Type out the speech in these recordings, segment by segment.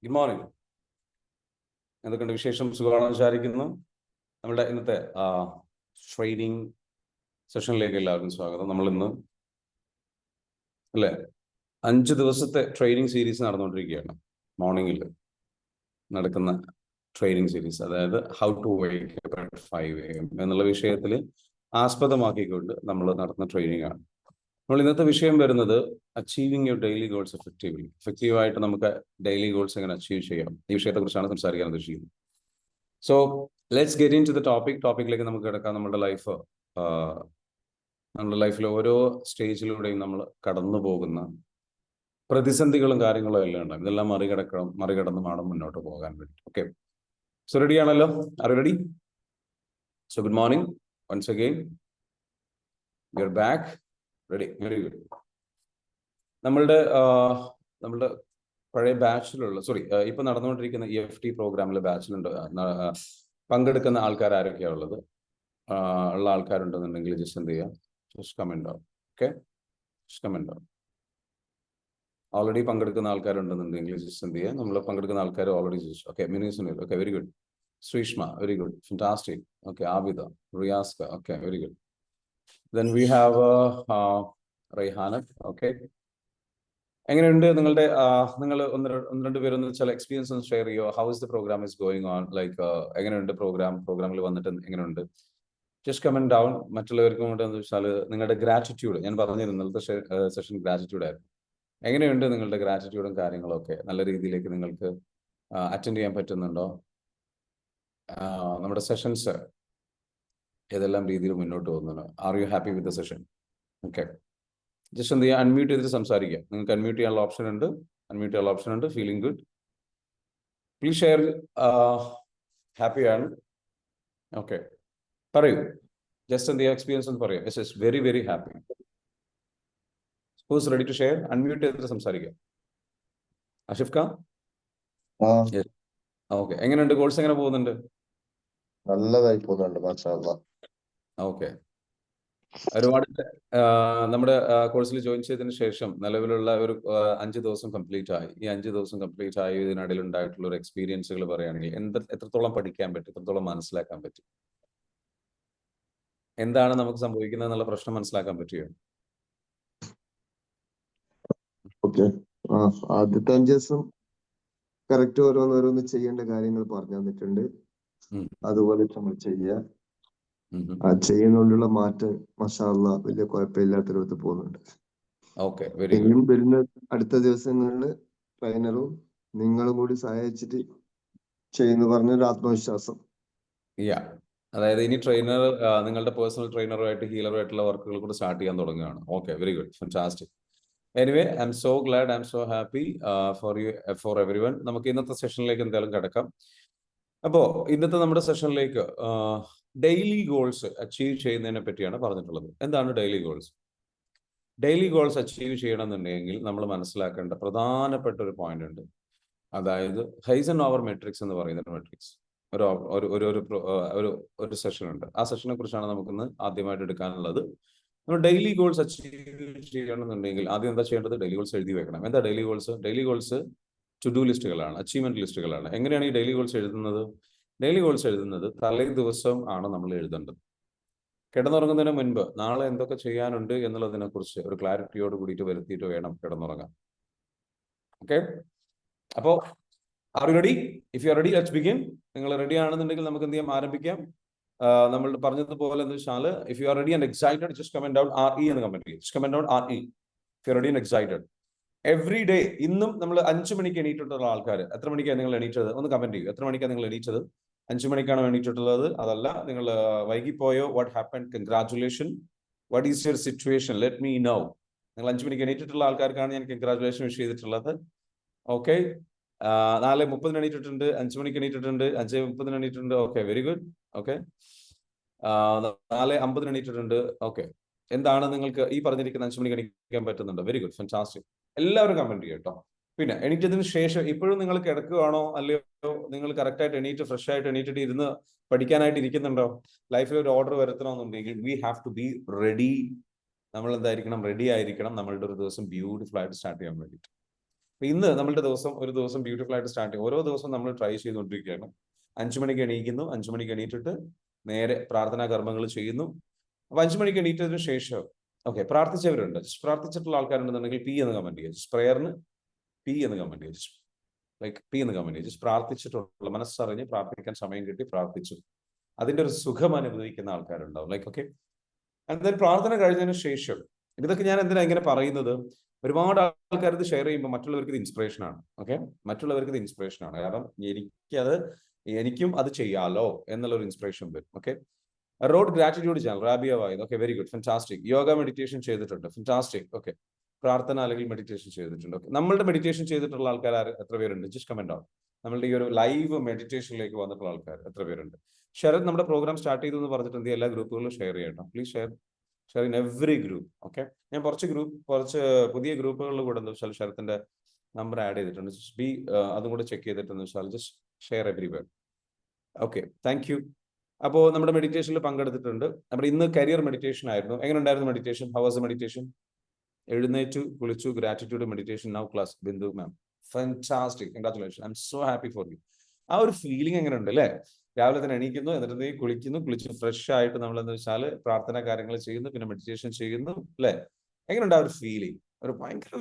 Good morning. എന്തൊക്കെയുണ്ട് വിശേഷം? സുഖമാണെന്ന് വിചാരിക്കുന്നു. നമ്മുടെ ഇന്നത്തെ ട്രെയിനിങ് സെഷനിലേക്ക് എല്ലാവർക്കും സ്വാഗതം. നമ്മളിന്ന് അല്ലേ 5 ദിവസത്തെ ട്രെയിനിങ് സീരീസ് നടന്നുകൊണ്ടിരിക്കുകയാണ്. മോർണിംഗിൽ നടക്കുന്ന ട്രെയിനിങ് സീരീസ്, അതായത് how to wake up at 5 AM എന്നുള്ള വിഷയത്തിൽ ആസ്പദമാക്കിക്കൊണ്ട് നമ്മൾ നടത്തുന്ന ട്രെയിനിങ് ആണ്. നമ്മൾ ഇന്നത്തെ വിഷയം വരുന്നത് achieving your daily goals effectively. എഫക്റ്റീവായിട്ട് നമുക്ക് ഡെയിലി ഗോൾസ് എങ്ങനെ അച്ചീവ് ചെയ്യാം, ഈ വിഷയത്തെക്കുറിച്ചാണ് സംസാരിക്കാൻ ഉദ്ദേശിക്കുന്നത്. So let's get into the ദ ടോപ്പിക്കിലേക്ക് നമുക്ക് കിടക്കാം. നമ്മുടെ ലൈഫിൽ ഓരോ സ്റ്റേജിലൂടെയും നമ്മൾ കടന്നു പോകുന്ന പ്രതിസന്ധികളും കാര്യങ്ങളും എല്ലാം ഉണ്ടാകും. ഇതെല്ലാം മറികടന്ന് വേണം മുന്നോട്ട് പോകാൻ വേണ്ടി. ഓക്കെ, സോ റെഡി ആണല്ലോ? Are ready? So good morning once again. We are back. Ready, very good. നമ്മളുടെ പഴയ ബാച്ചിലുള്ള ഇപ്പൊ നടന്നുകൊണ്ടിരിക്കുന്ന EFT പ്രോഗ്രാമിലെ ബാച്ചിലുണ്ട് പങ്കെടുക്കുന്ന ആൾക്കാർ ആരൊക്കെയാണ് ഉള്ളത്? ഉള്ള ആൾക്കാരുണ്ടെന്നുണ്ടെങ്കിൽ ജസ്റ്റ് എന്ത് ചെയ്യാം, just comment down. Okay, just comment down. Already പങ്കെടുക്കുന്ന ആൾക്കാരുണ്ടെന്നുണ്ടെങ്കിൽ ജസ്റ്റ് എന്ത് ചെയ്യാം, നമ്മൾ പങ്കെടുക്കുന്ന ആൾക്കാർ already just okay. മിനിസുനിൽ okay, very good. Sreeshma, very good, fantastic. Okay, Abida, റിയാസ്ക, okay, very good. Then we have Rayhanat. Okay. എങ്ങനെയുണ്ട് നിങ്ങൾ ഒന്ന് രണ്ട് പേരൊന്ന് ചില എക്സ്പീരിയൻസ് ഒന്ന് ഷെയർ ചെയ്യുമോ? How is the programme is going on? Like എങ്ങനെയുണ്ട് പ്രോഗ്രാമിൽ വന്നിട്ട് എങ്ങനെയുണ്ട്? Just comment down. മറ്റുള്ളവർക്കും കൂടെ എന്ന് വെച്ചാൽ നിങ്ങളുടെ ഗ്രാറ്റിറ്റ്യൂഡ്, ഞാൻ പറഞ്ഞിരുന്നു ഇന്നലത്തെ സെഷൻ ഗ്രാറ്റിറ്റ്യൂഡ് ആയിരുന്നു. എങ്ങനെയുണ്ട് നിങ്ങളുടെ ഗ്രാറ്റിറ്റ്യൂഡും കാര്യങ്ങളൊക്കെ? നല്ല രീതിയിലേക്ക് നിങ്ങൾക്ക് അറ്റൻഡ് ചെയ്യാൻ പറ്റുന്നുണ്ടോ? നമ്മുടെ സെഷൻസ് ഏതെല്ലാം രീതിയിൽ മുന്നോട്ട് പോകുന്നുണ്ടോ? Are you happy with the session? Okay, just എന്ത് ചെയ്യുക, അൺമ്യൂട്ട് ചെയ്തിട്ട് സംസാരിക്കാം. നിങ്ങൾക്ക് അൺമ്യൂട്ട് ചെയ്യാനുള്ള ഓപ്ഷൻ ഉണ്ട്. Feeling good. Please share. ഹാപ്പിയാണ്. ഓക്കെ, പറയൂ. ജസ്റ്റ് എന്ത് ചെയ്യുക, എക്സ്പീരിയൻസ് ഒന്ന് പറയാം. Yes, very very happy. Who's ready to share? Unmute ചെയ്തിട്ട് സംസാരിക്കാം. ആഷിഫ് ഖാൻ, ഓക്കെ. എങ്ങനെയുണ്ട് കോഴ്സ്? എങ്ങനെ പോകുന്നുണ്ട്? നല്ലതായി പോകുന്നുണ്ട്, മാഷാ അല്ലാഹ്. ഓക്കെ, ഒരുപാട് നമ്മുടെ കോഴ്സിൽ ജോയിൻ ചെയ്തതിന് ശേഷം നിലവിലുള്ള ഒരു 5 ദിവസം കംപ്ലീറ്റ് ആയി. ഈ 5 ദിവസം കംപ്ലീറ്റ് ആയി ഇതിനിടയിൽ ഉണ്ടായിട്ടുള്ള ഒരു എക്സ്പീരിയൻസുകൾ പറയുകയാണെങ്കിൽ എത്രത്തോളം പഠിക്കാൻ പറ്റും, എത്രത്തോളം മനസ്സിലാക്കാൻ പറ്റും, എന്താണ് നമുക്ക് സംഭവിക്കുന്നത് എന്നുള്ള പ്രശ്നം മനസ്സിലാക്കാൻ പറ്റുമോ? ഓക്കെ, ആദ്യത്തെ 5 ദിവസം കറക്റ്റ് ഓരോന്ന് ചെയ്യേണ്ട കാര്യങ്ങൾ പറഞ്ഞു തന്നിട്ടുണ്ട്. അതുപോലെ നമ്മൾ ചെയ്യുന്നതിലുള്ള മാറ്റം മാഷാ അല്ലാഹ് വലിയ കുഴപ്പമില്ലാത്ത രൂപത്തിൽ പോകുന്നുണ്ട്. Okay, very good. ഇനിയും വരുന്ന അടുത്ത ദിവസങ്ങളിൽ ട്രെയിനറും നിങ്ങളും കൂടി സഹായിച്ചിട്ട് ചെയ്യുന്നു പറഞ്ഞൊരു ആത്മവിശ്വാസം. അതായത് ഇനി ട്രെയിനർ, നിങ്ങളുടെ പേഴ്സണൽ ട്രെയിനറുമായിട്ട് ഹീലറുമായിട്ടുള്ള വർക്കുകൾ കൂടെ സ്റ്റാർട്ട് ചെയ്യാൻ തുടങ്ങുകയാണ്. Okay, very good, fantastic. Anyway, I M so GLAAD, I M so happy for every one. നമുക്ക് ഇന്നത്തെ സെഷനിലേക്ക് എന്തായാലും കിടക്കാം. അപ്പോൾ ഇന്നത്തെ നമ്മുടെ സെഷനിലേക്ക് ഡെയിലി ഗോൾസ് അച്ചീവ് ചെയ്യുന്നതിനെ പറ്റിയാണ് പറഞ്ഞിട്ടുള്ളത്. എന്താണ് daily goals? Daily goals achieve ചെയ്യണമെന്നുണ്ടെങ്കിൽ നമ്മൾ മനസ്സിലാക്കേണ്ട പ്രധാനപ്പെട്ട ഒരു പോയിന്റ് ഉണ്ട്. അതായത് ഹൈസൻഹോവർ മെട്രിക്സ് എന്ന് പറയുന്ന മെട്രിക്സ് ഒരു സെഷൻ ഉണ്ട്. ആ സെഷനെ കുറിച്ചാണ് നമുക്കിന്ന് ആദ്യമായിട്ട് എടുക്കാനുള്ളത്. നമ്മൾ ഡെയിലി ഗോൾസ് അച്ചീവ് ചെയ്യണമെന്നുണ്ടെങ്കിൽ ആദ്യം എന്താ ചെയ്യേണ്ടത്? ഡെയിലി ഗോൾസ് എഴുതി വെക്കണം. എന്താ daily goals? Daily goals to do ലിസ്റ്റുകളാണ്, അച്ചീവ്മെന്റ് ലിസ്റ്റുകളാണ്. എങ്ങനെയാണ് ഈ ഡെയിലി ഗോൾസ് എഴുതുന്നത്? ഡെയിലി ഗോൾസ് എഴുതുന്നത് തലേ ദിവസം ആണ് നമ്മൾ എഴുതേണ്ടത്. കിടന്നുറങ്ങുന്നതിന് മുൻപ് നാളെ എന്തൊക്കെ ചെയ്യാനുണ്ട് എന്നുള്ളതിനെ കുറിച്ച് ഒരു ക്ലാരിറ്റിയോട് കൂടിയിട്ട് വരുത്തിയിട്ട് വേണം കിടന്നുറങ്ങാൻ. ഓക്കെ, അപ്പോ are you ready? If you are ready, let's begin. നിങ്ങൾ റെഡി ആണെന്നുണ്ടെങ്കിൽ നമുക്ക് എന്ത് ചെയ്യാം, ആരംഭിക്കാം. നമ്മൾ പറഞ്ഞതുപോലെ എന്ന് വെച്ചാൽ if you are ready and excited, just comment down RE എന്ന് കമന്റ് ചെയ്യും. Just comment down RE if you are ready and excited. Every day, ഇന്നും നമ്മൾ 5 മണിക്ക് എണീറ്റിട്ടുള്ള ആൾക്കാർ എത്ര മണിക്കാണ് നിങ്ങൾ എണീറ്റത്? ഒന്ന് കമന്റ് ചെയ്യും. എത്ര മണിക്കാണ് നിങ്ങൾ എണീറ്റത്? 5 മണിക്കാണോ എണീറ്റിട്ടുള്ളത്? അതല്ല, നിങ്ങൾ വൈകിപ്പോയോ? What happen? Congratulation. What is your situation? Let me know. നിങ്ങൾ 5 മണിക്ക് എണീറ്റിട്ടുള്ള ആൾക്കാർക്കാണ് ഞാൻ കൺഗ്രാറ്റുലേഷൻ വിഷ് ചെയ്തിട്ടുള്ളത്. ഓക്കെ, 4:30 എണീറ്റിട്ടുണ്ട്, 5 മണിക്ക് എണീറ്റിട്ടുണ്ട്, 5:30 എണീറ്റിട്ടുണ്ട്. Okay, very good. ഓക്കെ, 4:50 എണീറ്റിട്ടുണ്ട്. ഓക്കെ, എന്താണ് നിങ്ങൾക്ക് ഈ പറഞ്ഞിരിക്കുന്ന 5 മണിക്ക് എണീക്കാൻ പറ്റുന്നുണ്ടോ? Very good, fantastic. എല്ലാവരും കമന്റ് ചെയ്യും കേട്ടോ. പിന്നെ എണീറ്റതിന് ശേഷം ഇപ്പോഴും നിങ്ങൾ കിടക്കുകയാണോ അല്ലയോ? നിങ്ങൾ കറക്റ്റായിട്ട് എണീറ്റ് ഫ്രഷ് ആയിട്ട് എണീറ്റിട്ട് ഇരുന്ന് പഠിക്കാനായിട്ട് ഇരിക്കുന്നുണ്ടോ? ലൈഫിൽ ഒരു ഓർഡർ വരുത്തണമെന്നുണ്ടെങ്കിൽ we have to be ready. നമ്മൾ എന്തായിരിക്കണം? റെഡി ആയിരിക്കണം നമ്മളുടെ ഒരു ദിവസം ബ്യൂട്ടിഫുൾ ആയിട്ട് സ്റ്റാർട്ട് ചെയ്യാൻ വേണ്ടിയിട്ട്. ഇന്ന് നമ്മളുടെ ദിവസം ഒരു ദിവസം ബ്യൂട്ടിഫുൾ ആയിട്ട് സ്റ്റാർട്ട് ചെയ്യും. ഓരോ ദിവസവും നമ്മൾ ട്രൈ ചെയ്തുകൊണ്ടിരിക്കുകയാണ്. 5 മണിക്ക് എണീക്കുന്നു. 5 മണിക്ക് എണീറ്റിട്ട് നേരെ പ്രാർത്ഥനാ കർമ്മങ്ങൾ ചെയ്യുന്നു. അപ്പൊ 5 മണിക്ക് എണീറ്റതിനു ശേഷം ഓക്കെ പ്രാർത്ഥിച്ചവരുണ്ട്. പ്രാർത്ഥിച്ചിട്ടുള്ള ആൾക്കാരുണ്ടെന്നുണ്ടെങ്കിൽ പി എന്ന് കമന്റ് ചെയ്യുക. പ്രയറിന് പി എന്ന് കമന്റ് ചെയ്യുക. ലൈക്ക് പി എന്ന് കമന്റ് ചെയ്യുക. പ്രാർത്ഥിച്ചിട്ടുള്ള മനസ്സറിഞ്ഞ് പ്രാർത്ഥിക്കാൻ സമയം കിട്ടി പ്രാർത്ഥിച്ചു. അതിന്റെ ഒരു സുഖം അനുഭവിക്കുന്ന ആൾക്കാരുണ്ടാവും. ലൈക്ക് ഓക്കെ എന്തായാലും പ്രാർത്ഥന കഴിഞ്ഞതിന് ശേഷം ഇതൊക്കെ ഞാൻ എന്തിനാ ഇങ്ങനെ പറയുന്നത്, ഒരുപാട് ആൾക്കാർ ഇത് ഷെയർ ചെയ്യുമ്പോൾ മറ്റുള്ളവർക്ക് ഇത് ഇൻസ്പിറേഷൻ ആണ്. ഓക്കെ മറ്റുള്ളവർക്ക് ഇത് ഇൻസ്പിറേഷൻ ആണ്. കാരണം എനിക്കും അത് ചെയ്യാലോ എന്നുള്ള ഒരു ഇൻസ്പിറേഷൻ വരും. Okay road gratitude channel Rabia വായത്. Okay very good fantastic. Yoga meditation ചെയ്തിട്ടുണ്ട്. ഫാന്റാസ്റ്റിക്. ഓക്കെ പ്രാർത്ഥന അല്ലെങ്കിൽ മെഡിറ്റേഷൻ ചെയ്തിട്ടുണ്ട്. ഓക്കെ നമ്മളുടെ മെഡിറ്റേഷൻ ചെയ്തിട്ടുള്ള ആൾക്കാർ എത്ര പേരുണ്ട്? ജസ്റ്റ് കമന്റ് ആവും. നമ്മളുടെ ഈ ഒരു ലൈവ് മെഡിറ്റേഷനിലേക്ക് വന്നിട്ടുള്ള ആൾക്കാർ എത്ര പേരുണ്ട്? ശരത് നമ്മുടെ പ്രോഗ്രാം സ്റ്റാർട്ട് ചെയ്തു എന്ന് പറഞ്ഞിട്ടുണ്ട്. എല്ലാ ഗ്രൂപ്പുകളിലും ഷെയർ ചെയ്യണം. Please share in every group. Okay ഞാൻ കുറച്ച് പുതിയ ഗ്രൂപ്പുകളിൽ കൂടെ എന്താ വെച്ചാൽ ശരത്തിന്റെ നമ്പർ ആഡ് ചെയ്തിട്ടുണ്ട്. അതും കൂടെ ചെക്ക് ചെയ്തിട്ടെന്ന് വെച്ചാൽ just share everywhere. Okay thank you. അപ്പോൾ നമ്മുടെ മെഡിറ്റേഷനിൽ പങ്കെടുത്തിട്ടുണ്ട്. നമ്മുടെ ഇന്ന് കരിയർ മെഡിറ്റേഷൻ ആയിരുന്നു. എങ്ങനെ ഉണ്ടായിരുന്നു മെഡിറ്റേഷൻ? How was meditation? എഴുന്നേറ്റു കുളിച്ചു gratitude meditation now class Bindu ma'am. Fantastic. Congratulation. I M so happy for you. ആ ഒരു ഫീലിംഗ് എങ്ങനെ ഉണ്ട് അല്ലേ? രാവിലെ തന്നെ എണീക്കുന്നു, എന്നിട്ട് കുളിച്ച് ഫ്രഷ് ആയിട്ട് നമ്മൾ എന്താ വെച്ചാൽ പ്രാർത്ഥന കാര്യങ്ങൾ ചെയ്യുന്നു, പിന്നെ മെഡിറ്റേഷൻ ചെയ്യുന്നു അല്ലെ? എങ്ങനെയുണ്ട് ആ ഒരു ഫീലിംഗ്? ഒരു ഭയങ്കര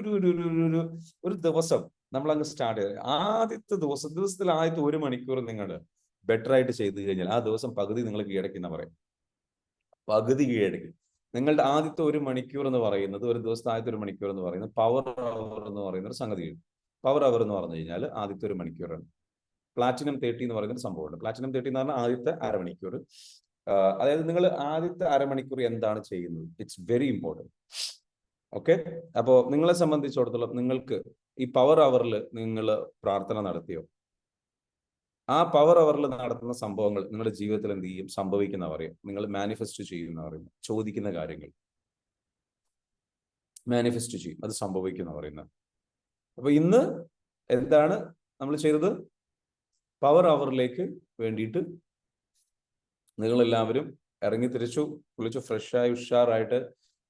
ഒരു ദിവസം നമ്മൾ അങ്ങ് സ്റ്റാർട്ട് ചെയ്ത് ആദ്യത്തെ ദിവസത്തിൽ ആദ്യത്തെ 1 മണിക്കൂർ നിങ്ങൾ ബെറ്റർ ആയിട്ട് ചെയ്തു കഴിഞ്ഞാൽ ആ ദിവസം പകുതി നിങ്ങൾ കീഴടക്കുന്ന പറയും. പകുതി കീഴടക്കി. നിങ്ങളുടെ ആദ്യത്തെ 1 മണിക്കൂർ എന്ന് പറയുന്നത്, ഒരു ദിവസത്തെ ആദ്യത്തെ 1 മണിക്കൂർ എന്ന് പറയുന്നത് പവർ അവർ എന്ന് പറയുന്ന ഒരു സംഗതിയുണ്ട്. പവർ അവർ എന്ന് പറഞ്ഞു കഴിഞ്ഞാൽ ആദ്യത്തെ 1 മണിക്കൂറാണ്. പ്ലാറ്റിനം 30 എന്ന് പറയുന്ന ഒരു സംഭവമുണ്ട്. പ്ലാറ്റിനം 30 എന്ന് പറഞ്ഞാൽ ആദ്യത്തെ അരമണിക്കൂർ. അതായത് നിങ്ങൾ ആദ്യത്തെ അരമണിക്കൂർ എന്താണ് ചെയ്യുന്നത്? It's very important. ഓക്കെ അപ്പോ നിങ്ങളെ സംബന്ധിച്ചിടത്തോളം നിങ്ങൾക്ക് ഈ പവർ അവറിൽ നിങ്ങൾ പ്രാർത്ഥന നടത്തിയോ? ആ പവർ അവറിൽ നടത്തുന്ന സംഭവങ്ങൾ നിങ്ങളുടെ ജീവിതത്തിൽ എന്ത് ചെയ്യും? സംഭവിക്കുന്ന പറയും. നിങ്ങൾ മാനിഫെസ്റ്റ് ചെയ്യുന്ന പറയും. ചോദിക്കുന്ന കാര്യങ്ങൾ മാനിഫെസ്റ്റ് ചെയ്യും, അത് സംഭവിക്കുന്ന പറയുന്നത്. അപ്പൊ ഇന്ന് എന്താണ് നമ്മൾ ചെയ്തത്? പവർ അവറിലേക്ക് വേണ്ടിയിട്ട് നിങ്ങളെല്ലാവരും ഇറങ്ങി തിരിച്ചു, കുളിച്ചു ഫ്രഷായി ഉഷാറായിട്ട്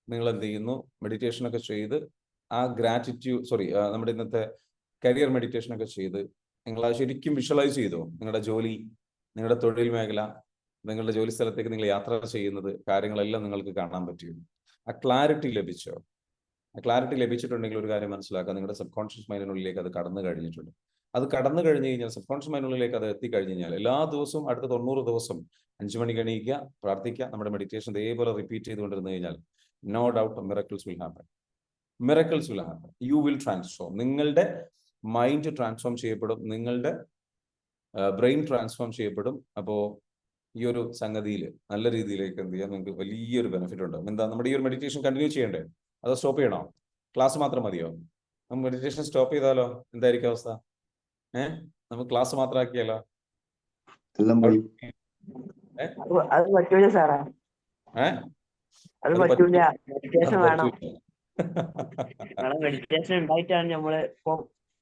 നിങ്ങൾ എന്ത് ചെയ്യുന്നു? മെഡിറ്റേഷൻ ഒക്കെ ചെയ്ത് ആ നമ്മുടെ ഇന്നത്തെ കരിയർ മെഡിറ്റേഷൻ ഒക്കെ ചെയ്ത് നിങ്ങൾ ശരിക്കും വിഷ്വലൈസ് ചെയ്തോ? നിങ്ങളുടെ ജോലി, നിങ്ങളുടെ തൊഴിൽ മേഖല, നിങ്ങളുടെ ജോലി സ്ഥലത്തേക്ക് നിങ്ങൾ യാത്ര ചെയ്യുന്നത്, കാര്യങ്ങളെല്ലാം നിങ്ങൾക്ക് കാണാൻ പറ്റും. ആ ക്ലാരിറ്റി ലഭിച്ചോ? ആ ക്ലാരിറ്റി ലഭിച്ചിട്ടുണ്ടെങ്കിൽ ഒരു കാര്യം മനസ്സിലാക്കുക, നിങ്ങളുടെ സബ് കോൺഷ്യസ് മൈൻഡിനുള്ളിലേക്ക് അത് കടന്നു കഴിഞ്ഞിട്ടുണ്ട്. അത് കടന്നു കഴിഞ്ഞു കഴിഞ്ഞാൽ, സബ് കോൺഷ്യസ് മൈൻഡിനുള്ളിലേക്ക് അത് എത്തിക്കഴിഞ്ഞു കഴിഞ്ഞാൽ, എല്ലാ ദിവസവും അടുത്ത 90 ദിവസം 5 മണിക്ക് എണീക്കുക, പ്രാർത്ഥിക്കുക, നമ്മുടെ മെഡിറ്റേഷൻ ഇതേപോലെ റിപ്പീറ്റ് ചെയ്തുകൊണ്ടിരുന്നു കഴിഞ്ഞാൽ no doubt miracles will happen. Miracles will happen. You will transform. നിങ്ങളുടെ മൈൻഡ് ട്രാൻസ്ഫോം ചെയ്യപ്പെടും, നിങ്ങളുടെ ബ്രെയിൻ ട്രാൻസ്ഫോം ചെയ്യപ്പെടും. അപ്പോൾ ഈ ഒരു സംഗതിയിൽ നല്ല രീതിയിലേക്ക് എന്ത് ചെയ്യാം, നിങ്ങൾക്ക് വലിയൊരു ബെനിഫിറ്റ് ഉണ്ട്. എന്താ, നമ്മുടെ ഈ ഒരു മെഡിറ്റേഷൻ കണ്ടിന്യൂ ചെയ്യണ്ടേ? അതോ സ്റ്റോപ്പ് ചെയ്യണോ? ക്ലാസ് മാത്രം മതിയോ? നമുക്ക് മെഡിറ്റേഷൻ സ്റ്റോപ്പ് ചെയ്താലോ? എന്തായിരിക്കും അവസ്ഥ? നമുക്ക് ക്ലാസ് മാത്രം ആക്കിയാലോ? അത് പറ്റൂല സാറേ. അത് പറ്റൂല. മെഡിറ്റേഷൻ വേണം. മെഡിറ്റേഷൻ ഉണ്ടായിട്ടാണ് നമ്മള് ഇപ്പൊ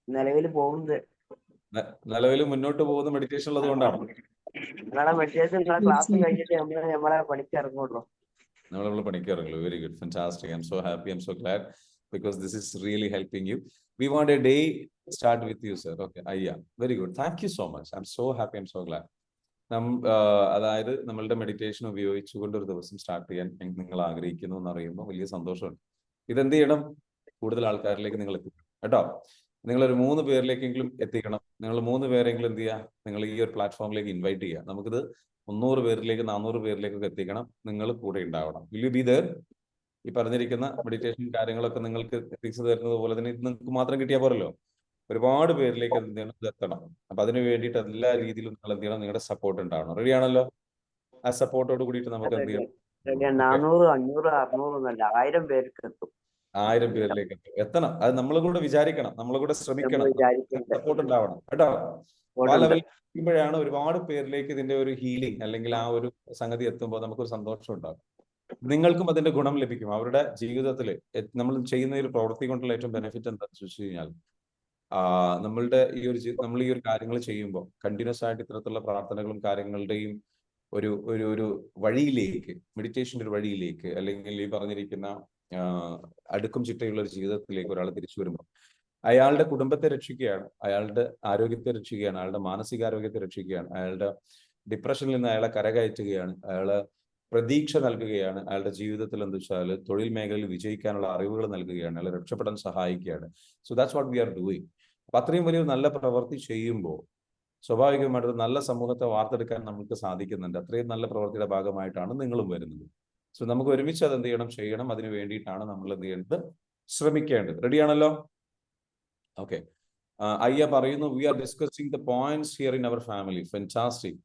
നിലവിൽ പോകുന്നത്. നിലവിൽ മുന്നോട്ട് പോകുന്ന മെഡിറ്റേഷൻ ഉള്ളത് കൊണ്ടാണ്. മെഡിറ്റേഷൻ ക്ലാസ് കഴിഞ്ഞിട്ട് നമ്മളെ പണിക്കിറങ്ങുള്ളൂ. നമ്മൾ പണിക്കിറങ്ങുള്ളൂ. Very good, fantastic. I'm so happy, I'm so glad because this is really helping you. We want a day start with you, sir. Okay, yeah, very good. Thank you so much. I'm so happy, I'm so glad. അതായത് നമ്മളുടെ meditation ഉപയോഗിച്ചുകൊണ്ട് ഒരു ദിവസം start ചെയ്യാൻ നിങ്ങൾ ആഗ്രഹിക്കുന്നു എന്ന് അറിയുമ്പോൾ വലിയ സന്തോഷമുണ്ട്. ഇതെന്ത് ചെയ്യണം? കൂടുതൽ ആൾക്കാരിലേക്ക് നിങ്ങൾ എത്തിക്കണം കേട്ടോ. നിങ്ങളൊരു 3 പേരിലേക്കെങ്കിലും എത്തിക്കണം. നിങ്ങൾ 3 പേരെങ്കിലും എന്ത് ചെയ്യുക? നിങ്ങൾ ഈ ഒരു പ്ലാറ്റ്ഫോമിലേക്ക് ഇൻവൈറ്റ് ചെയ്യുക. നമുക്കിത് 300 പേരിലേക്ക് 400 പേരിലേക്കൊക്കെ എത്തിക്കണം. നിങ്ങൾ കൂടെ ഉണ്ടാവണം. Will you be there? ഈ പറഞ്ഞിരിക്കുന്ന മെഡിറ്റേഷൻ കാര്യങ്ങളൊക്കെ നിങ്ങൾക്ക് എത്തിച്ചു തരുന്നത് പോലെ തന്നെ ഇത് നിങ്ങൾക്ക് മാത്രം കിട്ടിയാൽ പോരല്ലോ, ഒരുപാട് പേരിലേക്ക് എന്ത് ചെയ്യണം? ഇത് എത്തണം. അപ്പൊ അതിന് വേണ്ടിയിട്ട് എല്ലാ രീതിയിലും നിങ്ങൾ എന്ത് ചെയ്യണം? നിങ്ങളുടെ സപ്പോർട്ട് ഉണ്ടാവണം. റെഡി ആണല്ലോ? ആ സപ്പോർട്ടോട് കൂടിയിട്ട് നമുക്ക് എന്ത് ചെയ്യണം? 400, 500, 600 എന്നല്ല 1000 പേർക്ക് എത്തും. 1000 പേരിലേക്ക് എത്തണം. അത് നമ്മൾ കൂടെ വിചാരിക്കണം, നമ്മൾ കൂടെ ശ്രമിക്കണം, സപ്പോർട്ട് ഉണ്ടാവണം കേട്ടോ. ആ ലെവലിൽ എത്തുമ്പോഴാണ് ഒരുപാട് പേരിലേക്ക് ഇതിന്റെ ഒരു ഹീലിംഗ് അല്ലെങ്കിൽ ആ ഒരു സംഗതി എത്തുമ്പോൾ നമുക്കൊരു സന്തോഷം ഉണ്ടാകും. നിങ്ങൾക്കും അതിന്റെ ഗുണം ലഭിക്കും. അവരുടെ ജീവിതത്തിൽ നമ്മൾ ചെയ്യുന്ന ഒരു പ്രവൃത്തി കൊണ്ടുള്ള ഏറ്റവും ബെനിഫിറ്റ് എന്താണെന്ന് ചോദിച്ചു കഴിഞ്ഞാൽ, നമ്മൾ ഈ ഒരു കാര്യങ്ങൾ ചെയ്യുമ്പോൾ കണ്ടിന്യൂസ് ആയിട്ട് ഇത്തരത്തിലുള്ള പ്രാർത്ഥനകളും കാര്യങ്ങളുടെയും ഒരു വഴിയിലേക്ക്, മെഡിറ്റേഷന്റെ ഒരു വഴിയിലേക്ക്, അല്ലെങ്കിൽ ഈ പറഞ്ഞിരിക്കുന്ന അടുക്കും ചിട്ടയുള്ള ഒരു ജീവിതത്തിലേക്ക് ഒരാൾ തിരിച്ചു വരുമ്പോൾ അയാളുടെ കുടുംബത്തെ രക്ഷിക്കുകയാണ്, അയാളുടെ ആരോഗ്യത്തെ രക്ഷിക്കുകയാണ്, അയാളുടെ മാനസികാരോഗ്യത്തെ രക്ഷിക്കുകയാണ്, അയാളുടെ ഡിപ്രഷനിൽ നിന്ന് അയാളെ കരകയറ്റുകയാണ്, അയാളെ പ്രതീക്ഷ നൽകുകയാണ്, അയാളുടെ ജീവിതത്തിൽ എന്താ വെച്ചാൽ തൊഴിൽ മേഖലയിൽ വിജയിക്കാനുള്ള അറിവുകൾ നൽകുകയാണ്, അയാളെ രക്ഷപ്പെടാൻ സഹായിക്കുകയാണ്. So that's what we are doing. അപ്പൊ അത്രയും വലിയൊരു നല്ല പ്രവൃത്തി ചെയ്യുമ്പോൾ സ്വാഭാവികമായിട്ട് നല്ല സമൂഹത്തെ വാർത്തെടുക്കാൻ നമുക്ക് സാധിക്കുന്നുണ്ട്. അത്രയും നല്ല പ്രവൃത്തിയുടെ ഭാഗമായിട്ടാണ് നിങ്ങളും വരുന്നത്. സോ നമുക്ക് ഒരുമിച്ച് അത് എന്ത് ചെയ്യണം, ചെയ്യണം. അതിന് വേണ്ടിയിട്ടാണ് നമ്മൾ എന്ത് ചെയ്യേണ്ടത്, ശ്രമിക്കേണ്ടത്. റെഡിയാണല്ലോ? ഓക്കെ. അയ്യ പറയുന്നു, we are discussing the points here in our family. Fantastic.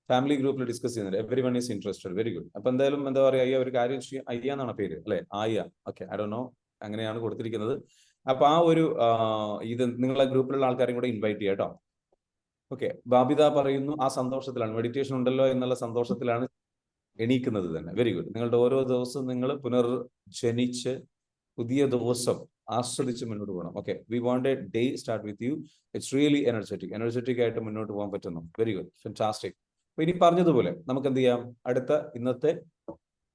Family ഗ്രൂപ്പിൽ ഡിസ്കസ് ചെയ്യുന്നുണ്ട്. Everyone is interested. Very good. അപ്പൊ എന്തായാലും എന്താ പറയുക, അയ്യ ഒരു കാര്യം ചെയ്യും. അയ്യ എന്നാണ് പേര് അല്ലെ? ആയ്യ. ഓക്കെ, ഐ ഡോണ്ട് നോ, അങ്ങനെയാണ് കൊടുത്തിരിക്കുന്നത്. അപ്പൊ ആ ഒരു ഇത് നിങ്ങളെ ഗ്രൂപ്പിലുള്ള ആൾക്കാരെയും കൂടെ ഇൻവൈറ്റ് ചെയ്യാം കേട്ടോ. ഓക്കെ. ബാബിത പറയുന്നു, ആ സന്തോഷത്തിലാണ്, മെഡിറ്റേഷൻ ഉണ്ടല്ലോ എന്നുള്ള സന്തോഷത്തിലാണ് എണീക്കുന്നത് തന്നെ. Very good. നിങ്ങളുടെ ഓരോ ദിവസവും നിങ്ങൾ പുനർജനിച്ച് പുതിയ ദിവസം ആസ്വദിച്ച് മുന്നോട്ട് പോകണം. Okay, we want A day start with you. It's really energetic ആയിട്ട് മുന്നോട്ട് പോകാൻ പറ്റുന്നു. Very good, fantastic. അപ്പൊ ഇനി പറഞ്ഞതുപോലെ നമുക്ക് എന്ത് ചെയ്യാം, അടുത്ത ഇന്നത്തെ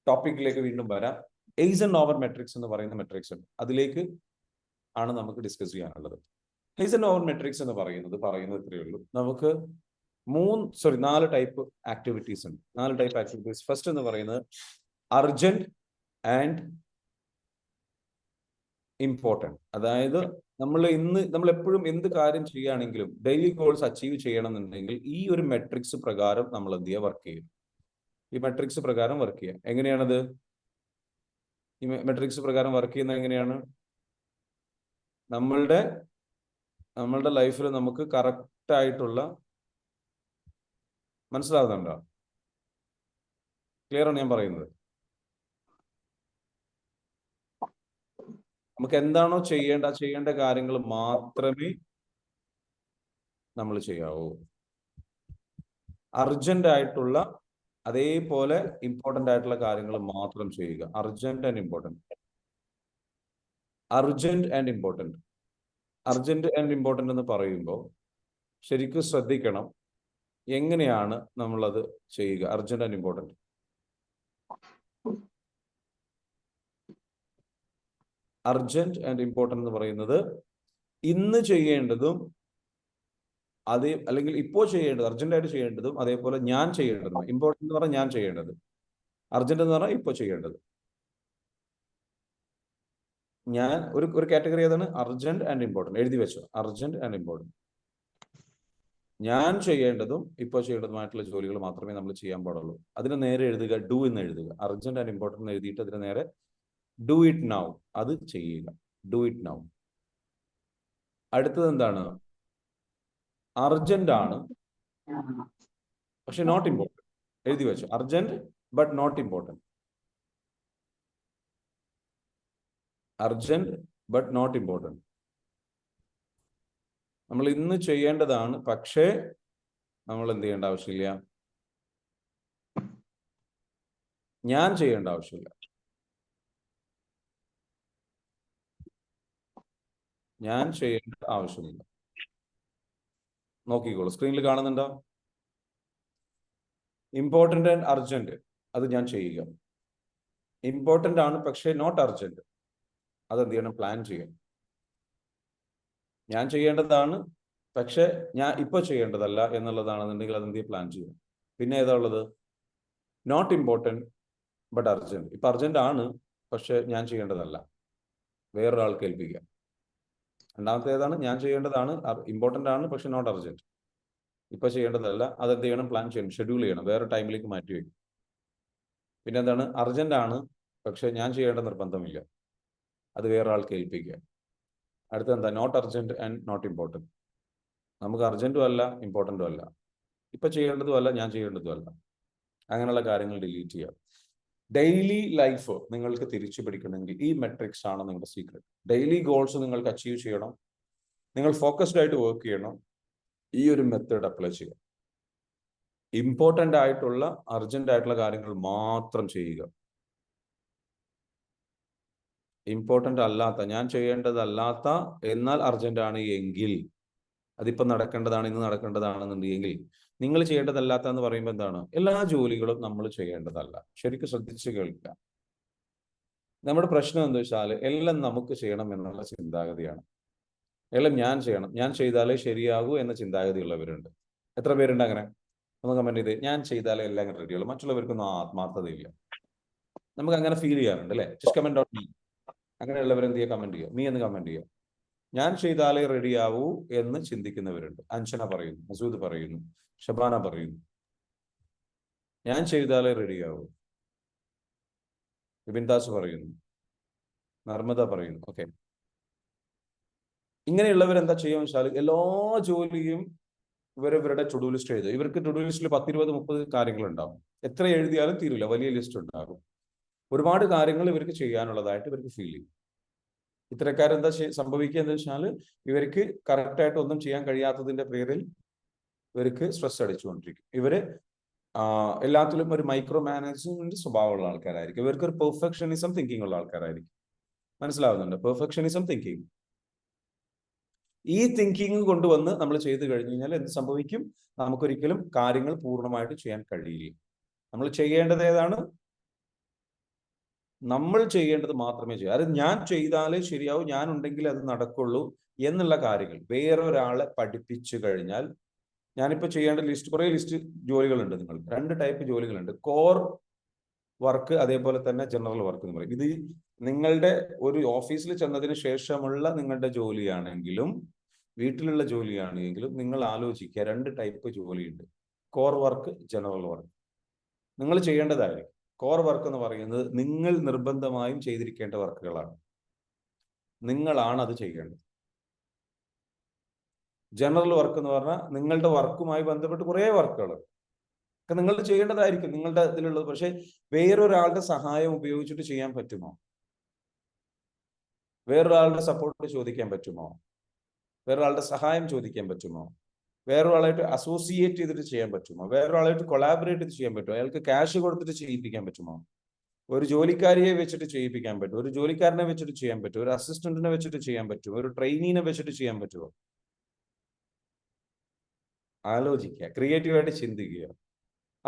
ടോപ്പിക്കിലേക്ക് വീണ്ടും വരാം. എയ്സൻഹോവർ മെട്രിക്സ് എന്ന് പറയുന്ന മെട്രിക്സ് ഉണ്ട്, അതിലേക്ക് ആണ് നമുക്ക് ഡിസ്കസ് ചെയ്യാനുള്ളത്. എയ്സൻഹോവർ മെട്രിക്സ് എന്ന് പറയുന്നത് ഇത്രയേ ഉള്ളൂ. നമുക്ക് 4 ടൈപ്പ് ആക്ടിവിറ്റീസ് ഉണ്ട്. 4 ടൈപ്പ് ആക്ടിവിറ്റീസ്. ഫസ്റ്റ് എന്ന് പറയുന്നത് അർജന്റ് ആൻഡ് ഇമ്പോർട്ടൻറ്റ്. അതായത് നമ്മൾ എപ്പോഴും എന്ത് കാര്യം ചെയ്യുകയാണെങ്കിലും ഡെയിലി ഗോൾസ് അച്ചീവ് ചെയ്യണമെന്നുണ്ടെങ്കിൽ ഈ ഒരു മെട്രിക്സ് പ്രകാരം നമ്മൾ എന്ത് ചെയ്യുക, വർക്ക് ചെയ്യും. ഈ മെട്രിക്സ് പ്രകാരം വർക്ക് ചെയ്യുക. എങ്ങനെയാണത്? ഈ മെട്രിക്സ് പ്രകാരം വർക്ക് ചെയ്യുന്നത് എങ്ങനെയാണ്? നമ്മളുടെ ലൈഫിൽ നമുക്ക് കറക്റ്റ് ആയിട്ടുള്ള, മനസ്സിലാവുന്നുണ്ടോ? ക്ലിയർ ആണ് ഞാൻ പറയുന്നത്? നമുക്ക് എന്താണോ ചെയ്യേണ്ട കാര്യങ്ങൾ മാത്രമേ നമ്മൾ ചെയ്യാവൂ. അർജന്റ് ആയിട്ടുള്ള അതേപോലെ ഇമ്പോർട്ടന്റ് ആയിട്ടുള്ള കാര്യങ്ങൾ മാത്രം ചെയ്യുക. Urgent and important. Urgent and important എന്ന് പറയുമ്പോൾ ശരിക്കും ശ്രദ്ധിക്കണം, എങ്ങനെയാണ് നമ്മളത് ചെയ്യുക. Urgent and important. Urgent and important എന്ന് പറയുന്നത് ഇന്ന് ചെയ്യേണ്ടതും അല്ലെങ്കിൽ ഇപ്പോൾ ചെയ്യേണ്ടത്, അർജന്റ് ആയിട്ട് ചെയ്യേണ്ടതും അതേപോലെ ഞാൻ ചെയ്യേണ്ടതും. ഇമ്പോർട്ടന്റ് എന്ന് പറഞ്ഞാൽ ഞാൻ ചെയ്യേണ്ടത്, അർജന്റ് എന്ന് പറഞ്ഞാൽ ഇപ്പോൾ ചെയ്യേണ്ടത്. ഞാൻ ഒരു കാറ്റഗറി ഏതാണ്? Urgent and important. എഴുതി വെച്ചോ, അർജന്റ് ആൻഡ് ഇമ്പോർട്ടന്റ്. ഞാൻ ചെയ്യേണ്ടതും ഇപ്പോൾ ചെയ്യേണ്ടതുമായിട്ടുള്ള ജോലികൾ മാത്രമേ നമ്മൾ ചെയ്യാൻ പാടുള്ളൂ. അതിന് നേരെ എഴുതുക, ഡു എന്ന് എഴുതുക. അർജന്റ് ആൻഡ് ഇമ്പോർട്ടന്റ് എഴുതിയിട്ട് അതിന് നേരെ ഡു ഇറ്റ് നൗ, അത് ചെയ്യുക. Do it now. അടുത്തത് എന്താണ്? അർജന്റ് ആണ് പക്ഷെ നോട്ട് ഇമ്പോർട്ടന്റ്. എഴുതി വെച്ചു, urgent but not important. Urgent but not important. നമ്മൾ ഇന്ന് ചെയ്യേണ്ടതാണ്, പക്ഷേ നമ്മൾ എന്ത് ചെയ്യേണ്ട ആവശ്യമില്ല, ഞാൻ ചെയ്യേണ്ട ആവശ്യമില്ല. ഞാൻ ചെയ്യേണ്ട ആവശ്യമില്ല. നോക്കിക്കോളൂ, സ്ക്രീനിൽ കാണുന്നുണ്ടോ? ഇമ്പോർട്ടന്റ് ആൻഡ് അർജന്റ്, അത് ഞാൻ ചെയ്യുക. ഇമ്പോർട്ടന്റ് ആണ് പക്ഷേ നോട്ട് അർജന്റ്, അത് എന്ത് ചെയ്യണം, പ്ലാൻ ചെയ്യണം. ഞാൻ ചെയ്യേണ്ടതാണ് പക്ഷെ ഞാൻ ഇപ്പൊ ചെയ്യേണ്ടതല്ല എന്നുള്ളതാണെന്നുണ്ടെങ്കിൽ അതെന്ത് ചെയ്യും, പ്ലാൻ ചെയ്യണം. പിന്നെ ഏതാ ഉള്ളത്? Not important but urgent. ഇപ്പൊ അർജന്റ് ആണ് പക്ഷെ ഞാൻ ചെയ്യേണ്ടതല്ല, വേറൊരാൾക്ക് ഏൽപ്പിക്കുക. രണ്ടാമത്തെ ഏതാണ്? ഞാൻ ചെയ്യേണ്ടതാണ്, ഇമ്പോർട്ടന്റ് ആണ് പക്ഷെ നോട്ട് അർജന്റ്, ഇപ്പൊ ചെയ്യേണ്ടതല്ല, അതെന്ത് ചെയ്യണം, പ്ലാൻ ചെയ്യണം, ഷെഡ്യൂൾ ചെയ്യണം, വേറെ ടൈമിലേക്ക് മാറ്റി വയ്ക്കും. പിന്നെ എന്താണ്? അർജന്റ് ആണ് പക്ഷെ ഞാൻ ചെയ്യേണ്ട നിർബന്ധമില്ല, അത് വേറെ ആൾക്ക് ഏൽപ്പിക്കുക. അടുത്ത എന്താ? Not urgent and not important. നമുക്ക് അർജന്റും അല്ല ഇമ്പോർട്ടന്റും അല്ല, ഇപ്പൊ ചെയ്യേണ്ടതും അല്ല ഞാൻ ചെയ്യേണ്ടതും അല്ല, അങ്ങനെയുള്ള കാര്യങ്ങൾ ഡിലീറ്റ് ചെയ്യാം. ഡെയിലി ലൈഫ് നിങ്ങൾക്ക് തിരിച്ചു പിടിക്കണമെങ്കിൽ ഈ മെട്രിക്സ് ആണ് നിങ്ങളുടെ സീക്രട്ട്. ഡെയിലി ഗോൾസ് നിങ്ങൾക്ക് അച്ചീവ് ചെയ്യണം, നിങ്ങൾ ഫോക്കസ്ഡ് ആയിട്ട് വർക്ക് ചെയ്യണം, ഈ ഒരു മെത്തേഡ് അപ്ലൈ ചെയ്യുക. ഇമ്പോർട്ടന്റ് ആയിട്ടുള്ള അർജന്റ് ആയിട്ടുള്ള കാര്യങ്ങൾ മാത്രം ചെയ്യുക. ഇമ്പോർട്ടന്റ് അല്ലാത്ത, ഞാൻ ചെയ്യേണ്ടതല്ലാത്ത എന്നാൽ അർജന്റ് ആണ് എങ്കിൽ, അതിപ്പോ നടക്കേണ്ടതാണ്, ഇന്ന് നടക്കേണ്ടതാണെന്നുണ്ടെങ്കിൽ, നിങ്ങൾ ചെയ്യേണ്ടതല്ലാത്ത എന്ന് പറയുമ്പോൾ എന്താണ്? എല്ലാ ജോലികളും നമ്മൾ ചെയ്യേണ്ടതല്ല. ശരിക്കും ശ്രദ്ധിച്ച് കേൾക്കുക. നമ്മുടെ പ്രശ്നം എന്താ വെച്ചാൽ എല്ലാം നമുക്ക് ചെയ്യണം എന്നുള്ള ചിന്താഗതിയാണ്. എല്ലാം ഞാൻ ചെയ്യണം, ഞാൻ ചെയ്താലേ ശരിയാകൂ എന്ന ചിന്താഗതി ഉള്ളവരുണ്ട്. എത്ര പേരുണ്ട് അങ്ങനെ? ഒന്ന് കമന്റ് ചെയ്ത്. ഞാൻ ചെയ്താലേ എല്ലാം അങ്ങനെ റെഡിയുള്ളൂ, മറ്റുള്ളവർക്കൊന്നും ആത്മാർത്ഥതയില്ല. നമുക്ക് അങ്ങനെ ഫീൽ ചെയ്യാറുണ്ട് അല്ലേ? Just comment out me. അങ്ങനെയുള്ളവർ എന്ത് ചെയ്യുക? കമന്റ് ചെയ്യുക, മീ എന്ന് കമന്റ് ചെയ്യുക. ഞാൻ ചെയ്താലേ റെഡിയാവൂ എന്ന് ചിന്തിക്കുന്നവരുണ്ട്. അഞ്ജന പറയുന്നു, മസൂദ് പറയുന്നു, ഷബാന പറയുന്നു, ഞാൻ ചെയ്താലേ റെഡിയാവൂ. ബിന്ദാസ് പറയുന്നു, നർമ്മദ പറയുന്നു. ഓക്കെ, ഇങ്ങനെയുള്ളവർ എന്താ ചെയ്യുമെന്ന് വെച്ചാൽ എല്ലാ ജോലിയും ഇവരുടെ ടു ഡു ലിസ്റ്റ് എഴുതുക. ഇവർക്ക് ടു ഡു ലിസ്റ്റിൽ 10, 20, 30 കാര്യങ്ങൾ ഉണ്ടാവും. എത്ര എഴുതിയാലും തീരില്ല, വലിയ ലിസ്റ്റ് ഉണ്ടാകും. ഒരുപാട് കാര്യങ്ങൾ ഇവർക്ക് ചെയ്യാനുള്ളതായിട്ട് ഇവർക്ക് ഫീൽ ചെയ്യും. ഇത്തരക്കാരെന്താ സംഭവിക്കുക എന്ന് വെച്ചാൽ ഇവർക്ക് കറക്റ്റായിട്ട് ഒന്നും ചെയ്യാൻ കഴിയാത്തതിന്റെ പേരിൽ ഇവർക്ക് സ്ട്രെസ് അടിച്ചുകൊണ്ടിരിക്കും. ഇവര് എല്ലാത്തിലും ഒരു മൈക്രോ മാനേജ്മെന്റ് സ്വഭാവമുള്ള ആൾക്കാരായിരിക്കും. ഇവർക്ക് ഒരു പെർഫെക്ഷനിസം തിങ്കിങ് ഉള്ള ആൾക്കാരായിരിക്കും. മനസ്സിലാവുന്നുണ്ട്? Perfectionism thinking. ഈ തിങ്കിങ് കൊണ്ടുവന്ന് നമ്മൾ ചെയ്തു കഴിഞ്ഞു കഴിഞ്ഞാൽ എന്ത് സംഭവിക്കും? നമുക്കൊരിക്കലും കാര്യങ്ങൾ പൂർണ്ണമായിട്ട് ചെയ്യാൻ കഴിയില്ല. നമ്മൾ ചെയ്യേണ്ടത് ഏതാണ്? നമ്മൾ ചെയ്യേണ്ടത് മാത്രമേ ചെയ്യൂ. അത് ഞാൻ ചെയ്താലേ ശരിയാവും, ഞാൻ ഉണ്ടെങ്കിൽ അത് നടക്കുള്ളൂ എന്നുള്ള കാര്യങ്ങൾ വേറൊരാളെ പഠിപ്പിച്ചു കഴിഞ്ഞാൽ, ഞാനിപ്പോൾ ചെയ്യേണ്ട ലിസ്റ്റ്, കുറേ ലിസ്റ്റ് ജോലികളുണ്ട്. നിങ്ങൾ 2 ടൈപ്പ് ജോലികളുണ്ട്. കോർ വർക്ക്, അതേപോലെ തന്നെ ജനറൽ വർക്ക് എന്ന് പറയും. ഇത് നിങ്ങളുടെ ഒരു ഓഫീസിൽ ചെന്നതിന് ശേഷമുള്ള നിങ്ങളുടെ ജോലിയാണെങ്കിലും വീട്ടിലുള്ള ജോലിയാണെങ്കിലും നിങ്ങൾ ആലോചിക്കുക, 2 ടൈപ്പ് ജോലിയുണ്ട്. Core work, general work. നിങ്ങൾ ചെയ്യേണ്ടതായിരിക്കും. കോർ വർക്ക് എന്ന് പറയുന്നത് നിങ്ങൾ നിർബന്ധമായും ചെയ്തിരിക്കേണ്ട വർക്കുകളാണ്. നിങ്ങളാണ് അത് ചെയ്യേണ്ടത്. ജനറൽ വർക്ക് എന്ന് പറഞ്ഞാൽ നിങ്ങളുടെ വർക്കുമായി ബന്ധപ്പെട്ട് കുറേ വർക്കുകൾ ഒക്കെ നിങ്ങൾ ചെയ്യേണ്ടതായിരിക്കും, നിങ്ങളുടെ ഇതിലുള്ളത്. പക്ഷെ വേറൊരാളുടെ സഹായം ഉപയോഗിച്ചിട്ട് ചെയ്യാൻ പറ്റുമോ? വേറൊരാളുടെ സപ്പോർട്ട് ചോദിക്കാൻ പറ്റുമോ? വേറൊരാളുടെ സഹായം ചോദിക്കാൻ പറ്റുമോ? വേറൊരാളായിട്ട് അസോസിയേറ്റ് ചെയ്തിട്ട് ചെയ്യാൻ പറ്റുമോ? വേറൊരാളായിട്ട് കൊളാബറേറ്റ് ചെയ്ത് ചെയ്യാൻ പറ്റുമോ? അയാൾക്ക് ക്യാഷ് കൊടുത്തിട്ട് ചെയ്യിപ്പിക്കാൻ പറ്റുമോ? ഒരു ജോലിക്കാരിയെ വെച്ചിട്ട് ചെയ്യിപ്പിക്കാൻ പറ്റുമോ? ഒരു ജോലിക്കാരനെ വെച്ചിട്ട് ചെയ്യാൻ പറ്റുമോ? ഒരു അസിസ്റ്റന്റിനെ വെച്ചിട്ട് ചെയ്യാൻ പറ്റുമോ? ഒരു ട്രെയിനിനെ വെച്ചിട്ട് ചെയ്യാൻ പറ്റുമോ? ആലോചിക്കുക, ക്രിയേറ്റീവായിട്ട് ചിന്തിക്കുക.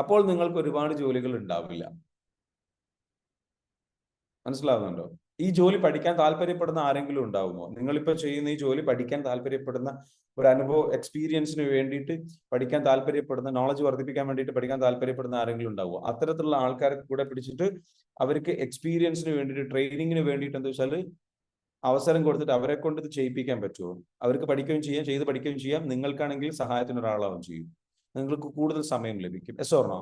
അപ്പോൾ നിങ്ങൾക്ക് ഒരുപാട് ജോലികൾ ഉണ്ടാവില്ല. മനസ്സിലാവുന്നുണ്ടോ? ഈ ജോലി പഠിക്കാൻ താല്പര്യപ്പെടുന്ന ആരെങ്കിലും ഉണ്ടാവുമോ? നിങ്ങളിപ്പോൾ ചെയ്യുന്ന ഈ ജോലി പഠിക്കാൻ താല്പര്യപ്പെടുന്ന, ഒരു അനുഭവ എക്സ്പീരിയൻസിന് വേണ്ടിയിട്ട് പഠിക്കാൻ താല്പര്യപ്പെടുന്ന, നോളജ് വർദ്ധിപ്പിക്കാൻ വേണ്ടിയിട്ട് പഠിക്കാൻ താല്പര്യപ്പെടുന്ന ആരെങ്കിലും ഉണ്ടാവുമോ? അത്തരത്തിലുള്ള ആൾക്കാരെ കൂടെ പിടിച്ചിട്ട് അവർക്ക് എക്സ്പീരിയൻസിന് വേണ്ടിയിട്ട്, ട്രെയിനിങ്ങിന് വേണ്ടിയിട്ട് എന്താ വെച്ചാൽ അവസരം കൊടുത്തിട്ട് അവരെ കൊണ്ട് ഇത് ചെയ്യിപ്പിക്കാൻ പറ്റുമോ? അവർക്ക് പഠിക്കുകയും ചെയ്യാം, ചെയ്ത് പഠിക്കുകയും ചെയ്യാം. നിങ്ങൾക്കാണെങ്കിൽ സഹായത്തിന് ഒരാളാവും ചെയ്യും. നിങ്ങൾക്ക് കൂടുതൽ സമയം ലഭിക്കും. Yes or no?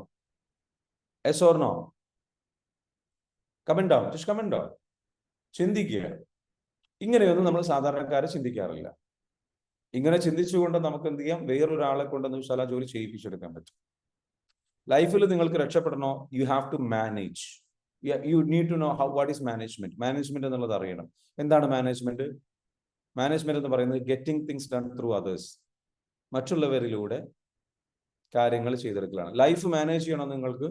Yes or no? Comment down, just comment down. ചിന്തിക്കുക. ഇങ്ങനെയൊന്നും നമ്മൾ സാധാരണക്കാരെ ചിന്തിക്കാറില്ല. ഇങ്ങനെ ചിന്തിച്ചുകൊണ്ട് നമുക്ക് എന്ത് ചെയ്യാം? വേറൊരാളെ കൊണ്ടെന്ന് വെച്ചാൽ ആ ജോലി ചെയ്യിപ്പിച്ചെടുക്കാൻ പറ്റും. ലൈഫിൽ നിങ്ങൾക്ക് രക്ഷപ്പെടണോ? You have to manage. You need to know what is management. Management എന്നുള്ളത് അറിയണം. എന്താണ് മാനേജ്മെന്റ്? മാനേജ്മെന്റ് എന്ന് പറയുന്നത് getting things done through others. മറ്റുള്ളവരിലൂടെ കാര്യങ്ങൾ ചെയ്തെടുക്കലാണ്. ലൈഫ് മാനേജ് ചെയ്യണം നിങ്ങൾക്ക്.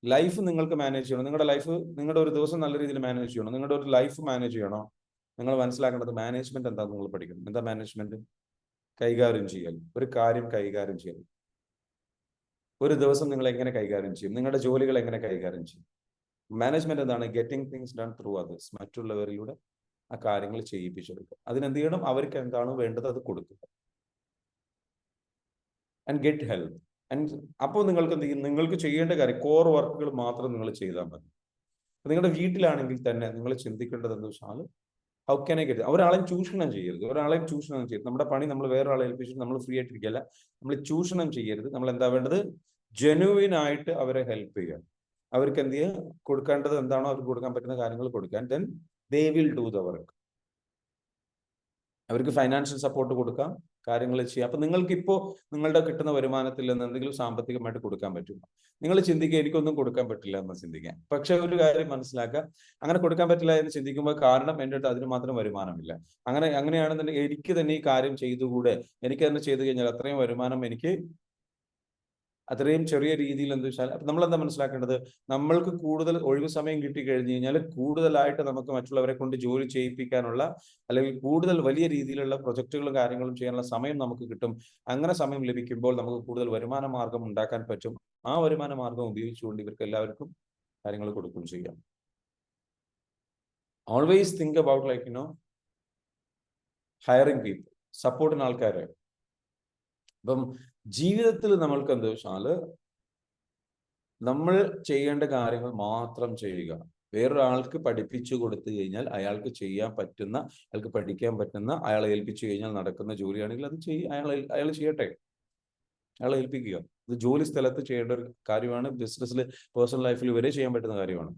ലൈഫ് നിങ്ങൾക്ക് മാനേജ് ചെയ്യണം. നിങ്ങളുടെ ലൈഫ്, നിങ്ങളുടെ ഒരു ദിവസം നല്ല രീതിയിൽ മാനേജ് ചെയ്യണം. നിങ്ങളുടെ ഒരു ലൈഫ് മാനേജ് ചെയ്യണോ? നിങ്ങൾ മനസ്സിലാക്കേണ്ടത് മാനേജ്മെന്റ് എന്താണെന്ന് നിങ്ങൾ പഠിക്കണം. എന്താ മാനേജ്മെന്റ്? കൈകാര്യം ചെയ്യൽ. ഒരു കാര്യം കൈകാര്യം ചെയ്യൽ. ഒരു ദിവസം നിങ്ങൾ എങ്ങനെ കൈകാര്യം ചെയ്യും? നിങ്ങളുടെ ജോലികൾ എങ്ങനെ കൈകാര്യം ചെയ്യും? മാനേജ്മെന്റ് എന്താണ്? Getting things done through others. മറ്റുള്ളവരിലൂടെ ആ കാര്യങ്ങൾ ചെയ്യിപ്പിച്ചെടുക്കുക. അതിനെന്ത് ചെയ്യണം? അവർക്ക് എന്താണ് വേണ്ടത് അത് കൊടുക്കുക. And get help. ആൻഡ് അപ്പോൾ നിങ്ങൾക്ക് എന്ത് ചെയ്യും? നിങ്ങൾക്ക് ചെയ്യേണ്ട കാര്യം കോർ വർക്കുകൾ മാത്രം നിങ്ങൾ ചെയ്താൽ മതി. നിങ്ങളുടെ വീട്ടിലാണെങ്കിൽ തന്നെ നിങ്ങൾ ചിന്തിക്കേണ്ടത് എന്താ വെച്ചാൽ, ഹൗ ക്യാൻ ഐ ഗെറ്റ്. ഒരാളെയും ചൂഷണം ചെയ്യരുത്. ഒരാളെയും ചൂഷണം ചെയ്യരുത്. നമ്മുടെ പണി നമ്മൾ വേറൊരാളെ ഏൽപ്പിച്ചിട്ട് നമ്മൾ ഫ്രീ ആയിട്ടിരിക്കുകയല്ല. നമ്മൾ ചൂഷണം ചെയ്യരുത്. നമ്മൾ എന്താ വേണ്ടത്? ജെനുവിൻ ആയിട്ട് അവരെ ഹെൽപ്പ് ചെയ്യുക. അവർക്ക് എന്ത് ചെയ്യുക? കൊടുക്കേണ്ടത് എന്താണോ അവർക്ക് കൊടുക്കാൻ പറ്റുന്ന കാര്യങ്ങൾ കൊടുക്കാൻ. Then they will do the work. അവർക്ക് ഫൈനാൻഷ്യൽ സപ്പോർട്ട് കൊടുക്കാം, കാര്യങ്ങൾ ചെയ്യാം. അപ്പൊ നിങ്ങൾക്ക് ഇപ്പോൾ നിങ്ങളുടെ കിട്ടുന്ന വരുമാനത്തിൽ നിന്ന് എന്തെങ്കിലും സാമ്പത്തികമായിട്ട് കൊടുക്കാൻ പറ്റുമോ? നിങ്ങൾ ചിന്തിക്കുക, എനിക്കൊന്നും കൊടുക്കാൻ പറ്റില്ല എന്ന് ചിന്തിക്കാം. പക്ഷെ ഒരു കാര്യം മനസ്സിലാക്കുക, അങ്ങനെ കൊടുക്കാൻ പറ്റില്ല എന്ന് ചിന്തിക്കുമ്പോൾ കാരണം എൻ്റെ അടുത്ത് അതിന് മാത്രം വരുമാനമില്ല. അങ്ങനെയാണെന്നുണ്ടെങ്കിൽ എനിക്ക് തന്നെ ഈ കാര്യം ചെയ്തുകൂടെ? എനിക്ക് തന്നെ ചെയ്തു കഴിഞ്ഞാൽ അത്രയും വരുമാനം എനിക്ക് അത്രയും ചെറിയ രീതിയിൽ എന്താ വെച്ചാൽ, അപ്പൊ നമ്മൾ എന്താ മനസ്സിലാക്കേണ്ടത്? നമ്മൾക്ക് കൂടുതൽ ഒഴിവ് സമയം കിട്ടി കഴിഞ്ഞു കഴിഞ്ഞാൽ കൂടുതലായിട്ട് നമുക്ക് മറ്റുള്ളവരെ കൊണ്ട് ജോലി ചെയ്യിപ്പിക്കാനുള്ള, അല്ലെങ്കിൽ കൂടുതൽ വലിയ രീതിയിലുള്ള പ്രൊജക്ടുകളും കാര്യങ്ങളും ചെയ്യാനുള്ള സമയം നമുക്ക് കിട്ടും. അങ്ങനെ സമയം ലഭിക്കുമ്പോൾ നമുക്ക് കൂടുതൽ വരുമാന മാർഗം ഉണ്ടാക്കാൻ പറ്റും. ആ വരുമാന മാർഗം ഉപയോഗിച്ചുകൊണ്ട് ഇവർക്ക് എല്ലാവർക്കും കാര്യങ്ങൾ കൊടുക്കുകയും ചെയ്യാം. Always think about like hiring people, സപ്പോർട്ടിന് ആൾക്കാരെ. അപ്പം ജീവിതത്തിൽ നമ്മൾക്ക് എന്താ വെച്ചാൽ നമ്മൾ ചെയ്യേണ്ട കാര്യങ്ങൾ മാത്രം ചെയ്യുക. വേറൊരാൾക്ക് പഠിപ്പിച്ചു കൊടുത്തു കഴിഞ്ഞാൽ അയാൾക്ക് ചെയ്യാൻ പറ്റുന്ന, അയാൾക്ക് പഠിക്കാൻ പറ്റുന്ന, അയാളെ ഏൽപ്പിച്ചു കഴിഞ്ഞാൽ നടക്കുന്ന ജോലിയാണെങ്കിൽ അത് അയാൾ ചെയ്യട്ടെ, അയാളെ ഏൽപ്പിക്കുക. ഇത് ജോലി സ്ഥലത്ത് ചെയ്യേണ്ട ഒരു കാര്യമാണ്. ബിസിനസ്സിൽ, പേഴ്സണൽ ലൈഫിൽ വരെ ചെയ്യാൻ പറ്റുന്ന കാര്യമാണ്.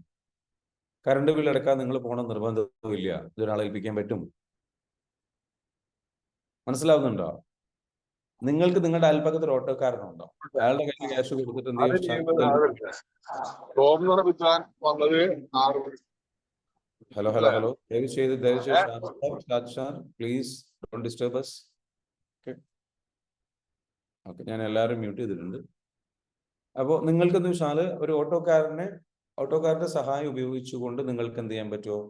കറണ്ട് ബില്ല് അടക്കാൻ നിങ്ങൾ പോകണം നിർബന്ധമില്ല. ഇതൊരാളെ ഏൽപ്പിക്കാൻ പറ്റും. മനസ്സിലാവുന്നുണ്ടോ? നിങ്ങൾക്ക് നിങ്ങളുടെ അയൽപ്പക്കത്തിൽ ഓട്ടോക്കാരനുണ്ടോ? അയാളുടെ കയ്യിൽ ക്യാഷ് കൊടുത്തിട്ട് എന്ത് ഹലോ ഹലോ ഹലോ ദയവ് ചെയ്ത് please don't disturb us. Okay, ഞാൻ എല്ലാവരും മ്യൂട്ട് ചെയ്തിട്ടുണ്ട്. അപ്പോൾ നിങ്ങൾക്ക് എന്താ വെച്ചാൽ ഒരു ഓട്ടോക്കാരന്റെ സഹായം ഉപയോഗിച്ചുകൊണ്ട് നിങ്ങൾക്ക് എന്ത് ചെയ്യാൻ പറ്റുമോ?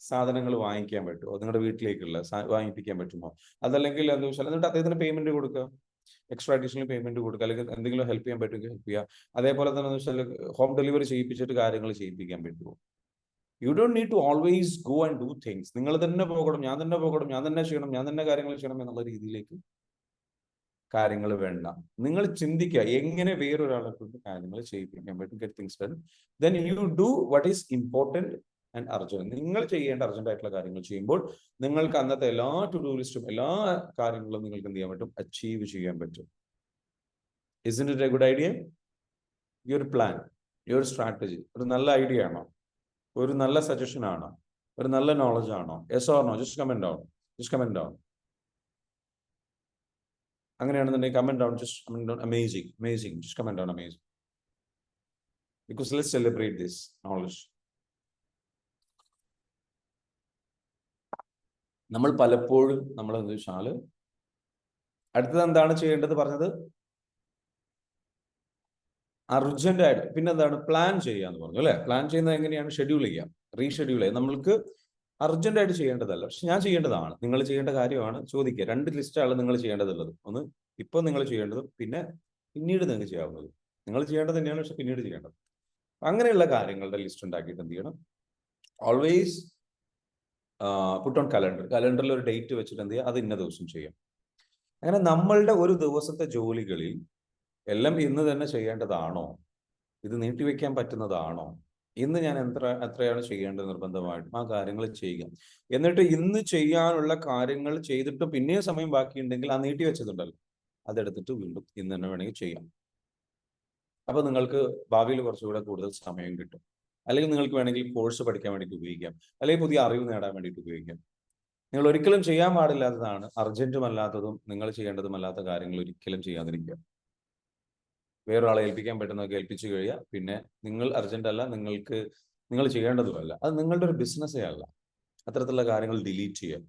സാധനങ്ങൾ വാങ്ങിക്കാൻ പറ്റുമോ? നിങ്ങളുടെ വീട്ടിലേക്കുള്ള വാങ്ങിപ്പിക്കാൻ പറ്റുമോ? അതല്ലെങ്കിൽ എന്താ വെച്ചാൽ എന്നിട്ട് അദ്ദേഹത്തിന് പേയ്മെന്റ് കൊടുക്കുക, എക്സ്ട്രാ അഡീഷണൽ പേയ്മെന്റ് കൊടുക്കുക, അല്ലെങ്കിൽ എന്തെങ്കിലും ഹെൽപ്പ് ചെയ്യാൻ പറ്റുമെങ്കിൽ ഹെൽപ്പ് ചെയ്യുക. അതേപോലെ തന്നെ വെച്ചാൽ ഹോം ഡെലിവറി ചെയ്യിപ്പിച്ചിട്ട് കാര്യങ്ങൾ ചെയ്യിപ്പിക്കാൻ പറ്റുമോ? You don't need to always go and do things. നിങ്ങൾ തന്നെ പോകണം, ഞാൻ തന്നെ പോകണം, ഞാൻ തന്നെ ചെയ്യണം, ഞാൻ തന്നെ കാര്യങ്ങൾ ചെയ്യണം എന്നുള്ള രീതിയിലേക്ക് കാര്യങ്ങൾ വേണ്ട. നിങ്ങൾ ചിന്തിക്കുക എങ്ങനെ വേറൊരാളെ കൊണ്ട് കാര്യങ്ങൾ ചെയ്യിപ്പിക്കാൻ പറ്റും. Get things done. Then you do what is important and urgent. നിങ്ങൾ ചെയ്യേണ്ട അർജന്റ് ആയിട്ടുള്ള കാര്യങ്ങൾ ചെയ്യുമ്പോൾ നിങ്ങൾക്ക് അന്നത്തെ എല്ലാ ടു ഡു ലിസ്റ്റും എല്ലാ കാര്യങ്ങളും നിങ്ങൾക്ക് എന്ത് ചെയ്യാൻ പറ്റും? അച്ചീവ് ചെയ്യാൻ പറ്റും. Isn't it a good idea? Your plan, your strategy ഒരു നല്ല ഐഡിയ ആണോ? ഒരു നല്ല സജഷൻ ആണോ? ഒരു നല്ല നോളജ് ആണോ? Yes or no? Just comment down. Just comment down. അങ്ങനെയാണെന്നുണ്ടെങ്കിൽ comment down. Just comment down. Amazing, amazing. Just comment down. Amazing. Because let's celebrate this knowledge. നമ്മൾ പലപ്പോഴും നമ്മൾ എന്താ വെച്ചാൽ അടുത്തത് എന്താണ് ചെയ്യേണ്ടത് പറഞ്ഞത്? അർജന്റ് ആയിട്ട്. പിന്നെ എന്താണ്? പ്ലാൻ ചെയ്യാന്ന് പറഞ്ഞു അല്ലെ? പ്ലാൻ ചെയ്യുന്നത് എങ്ങനെയാണ്? ഷെഡ്യൂൾ ചെയ്യാം, റീഷെഡ്യൂൾ ചെയ്യാം. നമ്മൾക്ക് അർജന്റ് ആയിട്ട് ചെയ്യേണ്ടതല്ല, പക്ഷെ ഞാൻ ചെയ്യേണ്ടതാണ്, നിങ്ങൾ ചെയ്യേണ്ട കാര്യമാണ്. ചോദിക്കുക, 2 ലിസ്റ്റാണ് നിങ്ങൾ ചെയ്യേണ്ടതുള്ളത്. ഒന്ന് ഇപ്പൊ നിങ്ങൾ ചെയ്യേണ്ടതും പിന്നെ പിന്നീട് നിങ്ങൾക്ക് ചെയ്യാവുന്നത്. നിങ്ങൾ ചെയ്യേണ്ടത് തന്നെയാണ്, പക്ഷെ പിന്നീട് ചെയ്യേണ്ടത്. അങ്ങനെയുള്ള കാര്യങ്ങളുടെ ലിസ്റ്റ് ഉണ്ടാക്കിയിട്ട് എന്ത് ചെയ്യണം? Always put on calendar. കലണ്ടറിൽ ഒരു ഡേറ്റ് വെച്ചിട്ട് എന്ത് ചെയ്യുക? അത് ഇന്ന ദിവസം ചെയ്യാം. അങ്ങനെ നമ്മളുടെ ഒരു ദിവസത്തെ ജോലികളിൽ എല്ലാം ഇന്ന് തന്നെ ചെയ്യേണ്ടതാണോ? ഇത് നീട്ടിവെക്കാൻ പറ്റുന്നതാണോ? ഇന്ന് ഞാൻ എത്രയാണ് ചെയ്യേണ്ടത് നിർബന്ധമായിട്ടും ആ കാര്യങ്ങൾ ചെയ്യുക. എന്നിട്ട് ഇന്ന് ചെയ്യാനുള്ള കാര്യങ്ങൾ ചെയ്തിട്ട് പിന്നെയും സമയം ബാക്കിയുണ്ടെങ്കിൽ ആ നീട്ടി വെച്ചതുണ്ടല്ലോ അതെടുത്തിട്ട് വീണ്ടും ഇന്ന് തന്നെ വേണമെങ്കിൽ ചെയ്യാം. അപ്പൊ നിങ്ങൾക്ക് ഭാവിയിൽ കുറച്ചുകൂടെ കൂടുതൽ സമയം കിട്ടും. അല്ലെങ്കിൽ നിങ്ങൾക്ക് വേണമെങ്കിൽ കോഴ്സ് പഠിക്കാൻ വേണ്ടിയിട്ട് ഉപയോഗിക്കാം, അല്ലെങ്കിൽ പുതിയ അറിവ് നേടാൻ വേണ്ടിയിട്ട് ഉപയോഗിക്കാം. നിങ്ങൾ ഒരിക്കലും ചെയ്യാൻ പാടില്ലാത്തതാണ് അർജന്റുമല്ലാത്തതും നിങ്ങൾ ചെയ്യേണ്ടതുമല്ലാത്ത കാര്യങ്ങൾ ഒരിക്കലും ചെയ്യാതിരിക്കുക. വേറൊരാളെ ഏൽപ്പിക്കാൻ പറ്റുന്നതൊക്കെ ഏൽപ്പിച്ചു കഴിയുക. പിന്നെ നിങ്ങൾ അർജന്റ് അല്ല, നിങ്ങൾ ചെയ്യേണ്ടതുമല്ല, അത് നിങ്ങളുടെ ഒരു ബിസിനസ്സേ അല്ല. അത്തരത്തിലുള്ള കാര്യങ്ങൾ ഡിലീറ്റ് ചെയ്യുക.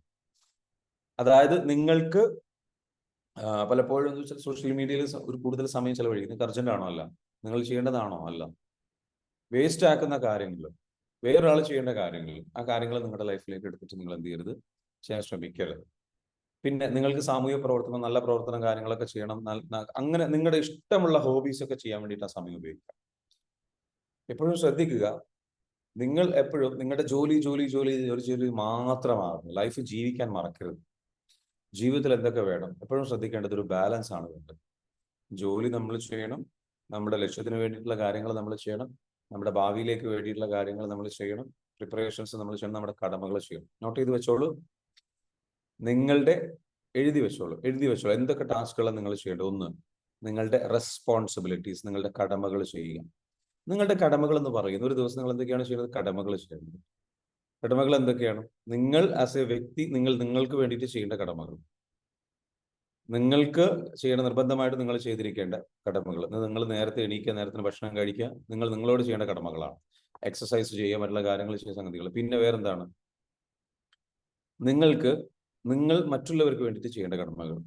അതായത് നിങ്ങൾക്ക് പലപ്പോഴും സോഷ്യൽ മീഡിയയിൽ ഒരു കൂടുതൽ സമയം ചെലവഴിക്കും. നിങ്ങൾക്ക് അർജന്റ് ആണോ? അല്ല. നിങ്ങൾ ചെയ്യേണ്ടതാണോ? അല്ല. വേസ്റ്റ് ആക്കുന്ന കാര്യങ്ങൾ, വേറൊരാൾ ചെയ്യേണ്ട കാര്യങ്ങൾ, ആ കാര്യങ്ങൾ നിങ്ങളുടെ ലൈഫിലേക്ക് എടുത്തിട്ട് നിങ്ങൾ എന്ത് ചെയ്യരുത്? ചെയ്യാൻ ശ്രമിക്കരുത്. പിന്നെ നിങ്ങൾക്ക് സാമൂഹ്യ പ്രവർത്തനം, നല്ല പ്രവർത്തനം കാര്യങ്ങളൊക്കെ ചെയ്യണം. അങ്ങനെ നിങ്ങളുടെ ഇഷ്ടമുള്ള ഹോബീസ് ഒക്കെ ചെയ്യാൻ വേണ്ടിയിട്ട് ആ സമയം ഉപയോഗിക്കാം. എപ്പോഴും ശ്രദ്ധിക്കുക, നിങ്ങൾ എപ്പോഴും നിങ്ങളുടെ ജോലി മാത്രമാകും. ലൈഫ് ജീവിക്കാൻ മറക്കരുത്. ജീവിതത്തിൽ എന്തൊക്കെ വേണം എപ്പോഴും ശ്രദ്ധിക്കേണ്ടത് ഒരു ബാലൻസ് ആണ് വേണ്ടത്. ജോലി നമ്മൾ ചെയ്യണം, നമ്മുടെ ലക്ഷ്യത്തിന് വേണ്ടിയിട്ടുള്ള കാര്യങ്ങൾ നമ്മൾ ചെയ്യണം, നമ്മുടെ ഭാവിയിലേക്ക് വേണ്ടിയിട്ടുള്ള കാര്യങ്ങൾ നമ്മൾ ചെയ്യണം, പ്രിപ്പറേഷൻസ് നമ്മൾ ചെയ്യണം, നമ്മുടെ കടമകൾ ചെയ്യണം. നോട്ട് ചെയ്ത് വെച്ചോളൂ. എഴുതി വെച്ചോളൂ എന്തൊക്കെ ടാസ്കുകളാണ് നിങ്ങൾ ചെയ്യേണ്ടത്. ഒന്ന്, നിങ്ങളുടെ റെസ്പോൺസിബിലിറ്റീസ്, നിങ്ങളുടെ കടമകൾ ചെയ്യുക. നിങ്ങളുടെ കടമകൾ എന്ന് പറയുന്നത് ഒരു ദിവസം നിങ്ങൾ എന്തൊക്കെയാണ് ചെയ്യുന്നത്? കടമകൾ ചെയ്യുന്നത്. കടമകൾ എന്തൊക്കെയാണ്? നിങ്ങൾ ആസ് എ വ്യക്തി നിങ്ങൾക്ക് വേണ്ടിയിട്ട് ചെയ്യേണ്ട കടമകൾ, നിങ്ങൾക്ക് ചെയ്യേണ്ട നിർബന്ധമായിട്ട് നിങ്ങൾ ചെയ്തിരിക്കേണ്ട കടമകൾ. നിങ്ങൾ നേരത്തെ എണീക്കുക, നേരത്തിന് ഭക്ഷണം കഴിക്കുക, നിങ്ങളോട് ചെയ്യേണ്ട കടമകളാണ്. എക്സസൈസ് ചെയ്യുക, മറ്റുള്ള കാര്യങ്ങൾ ചെയ്യുന്ന സംഗതികൾ. പിന്നെ വേറെന്താണ്? നിങ്ങൾ മറ്റുള്ളവർക്ക് വേണ്ടിയിട്ട് ചെയ്യേണ്ട കടമകൾ,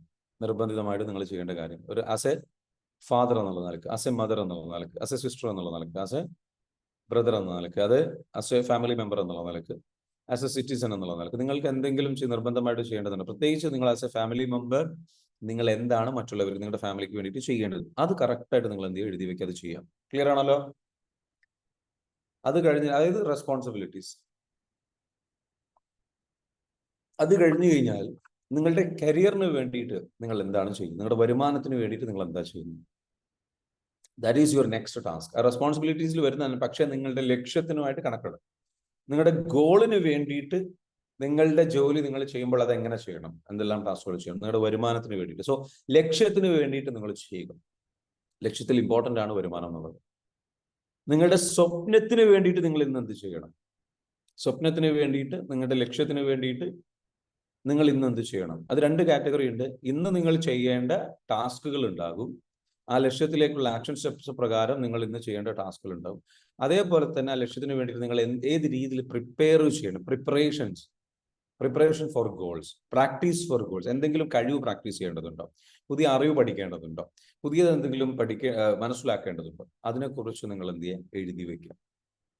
നിർബന്ധിതമായിട്ട് നിങ്ങൾ ചെയ്യേണ്ട കാര്യം. ഒരു ആസ് എ ഫാദർ എന്നുള്ള നിലക്ക്, ആസ് എ മദർ എന്നുള്ള നിലക്ക്, ആസ് എ സിസ്റ്റർ എന്നുള്ള നിലക്ക്, ആസ് എ ബ്രദർ എന്ന നിലക്ക്, അത് ആസ് എ ഫാമിലി മെമ്പർ എന്നുള്ള നിലക്ക്, ആസ് എ സിറ്റിസൺ എന്നുള്ള നിലക്ക് നിങ്ങൾക്ക് എന്തെങ്കിലും നിർബന്ധമായിട്ട് ചെയ്യേണ്ടതുണ്ട്. പ്രത്യേകിച്ച് നിങ്ങൾ ആസ് എ ഫാമിലി മെമ്പർ നിങ്ങൾ എന്താണ് മറ്റുള്ളവർക്ക്, നിങ്ങളുടെ ഫാമിലിക്ക് വേണ്ടിയിട്ട് ചെയ്യേണ്ടത്, അത് കറക്റ്റായിട്ട് നിങ്ങൾ എന്ത് ചെയ്യുക? എഴുതി വെക്കുക, അത് ചെയ്യാം. ക്ലിയർ ആണല്ലോ? അത് കഴിഞ്ഞ്, അതായത് റെസ്പോൺസിബിലിറ്റീസ്. അത് കഴിഞ്ഞു കഴിഞ്ഞാൽ നിങ്ങളുടെ കരിയറിന് വേണ്ടിയിട്ട് നിങ്ങൾ എന്താണ് ചെയ്യുന്നത്, നിങ്ങളുടെ വരുമാനത്തിന് വേണ്ടിയിട്ട് നിങ്ങൾ എന്താ ചെയ്യുന്നത്. That is your next task. ആ റെസ്പോൺസിബിലിറ്റീസിൽ വരുന്നതാണ്, പക്ഷേ നിങ്ങളുടെ ലക്ഷ്യത്തിനുമായിട്ട് കണക്ട്. നിങ്ങളുടെ ഗോളിന് വേണ്ടിയിട്ട് നിങ്ങളുടെ ജോലി നിങ്ങൾ ചെയ്യുമ്പോൾ അത് എങ്ങനെ ചെയ്യണം, എന്തെല്ലാം ടാസ്കുകൾ ചെയ്യണം, നിങ്ങളുടെ വരുമാനത്തിന് വേണ്ടിയിട്ട്. സോ ലക്ഷ്യത്തിന് വേണ്ടിയിട്ട് നിങ്ങൾ ചെയ്യുക. ലക്ഷ്യത്തിൽ ഇമ്പോർട്ടൻ്റ് ആണ് വരുമാനം എന്നുള്ളത്. നിങ്ങളുടെ സ്വപ്നത്തിന് വേണ്ടിയിട്ട് നിങ്ങൾ ഇന്ന് എന്ത് ചെയ്യണം, സ്വപ്നത്തിന് വേണ്ടിയിട്ട്, നിങ്ങളുടെ ലക്ഷ്യത്തിന് വേണ്ടിയിട്ട് നിങ്ങൾ ഇന്ന് എന്ത് ചെയ്യണം. അത് 2 കാറ്റഗറി ഉണ്ട്. ഇന്ന് നിങ്ങൾ ചെയ്യേണ്ട ടാസ്കുകൾ ഉണ്ടാകും, ആ ലക്ഷ്യത്തിലേക്കുള്ള ആക്ഷൻ സ്റ്റെപ്സ് പ്രകാരം നിങ്ങൾ ഇന്ന് ചെയ്യേണ്ട ടാസ്കുകൾ ഉണ്ടാവും. അതേപോലെ തന്നെ ആ ലക്ഷ്യത്തിന് വേണ്ടിയിട്ട് നിങ്ങൾ ഏത് രീതിയിൽ പ്രിപ്പയർ ചെയ്യണം. Preparation for goals, practice for goals. എന്തെങ്കിലും കഴിവ് പ്രാക്ടീസ് ചെയ്യേണ്ടതുണ്ടോ, പുതിയ അറിവ് പഠിക്കേണ്ടതുണ്ടോ, പുതിയത് എന്തെങ്കിലും മനസ്സിലാക്കേണ്ടതുണ്ടോ, അതിനെക്കുറിച്ച് നിങ്ങൾ എന്ത് ചെയ്യുക, എഴുതി വെക്കുക.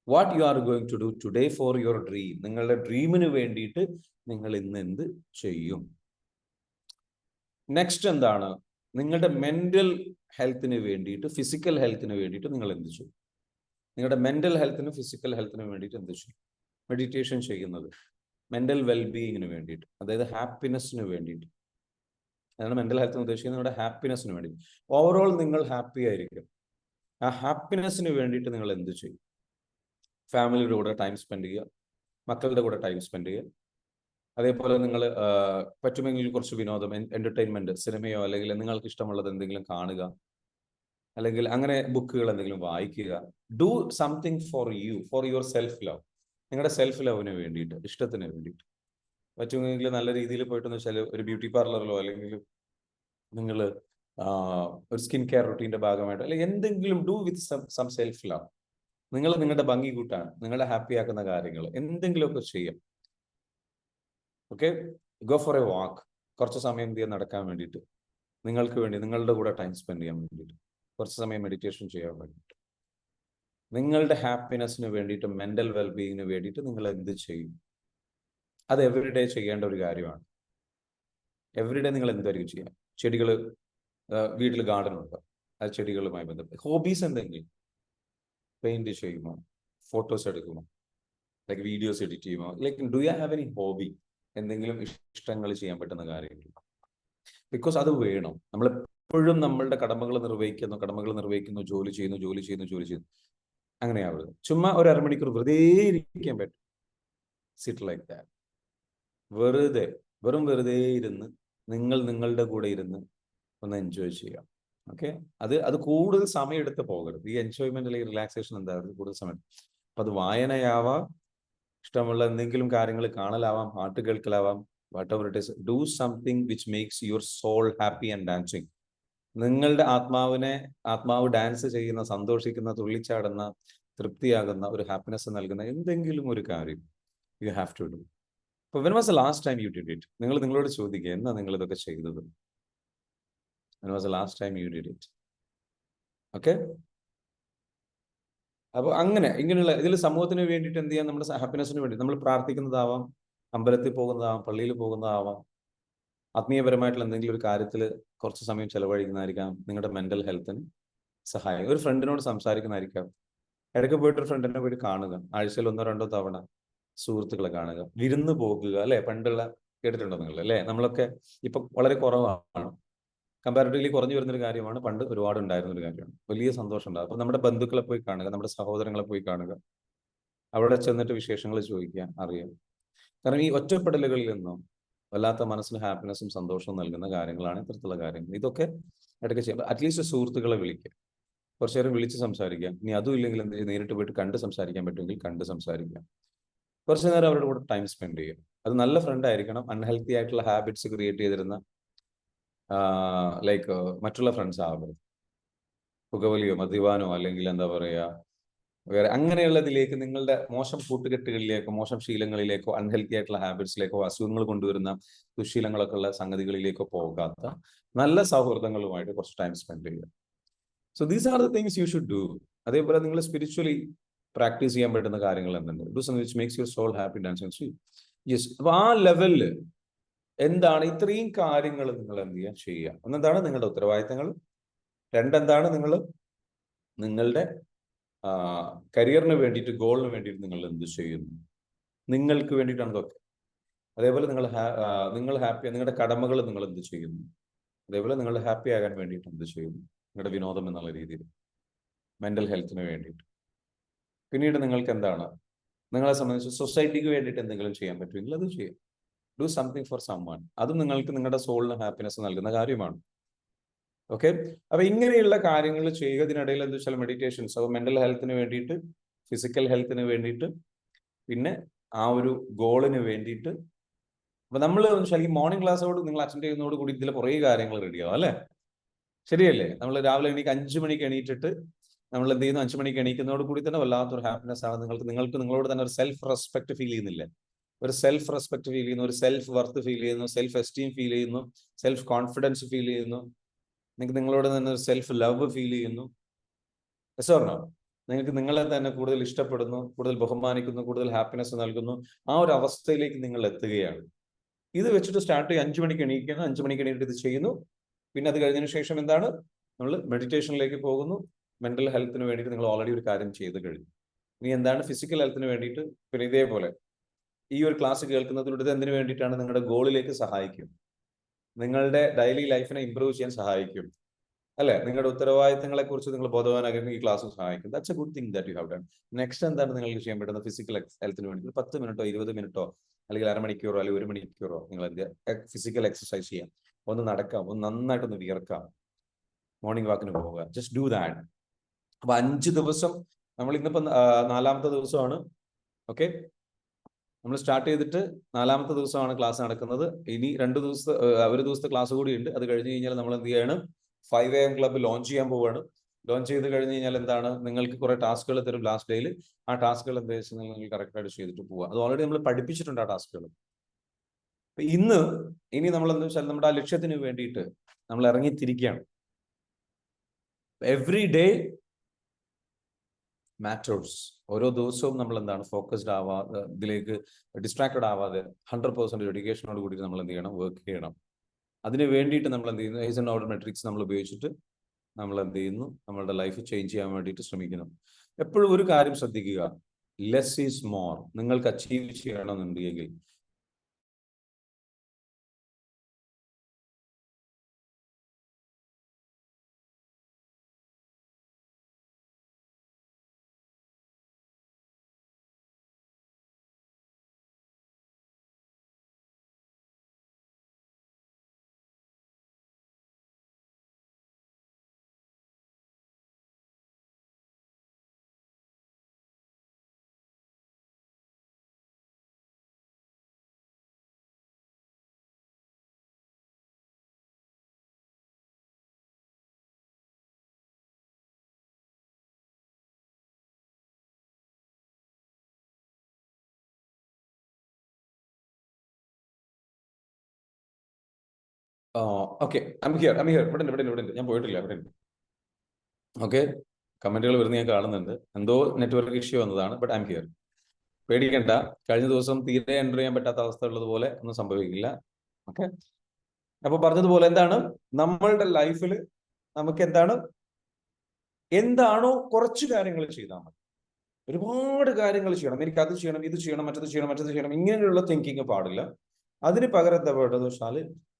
What you are going to do today for your dream. നിങ്ങളുടെ ഡ്രീമിന് വേണ്ടിയിട്ട് നിങ്ങൾ ഇന്ന് എന്ത് ചെയ്യും. നെക്സ്റ്റ് എന്താണ്, നിങ്ങളുടെ മെന്റൽ ഹെൽത്തിന് വേണ്ടിയിട്ട്, ഫിസിക്കൽ ഹെൽത്തിന് വേണ്ടിയിട്ട് നിങ്ങൾ എന്ത് ചെയ്യും. നിങ്ങളുടെ മെന്റൽ ഹെൽത്തിനും ഫിസിക്കൽ ഹെൽത്തിനും വേണ്ടിയിട്ട് എന്ത് ചെയ്യും. മെഡിറ്റേഷൻ ചെയ്യുന്നത് മെന്റൽ വെൽബീയിങ്ങിന് വേണ്ടിയിട്ട്, അതായത് ഹാപ്പിനെസ്സിന് വേണ്ടിയിട്ട്. അതാണ് മെന്റൽ ഹെൽത്ത് എന്ന് ഉദ്ദേശിക്കുന്നത്, നിങ്ങളുടെ ഹാപ്പിനെസ്സിന് വേണ്ടി. ഓവറോൾ നിങ്ങൾ ഹാപ്പി ആയിരിക്കും. ആ ഹാപ്പിനെസ്സിന് വേണ്ടിയിട്ട് നിങ്ങൾ എന്ത് ചെയ്യും. ഫാമിലിയുടെ കൂടെ ടൈം സ്പെൻഡ് ചെയ്യുക, മക്കളുടെ കൂടെ ടൈം സ്പെൻഡ് ചെയ്യുക. അതേപോലെ നിങ്ങൾ പറ്റുമെങ്കിൽ കുറച്ച് വിനോദം, എന്റർടൈൻമെന്റ്, സിനിമയോ അല്ലെങ്കിൽ നിങ്ങൾക്ക് ഇഷ്ടമുള്ളത് എന്തെങ്കിലും കാണുക, അല്ലെങ്കിൽ അങ്ങനെ ബുക്കുകൾ എന്തെങ്കിലും വായിക്കുക. Do something for you, for your self love. നിങ്ങളുടെ സെൽഫ് ലവിന് വേണ്ടിയിട്ട്, ഇഷ്ടത്തിന് വേണ്ടിയിട്ട്. പറ്റുമെങ്കിൽ നല്ല രീതിയിൽ പോയിട്ടെന്ന് വെച്ചാൽ ഒരു ബ്യൂട്ടി പാർലറിലോ, അല്ലെങ്കിൽ നിങ്ങൾ ഒരു സ്കിൻ കെയർ റുട്ടീൻ്റെ ഭാഗമായിട്ട്, അല്ലെങ്കിൽ എന്തെങ്കിലും do with some self love. നിങ്ങൾ നിങ്ങളുടെ ഭംഗി കൂട്ടാൻ, നിങ്ങളെ ഹാപ്പി ആക്കുന്ന കാര്യങ്ങൾ എന്തെങ്കിലുമൊക്കെ ചെയ്യാം. Okay, go for a walk. കുറച്ച് സമയം എന്ത് ചെയ്യാൻ, നടക്കാൻ വേണ്ടിയിട്ട്, നിങ്ങൾക്ക് വേണ്ടി, നിങ്ങളുടെ കൂടെ ടൈം സ്പെൻഡ് ചെയ്യാൻ വേണ്ടിയിട്ട്, കുറച്ച് സമയം മെഡിറ്റേഷൻ ചെയ്യാൻ വേണ്ടിയിട്ട്, നിങ്ങളുടെ ഹാപ്പിനെസ്സിന് വേണ്ടിയിട്ട്, മെന്റൽ വെൽബീയിങ്ങിന് വേണ്ടിയിട്ട് നിങ്ങൾ എന്ത് ചെയ്യും. അത് എവറിഡേ ചെയ്യേണ്ട ഒരു കാര്യമാണ്. എവറിഡേ നിങ്ങൾ എന്തായിരിക്കും ചെയ്യാം. ചെടികൾ, വീട്ടിൽ ഗാർഡൻ ഉണ്ട്, ആ ചെടികളുമായി ബന്ധപ്പെട്ട് ഹോബീസ് എന്തെങ്കിലും, പെയിന്റ് ചെയ്യുമോ, ഫോട്ടോസ് എടുക്കുമോ, ലൈക്ക് വീഡിയോസ് എഡിറ്റ് ചെയ്യുമോ, like do you have any hobby, എന്തെങ്കിലും ഇഷ്ടങ്ങൾ ചെയ്യാൻ പറ്റുന്ന കാര്യങ്ങൾ. ബിക്കോസ് അത് വേണം. നമ്മളെപ്പോഴും നമ്മളുടെ കടമകൾ നിർവഹിക്കുന്നു, ജോലി ചെയ്യുന്നു. അങ്ങനെയാവുന്നത്. ചുമ്മാ ഒരു അരമണിക്കൂർ വെറുതെ ഇരിക്കാൻ പറ്റും. Sit like that. വെറുതെ ഇരുന്ന് നിങ്ങളുടെ കൂടെ ഇരുന്ന് ഒന്ന് എൻജോയ് ചെയ്യാം. ഓക്കെ, അത് കൂടുതൽ സമയം എടുത്ത് പോകരുത്. ഈ എൻജോയ്മെന്റ് അല്ലെങ്കിൽ റിലാക്സേഷൻ എന്തായാലും കൂടുതൽ സമയം. അപ്പൊ അത് വായനയാവാം, ഇഷ്ടമുള്ള എന്തെങ്കിലും കാര്യങ്ങൾ കാണലാവാം, പാട്ട് കേൾക്കലാവാം, whatever it is. Do something which makes your soul happy and dancing. നിങ്ങളുടെ ആത്മാവ് ഡാൻസ് ചെയ്യുന്ന, സന്തോഷിക്കുന്ന, തുള്ളിച്ചാടുന്ന, തൃപ്തിയാകുന്ന, ഒരു ഹാപ്പിനെസ് നൽകുന്ന എന്തെങ്കിലും ഒരു കാര്യം യു ഹാവ് ടു ഡു. അപ്പോൾ when was the last time you did it? നിങ്ങൾ നിങ്ങളോട് ചോദിക്കുക, എന്നാ നിങ്ങൾ ഇതൊക്കെ ചെയ്തത്? When was the last time you did it? Okay, അപ്പോൾ ഇങ്ങനെയുള്ള ഇതിൽ സമൂഹത്തിന് വേണ്ടിയിട്ട് എന്ത് ചെയ്യാം, നമ്മുടെ ഹാപ്പിനെസ്സിന് വേണ്ടി നമ്മൾ പ്രാർത്ഥിക്കുന്നതാവാം, അമ്പലത്തിൽ പോകുന്നതാവാം, പള്ളിയിൽ പോകുന്നതാവാം, ആത്മീയപരമായിട്ടുള്ള എന്തെങ്കിലും ഒരു കാര്യത്തിൽ കുറച്ച് സമയം ചെലവഴിക്കുന്നതായിരിക്കാം നിങ്ങളുടെ മെന്റൽ ഹെൽത്തിന് സഹായം. ഒരു ഫ്രണ്ടിനോട് സംസാരിക്കുന്നതായിരിക്കാം, ഇടയ്ക്ക് പോയിട്ട് ഒരു ഫ്രണ്ടിനെ പോയിട്ട് കാണുക, ആഴ്ചയിൽ 1-2 തവണ സുഹൃത്തുക്കളെ കാണുക, വിരുന്ന് പോകുക. അല്ലെ, പണ്ടുള്ള കേട്ടിട്ടുണ്ടോ നിങ്ങൾ? അല്ലെ, നമ്മളൊക്കെ ഇപ്പൊ വളരെ കുറവാണ്, കമ്പാരിറ്റീവ്ലി കുറഞ്ഞു വരുന്നൊരു കാര്യമാണ്. പണ്ട് ഒരുപാട് ഉണ്ടായിരുന്നൊരു കാര്യമാണ്. വലിയ സന്തോഷം ഉണ്ടാകും. അപ്പൊ നമ്മുടെ ബന്ധുക്കളെ പോയി കാണുക, നമ്മുടെ സഹോദരങ്ങളെ പോയി കാണുക, അവിടെ ചെന്നിട്ട് വിശേഷങ്ങൾ ചോദിക്കുക, അറിയാം. കാരണം ഈ ഒറ്റപ്പെടലുകളിൽ നിന്നും വല്ലാത്ത മനസ്സിന് ഹാപ്പിനെസ്സും സന്തോഷവും നൽകുന്ന കാര്യങ്ങളാണ് ഇത്തരത്തിലുള്ള കാര്യങ്ങൾ. ഇതൊക്കെ ഇടയ്ക്ക് ചെയ്യാം. അറ്റ്ലീസ്റ്റ് സുഹൃത്തുക്കളെ വിളിക്കുക, കുറച്ചു നേരം വിളിച്ച് സംസാരിക്കാം. ഇനി അതും ഇല്ലെങ്കിൽ എന്ത് ചെയ്യും, നേരിട്ട് പോയിട്ട് കണ്ട് സംസാരിക്കാൻ പറ്റുമെങ്കിൽ കണ്ട് സംസാരിക്കാം. കുറച്ചു നേരം അവരുടെ കൂടെ ടൈം സ്പെൻഡ് ചെയ്യും. അത് നല്ല ഫ്രണ്ട് ആയിരിക്കണം. അൺഹെൽത്തി ആയിട്ടുള്ള ഹാബിറ്റ്സ് ക്രിയേറ്റ് ചെയ്തിരുന്ന ലൈക്ക് മറ്റുള്ള ഫ്രണ്ട്സ് ആവരുത്. പുകവലിയോ മദ്യപാനോ അല്ലെങ്കിൽ എന്താ പറയുക വേറെ അങ്ങനെയുള്ളതിലേക്ക്, നിങ്ങളുടെ മോശം കൂട്ടുകെട്ടുകളിലേക്കോ, മോശം ശീലങ്ങളിലേക്കോ, അൺഹെൽത്തി ആയിട്ടുള്ള ഹാബിറ്റ്സിലേക്കോ, അസുഖങ്ങൾ കൊണ്ടുവരുന്ന ദുശീലങ്ങളൊക്കെ ഉള്ള സംഗതികളിലേക്കോ പോകാത്ത നല്ല സൗഹൃദങ്ങളുമായിട്ട് കുറച്ച് ടൈം സ്പെൻഡ് ചെയ്യുക. So these are the things you should do. അതേപോലെ നിങ്ങൾ സ്പിരിച്വലി പ്രാക്ടീസ് ചെയ്യാൻ പറ്റുന്ന കാര്യങ്ങൾ എന്തുണ്ട്? Do something which makes your soul happy dancing. Yes, അപ്പൊ ആ ലെവലില് എന്താണ് ഇത്രയും കാര്യങ്ങൾ നിങ്ങൾ എന്ത് ചെയ്യാൻ ചെയ്യുക? ഒന്നെന്താണ് നിങ്ങളുടെ ഉത്തരവാദിത്തങ്ങൾ, രണ്ടെന്താണ് നിങ്ങളുടെ കരിയറിന് വേണ്ടിയിട്ട്, ഗോളിന് വേണ്ടിയിട്ട് നിങ്ങൾ എന്ത് ചെയ്യുന്നു, നിങ്ങൾക്ക് വേണ്ടിയിട്ടാണ് ഇതൊക്കെ. അതേപോലെ നിങ്ങൾ ഹാപ്പി, നിങ്ങളുടെ കടമകൾ നിങ്ങൾ എന്ത് ചെയ്യുന്നു, അതേപോലെ നിങ്ങൾ ഹാപ്പി ആകാൻ വേണ്ടിയിട്ട് എന്ത് ചെയ്യുന്നു, നിങ്ങളുടെ വിനോദം എന്നുള്ള രീതിയിൽ, മെന്റൽ ഹെൽത്തിന് വേണ്ടിയിട്ട്. പിന്നീട് നിങ്ങൾക്ക് എന്താണ്, നിങ്ങളെ സംബന്ധിച്ച് സൊസൈറ്റിക്ക് വേണ്ടിയിട്ട് എന്തെങ്കിലും ചെയ്യാൻ പറ്റുമെങ്കിൽ അത് ചെയ്യാം. Do something for someone. അത് നിങ്ങൾക്ക് നിങ്ങളുടെ സോളിന് ഹാപ്പിനെസ് നൽകുന്ന കാര്യമാണ്. ഓക്കെ, അപ്പൊ ഇങ്ങനെയുള്ള കാര്യങ്ങൾ ചെയ്യുക. ഇതിനിടയിൽ എന്താ വെച്ചാൽ മെഡിറ്റേഷൻസ്, അപ്പോൾ മെന്റൽ ഹെൽത്തിന് വേണ്ടിയിട്ട്, ഫിസിക്കൽ ഹെൽത്തിന് വേണ്ടിയിട്ട്, പിന്നെ ആ ഒരു ഗോളിന് വേണ്ടിയിട്ട്. അപ്പൊ നമ്മൾ ഈ മോർണിംഗ് ക്ലാസ്സോട് നിങ്ങൾ അറ്റൻഡ് ചെയ്യുന്നതോട് കൂടി ഇതിൽ കുറേ കാര്യങ്ങൾ റെഡിയാവും അല്ലേ? ശരിയല്ലേ? നമ്മൾ രാവിലെ 5 മണിക്ക് എണീറ്റിട്ട് നമ്മൾ എന്ത് ചെയ്യുന്നു? 5 മണിക്ക് എണീക്കുന്നതോട് കൂടി തന്നെ വല്ലാത്തൊരു ഹാപ്പിനെസ് ആണ് നിങ്ങൾക്ക് നിങ്ങളോട് തന്നെ ഒരു സെൽഫ് റെസ്പെക്ട് ഫീൽ ചെയ്യുന്നില്ലേ? ഒരു സെൽഫ് റെസ്പെക്ട് ഫീൽ ചെയ്യുന്നു, ഒരു സെൽഫ് വർത്ത് ഫീൽ ചെയ്യുന്നു, സെൽഫ് എസ്റ്റീം ഫീൽ ചെയ്യുന്നു, സെൽഫ് കോൺഫിഡൻസ് ഫീൽ ചെയ്യുന്നു, നിങ്ങൾക്ക് നിങ്ങളോട് തന്നെ ഒരു സെൽഫ് ലവ് ഫീൽ ചെയ്യുന്നു. എസോർണോ? നിങ്ങൾക്ക് നിങ്ങളെ തന്നെ കൂടുതൽ ഇഷ്ടപ്പെടുന്നു, കൂടുതൽ ബഹുമാനിക്കുന്നു, കൂടുതൽ ഹാപ്പിനെസ് നൽകുന്നു. ആ ഒരു അവസ്ഥയിലേക്ക് നിങ്ങൾ എത്തുകയാണ്. ഇത് വെച്ചിട്ട് സ്റ്റാർട്ട് ചെയ്യും. 5 മണിക്ക് എണീക്കുന്നു, 5 മണിക്ക് എണീറ്റ് ഇത് ചെയ്യുന്നു. പിന്നെ അത് കഴിഞ്ഞതിന് ശേഷം എന്താണ്? നമ്മൾ മെഡിറ്റേഷനിലേക്ക് പോകുന്നു. മെന്റൽ ഹെൽത്തിന് വേണ്ടിയിട്ട് നിങ്ങൾ ഓൾറെഡി ഒരു കാര്യം ചെയ്ത് കഴിഞ്ഞു. ഇനി എന്താണ്? ഫിസിക്കൽ ഹെൽത്തിന് വേണ്ടിയിട്ട്. പിന്നെ ഇതേപോലെ ഈ ഒരു ക്ലാസ് കേൾക്കുന്നതിലൂടെ ഇത് എന്തിനു വേണ്ടിയിട്ടാണ്? നിങ്ങളുടെ ഗോളിലേക്ക് സഹായിക്കും, നിങ്ങളുടെ ഡെയിലി ലൈഫിനെ ഇംപ്രൂവ് ചെയ്യാൻ സഹായിക്കും അല്ലെ? നിങ്ങളുടെ ഉത്തരവാദിത്തങ്ങളെ കുറിച്ച് നിങ്ങൾ ബോധവാനാകുന്ന ഈ ക്ലാസ് സഹായിക്കും. That's A good thing that you have done. Next എന്താണ് നിങ്ങൾക്ക് ചെയ്യാൻ പറ്റുന്നത്? ഫിസിക്കൽ ഹെൽത്തിന് വേണ്ടി 10 മിനിറ്റോ 20 മിനിറ്റോ അല്ലെങ്കിൽ അരമണിക്കൂറോ അല്ലെങ്കിൽ 1 മണിക്കൂറോ നിങ്ങൾ ഫിസിക്കൽ എക്സസൈസ് ചെയ്യാം. ഒന്ന് നടക്കാം, ഒന്ന് നന്നായിട്ടൊന്ന് വിയർക്കാം, മോർണിംഗ് വാക്കിന് പോവുക. Just do that. അപ്പൊ 5 ദിവസം, നമ്മൾ ഇന്നിപ്പോ 4ാമത്തെ ദിവസമാണ്. ഓക്കെ, നമ്മൾ സ്റ്റാർട്ട് ചെയ്തിട്ട് 4ാമത്തെ ദിവസമാണ് ക്ലാസ് നടക്കുന്നത്. ഇനി 2 ദിവസത്തെ ഒരു ദിവസത്തെ ക്ലാസ് കൂടി ഉണ്ട്. അത് കഴിഞ്ഞ് കഴിഞ്ഞാൽ നമ്മൾ എന്ത് ചെയ്യാണ്? 5 AM ക്ലബ്ബ് ലോഞ്ച് ചെയ്യാൻ പോവുകയാണ്. ലോഞ്ച് ചെയ്ത് കഴിഞ്ഞ് കഴിഞ്ഞാൽ എന്താണ്? നിങ്ങൾക്ക് കുറെ ടാസ്കുകൾ തരും ലാസ്റ്റ് ഡേയിൽ. ആ ടാസ്കുകൾ എന്താ വെച്ചാൽ നിങ്ങൾ കറക്റ്റായിട്ട് ചെയ്തിട്ട് പോവുക. അത് ഓൾറെഡി നമ്മൾ പഠിപ്പിച്ചിട്ടുണ്ട് ആ ടാസ്കുകൾ. ഇനി നമ്മൾ എന്താ വെച്ചാൽ നമ്മുടെ ആ ലക്ഷ്യത്തിന് വേണ്ടിയിട്ട് നമ്മൾ ഇറങ്ങിത്തിരിക്കുകയാണ്. Every day matters. ഓരോ ദിവസവും നമ്മൾ എന്താണ്? ഫോക്കസ്ഡ് ആവാതെ, ഇതിലേക്ക് ഡിസ്ട്രാക്റ്റഡ് ആവാതെ 100% ഡെഡിക്കേഷനോട് കൂടി നമ്മൾ എന്ത് ചെയ്യണം? വർക്ക് ചെയ്യണം. അതിന് വേണ്ടിയിട്ട് നമ്മൾ എന്ത് ചെയ്യുന്നു? ഐസൻഹോവർ മെട്രിക്സ് നമ്മൾ ഉപയോഗിച്ചിട്ട് നമ്മൾ എന്ത് ചെയ്യുന്നു? നമ്മളുടെ ലൈഫ് ചേഞ്ച് ചെയ്യാൻ വേണ്ടിയിട്ട് ശ്രമിക്കുന്നു. എപ്പോഴും ഒരു കാര്യം ശ്രദ്ധിക്കുക, ലെസ് ഈസ് മോർ. നിങ്ങൾക്ക് അച്ചീവ് ചെയ്യണമെന്നുണ്ടെങ്കിൽ ഓക്കെ, ഐ എം ഹിയർ. ഇവിടെ ഞാൻ പോയിട്ടില്ല, ഇവിടെ ഉണ്ട്. ഓക്കെ, കമന്റുകൾ വരുന്ന ഞാൻ കാണുന്നുണ്ട്. എന്തോ നെറ്റ്വർക്ക് ഇഷ്യൂ വന്നതാണ്. But I am here. പേടിക്കണ്ട, കഴിഞ്ഞ ദിവസം തീരെ എൻ്റർ ചെയ്യാൻ പറ്റാത്ത അവസ്ഥ ഉള്ളതുപോലെ ഒന്നും സംഭവിക്കില്ല. ഓക്കെ, അപ്പൊ പറഞ്ഞതുപോലെ എന്താണ് നമ്മളുടെ ലൈഫിൽ നമുക്ക് എന്താണോ കുറച്ച് കാര്യങ്ങൾ ചെയ്താൽ മതി. ഒരുപാട് കാര്യങ്ങൾ ചെയ്യണം, എനിക്ക് അത് ചെയ്യണം, ഇത് ചെയ്യണം, മറ്റത് ചെയ്യണം, ഇങ്ങനെയുള്ള തിങ്കിങ് പാടില്ല. അതിന് പകരം എന്താ വേണ്ടതെന്ന് വെച്ചാൽ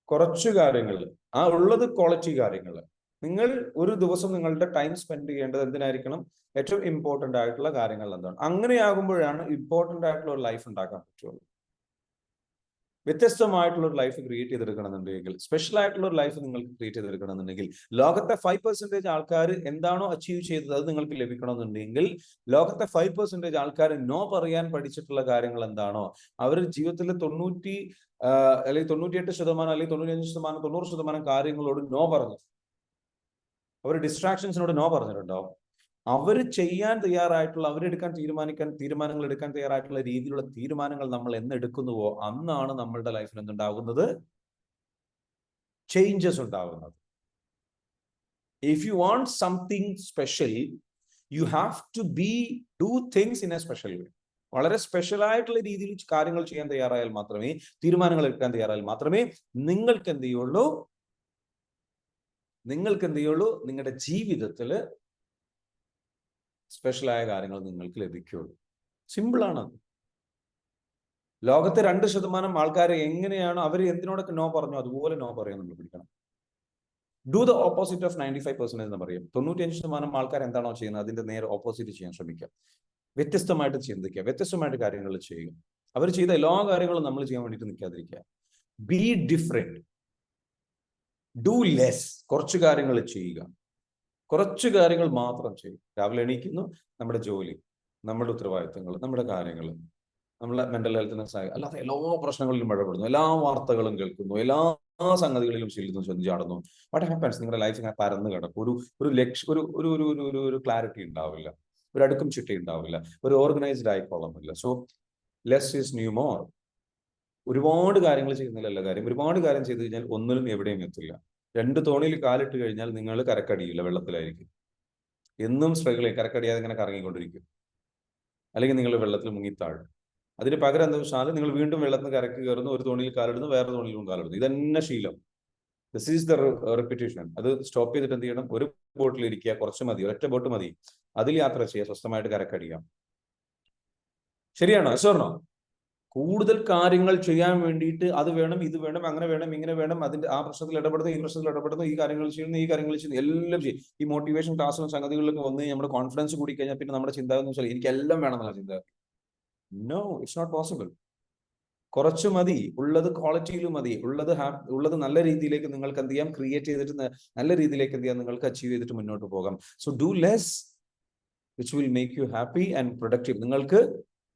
കുറച്ച് കാര്യങ്ങൾ, ആ ഉള്ളത് ക്വാളിറ്റി കാര്യങ്ങൾ. നിങ്ങൾ ഒരു ദിവസം നിങ്ങളുടെ ടൈം സ്പെൻഡ് ചെയ്യേണ്ടത് എന്തിനായിരിക്കണം? ഏറ്റവും ഇമ്പോർട്ടന്റ് ആയിട്ടുള്ള കാര്യങ്ങൾ എന്താണ്? അങ്ങനെയാകുമ്പോഴാണ് ഇമ്പോർട്ടന്റ് ആയിട്ടുള്ള ഒരു ലൈഫ് ഉണ്ടാക്കാൻ പറ്റുള്ളൂ. വ്യത്യസ്തമായിട്ടുള്ള ഒരു ലൈഫ് ക്രിയേറ്റ് ചെയ്തെടുക്കണമെന്നുണ്ടെങ്കിൽ, സ്പെഷ്യൽ ആയിട്ടുള്ള ഒരു ലൈഫ് നിങ്ങൾക്ക് ക്രിയേറ്റ് ചെയ്തെടുക്കണമെന്നുണ്ടെങ്കിൽ, ലോകത്തെ 5% ആൾക്കാർ എന്താണോ അച്ചീവ് ചെയ്തത് അത് നിങ്ങൾക്ക് ലഭിക്കണമെന്നുണ്ടെങ്കിൽ, ലോകത്തെ 5% ആൾക്കാർ നോ പറയാൻ പഠിച്ചിട്ടുള്ള കാര്യങ്ങൾ എന്താണോ, അവരുടെ ജീവിതത്തിൽ 98% അല്ലെങ്കിൽ 95%, 90% കാര്യങ്ങളോട് നോ പറഞ്ഞു, അവർ ഡിസ്ട്രാക്ഷൻസിനോട് നോ പറഞ്ഞിട്ടുണ്ടാവും. അവർ ചെയ്യാൻ തയ്യാറായിട്ടുള്ള, തീരുമാനങ്ങൾ എടുക്കാൻ തയ്യാറായിട്ടുള്ള രീതിയിലുള്ള തീരുമാനങ്ങൾ നമ്മൾ എന്നെടുക്കുന്നുവോ അന്നാണ് നമ്മളുടെ ലൈഫിൽ എന്തുണ്ടാകുന്നത്? ചേഞ്ചസ് ഉണ്ടാകുന്നത്. If you want something special, you have to do things in a special way. വളരെ സ്പെഷ്യൽ ആയിട്ടുള്ള രീതിയിൽ കാര്യങ്ങൾ ചെയ്യാൻ തയ്യാറായാൽ മാത്രമേ, തീരുമാനങ്ങൾ എടുക്കാൻ തയ്യാറായാൽ മാത്രമേ നിങ്ങൾക്ക് എന്ത് ചെയ്യുള്ളൂ? നിങ്ങളുടെ ജീവിതത്തിൽ സ്പെഷ്യലായ കാര്യങ്ങൾ നിങ്ങൾക്ക് ലഭിക്കുള്ളൂ. സിമ്പിളാണ്. ലോകത്തെ 2% ആൾക്കാരെ എങ്ങനെയാണ് അവർ എന്തിനോടൊക്കെ നോ പറഞ്ഞു അതുപോലെ നോ പറയാൻ നമ്മൾ പഠിക്കണം. ഡു ദ ഓപ്പോസിറ്റ് ഓഫ് 95% എന്ന് പറയും. 95% ആൾക്കാർ എന്താണോ ചെയ്യുന്നത് അതിന്റെ നേരെ ഓപ്പോസിറ്റ് ചെയ്യാൻ ശ്രമിക്കുക. വ്യത്യസ്തമായിട്ട് ചിന്തിക്കുക, വ്യത്യസ്തമായിട്ട് കാര്യങ്ങൾ ചെയ്യുക. അവർ ചെയ്ത എല്ലാ കാര്യങ്ങളും നമ്മൾ ചെയ്യാൻ വേണ്ടിയിട്ട് നിൽക്കാതിരിക്കുക. Be different, do less. കുറച്ച് കാര്യങ്ങൾ ചെയ്യുക, കുറച്ച് കാര്യങ്ങൾ മാത്രം ചെയ്യും. രാവിലെ എണീക്കുന്നു, നമ്മുടെ ജോലി, നമ്മുടെ ഉത്തരവാദിത്തങ്ങൾ, നമ്മുടെ കാര്യങ്ങൾ, നമ്മളെ മെന്റൽ ഹെൽത്തിനെ സഹായിക്കും. അല്ലാതെ എല്ലാ പ്രശ്നങ്ങളിലും ഇടപെടുന്നു, എല്ലാ വാർത്തകളും കേൾക്കുന്നു, എല്ലാ സംഗതികളിലും ചാടുന്നു. What happens? നിങ്ങളുടെ ലൈഫ് ഇങ്ങനെ പരന്നു കിടക്കും. ഒരു ലക്ഷ്യം, ഒരു ക്ലാരിറ്റി ഉണ്ടാവില്ല, ഒരു അടുക്കും ചിട്ട ഉണ്ടാവില്ല, ഒരു ഓർഗനൈസ്ഡ് ആയിക്കൊള്ളുന്നില്ല. So less is new more. ഒരുപാട് കാര്യങ്ങൾ ചെയ്യുന്നില്ലല്ല കാര്യം. ഒരുപാട് കാര്യം ചെയ്തു കഴിഞ്ഞാൽ ഒന്നിലും എവിടെയും എത്തില്ല. 2 തോണിയിൽ കാലിട്ട് കഴിഞ്ഞാൽ നിങ്ങൾ കരക്കടിയില്ല, വെള്ളത്തിലായിരിക്കും. എന്നും സ്ട്രഗിൾ ചെയ്യും, കരക്കടിയാതെ ഇങ്ങനെ കറങ്ങിക്കൊണ്ടിരിക്കും. അല്ലെങ്കിൽ നിങ്ങൾ വെള്ളത്തിൽ മുങ്ങിത്താഴും. അതിന് പകരം എന്താ വെച്ചാൽ നിങ്ങൾ വീണ്ടും വെള്ളത്തിന് കരക്ക് കയറുന്നു, ഒരു തോണിയിൽ കാലിടുന്നു, വേറെ തോണിയിലും കാലിടുന്നു. ഇതന്നെ ശീലം. This is the repetition. അത് സ്റ്റോപ്പ് ചെയ്തിട്ട് എന്ത് ചെയ്യണം? ഒരു ബോട്ടിൽ ഇരിക്കുക, കുറച്ച് മതി, ഒരൊറ്റ ബോട്ട് മതി, അതിൽ യാത്ര ചെയ്യുക, സ്വസ്ഥമായിട്ട് കരക്കടിയാം. ശരിയാണോ? എസ്വർണോ? കൂടുതൽ കാര്യങ്ങൾ ചെയ്യാൻ വേണ്ടിയിട്ട് അത് വേണം, ഇത് വേണം, അങ്ങനെ വേണം, ഇങ്ങനെ വേണം, അതിന്റെ ആ പ്രശ്നത്തിൽ ഇടപെടുന്നു, ഈ പ്രശ്നത്തിൽ ഇടപെടുന്നു, ഈ കാര്യങ്ങൾ ചെയ്യുന്നു, ഈ കാര്യങ്ങൾ ചെയ്യുന്നു, എല്ലാം ചെയ്യും. ഈ മോട്ടിവേഷൻ ക്ലാസ്സിലും സംഗതികളിലൊക്കെ വന്ന് നമ്മുടെ കോൺഫിഡൻസ് കൂടി കഴിഞ്ഞാൽ പിന്നെ നമ്മുടെ ചിന്ത എന്ന് വെച്ചാൽ എനിക്ക് എല്ലാം വേണം എന്നുള്ള ചിന്ത. No, it's not possible. കുറച്ച് മതി, ഉള്ളത് ക്വാളിറ്റിയിൽ മതി, ഉള്ളത് നല്ല രീതിയിലേക്ക് നിങ്ങൾക്ക് എന്ത് ചെയ്യാം? ക്രിയേറ്റ് ചെയ്തിട്ട് നല്ല രീതിയിലേക്ക് എന്ത് ചെയ്യാം? നിങ്ങൾക്ക് അച്ചീവ് ചെയ്തിട്ട് മുന്നോട്ട് പോകാം. So do less which will make you happy and productive. നിങ്ങൾക്ക്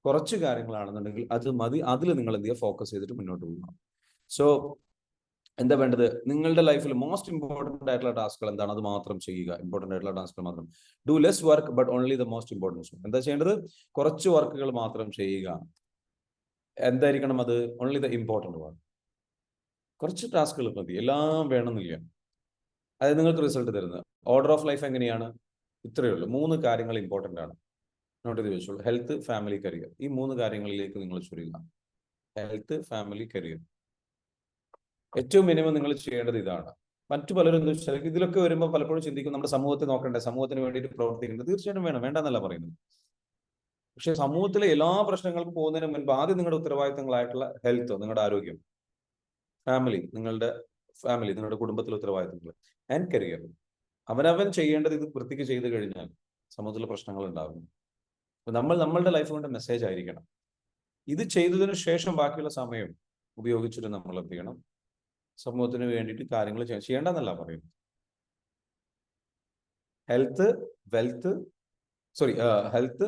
കുറച്ച് കാര്യങ്ങളാണെന്നുണ്ടെങ്കിൽ അത് മതി, അതിൽ നിങ്ങൾ എന്ത് ചെയ്യുക? ഫോക്കസ് ചെയ്തിട്ട് മുന്നോട്ട് പോകണം. സോ എന്താ വേണ്ടത്? നിങ്ങളുടെ ലൈഫിൽ മോസ്റ്റ് ഇമ്പോർട്ടൻ്റ് ആയിട്ടുള്ള ടാസ്കുകൾ എന്താണ്? അത് മാത്രം ചെയ്യുക. ഇമ്പോർട്ടൻ്റ് ആയിട്ടുള്ള ടാസ്കുകൾ മാത്രം. Do less work but only the most importance. എന്താ ചെയ്യേണ്ടത്? കുറച്ച് വർക്കുകൾ മാത്രം ചെയ്യുക. എന്തായിരിക്കണം അത്? Only the important work. കുറച്ച് ടാസ്കുകൾ മതി, എല്ലാം വേണമെന്നില്ല. അതായത് നിങ്ങൾക്ക് റിസൾട്ട് തരുന്നത് ഓർഡർ ഓഫ് ലൈഫ് എങ്ങനെയാണ്? ഇത്രയേ ഉള്ളൂ. 3 കാര്യങ്ങൾ ഇമ്പോർട്ടൻ്റ് ആണ്. നോട്ട് ചെയ്ത് വെച്ചോളൂ. Health, family, career. ഈ 3 കാര്യങ്ങളിലേക്ക് നിങ്ങൾ ചുരുങ്ങുക. Health, family, career. ഏറ്റവും മിനിമം നിങ്ങൾ ചെയ്യേണ്ടത് ഇതാണ്. മറ്റു പലരും എന്താ വെച്ചാൽ ഇതിലൊക്കെ വരുമ്പോൾ പലപ്പോഴും ചിന്തിക്കും നമ്മുടെ സമൂഹത്തെ നോക്കണ്ടേ, സമൂഹത്തിന് വേണ്ടിയിട്ട് പ്രവർത്തിക്കേണ്ടത്. തീർച്ചയായിട്ടും വേണം, വേണ്ടെന്നല്ല പറയുന്നത്. പക്ഷെ സമൂഹത്തിലെ എല്ലാ പ്രശ്നങ്ങൾക്കും പോകുന്നതിന് മുൻപ് ആദ്യം നിങ്ങളുടെ ഉത്തരവാദിത്തങ്ങളായിട്ടുള്ള ഹെൽത്ത്, നിങ്ങളുടെ ആരോഗ്യം, ഫാമിലി, നിങ്ങളുടെ കുടുംബത്തിലെ ഉത്തരവാദിത്തങ്ങൾ, ആൻഡ് കരിയർ. അവനവൻ ചെയ്യേണ്ടത് ഇത് വൃത്തിക്ക് ചെയ്ത് കഴിഞ്ഞാൽ സമൂഹത്തിലെ പ്രശ്നങ്ങൾ ഉണ്ടാകുന്നു. അപ്പൊ നമ്മളുടെ ലൈഫ് കൊണ്ട് മെസ്സേജ് ആയിരിക്കണം. ഇത് ചെയ്തതിനു ശേഷം ബാക്കിയുള്ള സമയം ഉപയോഗിച്ചിട്ട് നമ്മൾ എന്ത് ചെയ്യണം? സമൂഹത്തിന് വേണ്ടിയിട്ട് കാര്യങ്ങൾ ചെയ്യേണ്ടെന്നല്ല പറയുന്നത്. ഹെൽത്ത്,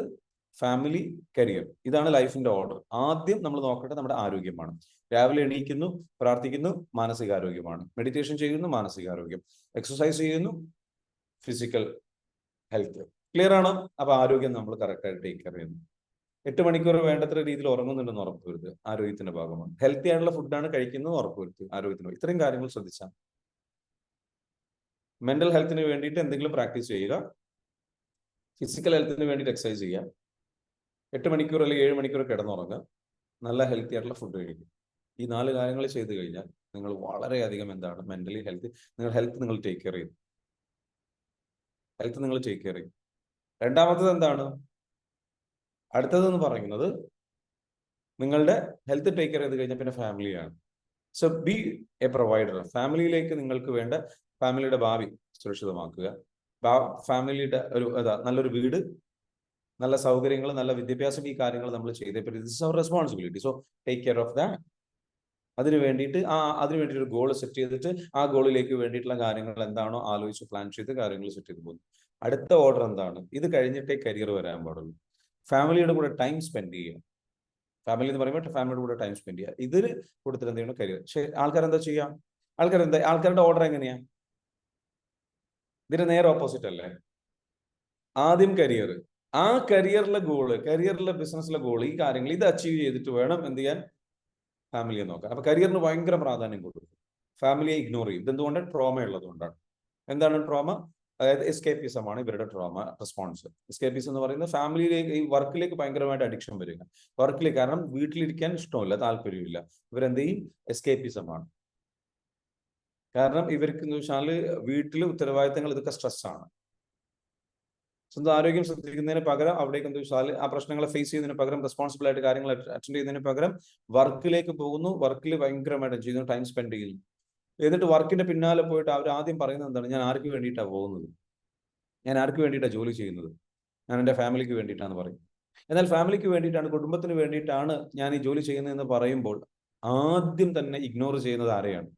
ഫാമിലി, കരിയർ, ഇതാണ് ലൈഫിന്റെ ഓർഡർ. ആദ്യം നമ്മൾ നോക്കേണ്ടത് നമ്മുടെ ആരോഗ്യമാണ്. രാവിലെ എണീക്കുന്നു, പ്രാർത്ഥിക്കുന്നു, മാനസികാരോഗ്യമാണ്. മെഡിറ്റേഷൻ ചെയ്യുന്നു, മാനസികാരോഗ്യം. എക്സസൈസ് ചെയ്യുന്നു, ഫിസിക്കൽ ഹെൽത്ത്. ക്ലിയർ ആണോ? അപ്പൊ ആരോഗ്യം നമ്മൾ കറക്റ്റായിട്ട് ടേക്ക് കെയർ ചെയ്യുന്നു. 8 മണിക്കൂർ വേണ്ടത്ര രീതിയിൽ ഉറങ്ങുന്നുണ്ടെന്ന് ഉറപ്പുവരുത്തുക, ആരോഗ്യത്തിന്റെ ഭാഗമാണ്. ഹെൽത്തി ആയിട്ടുള്ള ഫുഡാണ് കഴിക്കുന്നത് ഉറപ്പുവരുത്തുക, ആരോഗ്യത്തിന്. ഇത്രയും കാര്യങ്ങൾ ശ്രദ്ധിച്ചാൽ. മെന്റൽ ഹെൽത്തിന് വേണ്ടിയിട്ട് എന്തെങ്കിലും പ്രാക്ടീസ് ചെയ്യുക, ഫിസിക്കൽ ഹെൽത്തിന് വേണ്ടിയിട്ട് എക്സസൈസ് ചെയ്യുക, 8 മണിക്കൂർ അല്ലെങ്കിൽ 7 മണിക്കൂർ കിടന്നുറങ്ങുക, നല്ല ഹെൽത്തി ആയിട്ടുള്ള ഫുഡ് കഴിക്കുക. ഈ 4 കാര്യങ്ങൾ ചെയ്തു കഴിഞ്ഞാൽ നിങ്ങൾ വളരെയധികം എന്താണ്? മെന്റലി ഹെൽത്ത് നിങ്ങൾ ടേക്ക് കെയർ ചെയ്യും. രണ്ടാമത്തത് എന്താണ്? അടുത്തതെന്ന് പറയുന്നത് നിങ്ങളുടെ ഹെൽത്ത് ടേക്ക് കെയർ ചെയ്ത് കഴിഞ്ഞാൽ പിന്നെ ഫാമിലിയാണ്. So be a provider. ഫാമിലിയിലേക്ക് നിങ്ങൾക്ക് വേണ്ട ഫാമിലിയുടെ ഭാവി സുരക്ഷിതമാക്കുക. ഫാമിലിയുടെ നല്ലൊരു വീട്, നല്ല സൗകര്യങ്ങൾ, നല്ല വിദ്യാഭ്യാസം, ഈ കാര്യങ്ങൾ നമ്മൾ ചെയ്തേ പറ്റും. This is our responsibility. So take care of that. അതിനു വേണ്ടിയിട്ട് ഒരു ഗോൾ സെറ്റ് ചെയ്തിട്ട് ആ ഗോളിലേക്ക് വേണ്ടിയിട്ടുള്ള കാര്യങ്ങൾ എന്താണോ ആലോചിച്ച് പ്ലാൻ ചെയ്ത് കാര്യങ്ങൾ സെറ്റ് ചെയ്ത് പോകുന്നു. അടുത്ത ഓർഡർ എന്താണ്? ഇത് കഴിഞ്ഞിട്ടേ കരിയർ വരാൻ പാടുള്ളൂ. ഫാമിലിയുടെ കൂടെ ടൈം സ്പെൻഡ് ചെയ്യുക. ഫാമിലി എന്ന് പറയുമ്പോൾ ഫാമിലിയുടെ കൂടെ ടൈം സ്പെൻഡ് ചെയ്യുക. ഇതിന് കൊടുത്തിട്ട് എന്തെങ്കിലും കരിയർ. പക്ഷേ ആൾക്കാരെന്താ ചെയ്യുക? ആൾക്കാരുടെ ഓർഡർ എങ്ങനെയാ? ഇതിന് നേരെ ഓപ്പോസിറ്റ് അല്ലേ? ആദ്യം കരിയർ, ആ കരിയറിലെ ഗോള്, കരിയറിലെ ബിസിനസ്സിലെ ഗോൾ, ഈ കാര്യങ്ങൾ ഇത് അച്ചീവ് ചെയ്തിട്ട് വേണം എന്ത് ചെയ്യാൻ? ഫാമിലിയെ നോക്കാം. അപ്പൊ കരിയറിന് ഭയങ്കര പ്രാധാന്യം കൊടുക്കും, ഫാമിലിയെ ഇഗ്നോർ ചെയ്യും. ഇതെന്തുകൊണ്ട്? ട്രോമ ഉള്ളതുകൊണ്ടാണ്. എന്താണ് ട്രോമ? അതായത് എസ്കേപ്പിസം ആണ് ഇവരുടെ ട്രോമ റെസ്പോൺസ്. എസ്കേപ്പിസം എന്ന് പറയുന്നത് ഫാമിലിയിലേക്ക്, ഈ വർക്കിലേക്ക് ഭയങ്കരമായിട്ട് അഡിക്ഷൻ വരിക. വർക്കിലേക്ക്, കാരണം വീട്ടിലിരിക്കാൻ ഇഷ്ടമില്ല, താല്പര്യമില്ല. ഇവരെന്ത് ചെയ്യും? എസ്കേപ്പിസം ആണ്. കാരണം ഇവർക്ക് എന്ന് വെച്ചാൽ വീട്ടിലെ ഉത്തരവാദിത്തങ്ങൾ, ഇതൊക്കെ സ്ട്രെസ് ആണ്. സ്വന്തം ആരോഗ്യം ശ്രദ്ധിക്കുന്നതിന് പകരം അവിടേക്ക് എന്താ വെച്ചാൽ ആ പ്രശ്നങ്ങളെ ഫേസ് ചെയ്യുന്നതിന് പകരം റെസ്പോൺസിബിൾ ആയിട്ട് കാര്യങ്ങൾ അറ്റൻഡ് ചെയ്യുന്നതിന് പകരം വർക്കിലേക്ക് പോകുന്നു, വർക്കിൽ ഭയങ്കരമായിട്ട് ചെയ്യുന്നു, ടൈം സ്പെൻഡ് ചെയ്യുന്നു. എന്നിട്ട് വർക്കിന്റെ പിന്നാലെ പോയിട്ട് അവർ ആദ്യം പറയുന്നത് എന്താണ്, ഞാൻ ആർക്ക് വേണ്ടിയിട്ടാണ് പോകുന്നത്, ഞാൻ ആർക്ക് വേണ്ടിയിട്ടാണ് ജോലി ചെയ്യുന്നത്, ഞാൻ എൻ്റെ ഫാമിലിക്ക് വേണ്ടിയിട്ടാണ് പറയും. എന്നാൽ ഫാമിലിക്ക് വേണ്ടിയിട്ടാണ്, കുടുംബത്തിന് വേണ്ടിയിട്ടാണ് ഞാൻ ഈ ജോലി ചെയ്യുന്നതെന്ന് പറയുമ്പോൾ ആദ്യം തന്നെ ഇഗ്നോർ ചെയ്യുന്നത് ആരെയാണ്?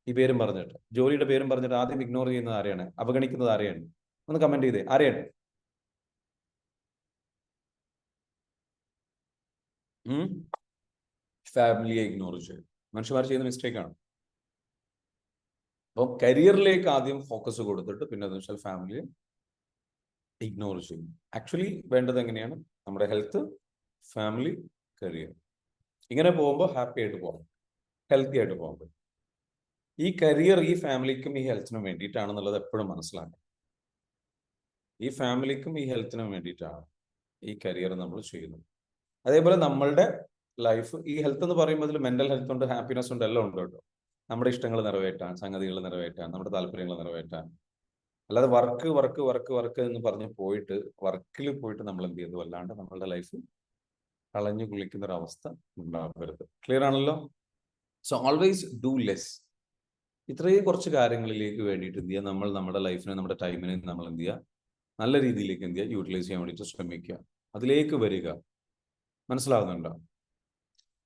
ഈ പേരും പറഞ്ഞിട്ട്, ജോലിയുടെ പേരും പറഞ്ഞിട്ട് ആദ്യം ഇഗ്നോർ ചെയ്യുന്നത് ആരെയാണ്, അവഗണിക്കുന്നത് ആരെയാണ്? ഒന്ന് കമന്റ് ചെയ്തേ, ആരെയാണ്? ഫാമിലിയെ ഇഗ്നോർ ചെയ്യും. മനുഷ്യന്മാർ ചെയ്യുന്ന മിസ്റ്റേക്കാണ്. അപ്പം കരിയറിലേക്ക് ആദ്യം ഫോക്കസ് കൊടുത്തിട്ട് പിന്നെ എന്ന് വെച്ചാൽ ഫാമിലിയെ ഇഗ്നോർ ചെയ്യും. ആക്ച്വലി വേണ്ടത് എങ്ങനെയാണ്? നമ്മുടെ ഹെൽത്ത്, ഫാമിലി, കരിയർ, ഇങ്ങനെ പോകുമ്പോൾ ഹാപ്പി ആയിട്ട് പോകാം, ഹെൽത്തി ആയിട്ട് പോകാൻ പറ്റും. ഈ കരിയർ ഈ ഫാമിലിക്കും ഈ ഹെൽത്തിനും വേണ്ടിയിട്ടാണെന്നുള്ളത് എപ്പോഴും മനസ്സിലാക്കണം. ഈ ഫാമിലിക്കും ഈ ഹെൽത്തിനും വേണ്ടിയിട്ടാണ് ഈ കരിയർ നമ്മൾ ചെയ്യുന്നത്. അതേപോലെ നമ്മളുടെ ലൈഫ്, ഈ ഹെൽത്ത് എന്ന് പറയുമ്പോൾ അതിൽ മെന്റൽ ഹെൽത്ത് ഉണ്ട്, ഹാപ്പിനെസ് ഉണ്ട്, എല്ലാം ഉണ്ട് കേട്ടോ. നമ്മുടെ ഇഷ്ടങ്ങൾ നിറവേറ്റാൻ, സംഗതികൾ നിറവേറ്റാൻ, നമ്മുടെ താല്പര്യങ്ങൾ നിറവേറ്റാൻ. അല്ലാതെ വർക്ക് വർക്ക് വർക്ക് വർക്ക് എന്ന് പറഞ്ഞ് പോയിട്ട് വർക്കിൽ പോയിട്ട് നമ്മൾ എന്ത് ചെയ്യുന്നു, അല്ലാണ്ട് നമ്മളുടെ ലൈഫ് കളഞ്ഞു കുളിക്കുന്ന ഒരു അവസ്ഥ ഉണ്ടാകരുത്. ക്ലിയർ ആണല്ലോ? So always do less. ഇത്രയും കുറച്ച് കാര്യങ്ങളിലേക്ക് വേണ്ടിയിട്ട് എന്ത് ചെയ്യുക, നമ്മൾ നമ്മുടെ ലൈഫിനെ, നമ്മുടെ ടൈമിനെ നമ്മൾ എന്ത് ചെയ്യുക, നല്ല രീതിയിലേക്ക് എന്ത് ചെയ്യുക, യൂട്ടിലൈസ് ചെയ്യാൻ വേണ്ടിയിട്ട് ശ്രമിക്കുക, അതിലേക്ക് വരിക. മനസ്സിലാവുന്നുണ്ടോ?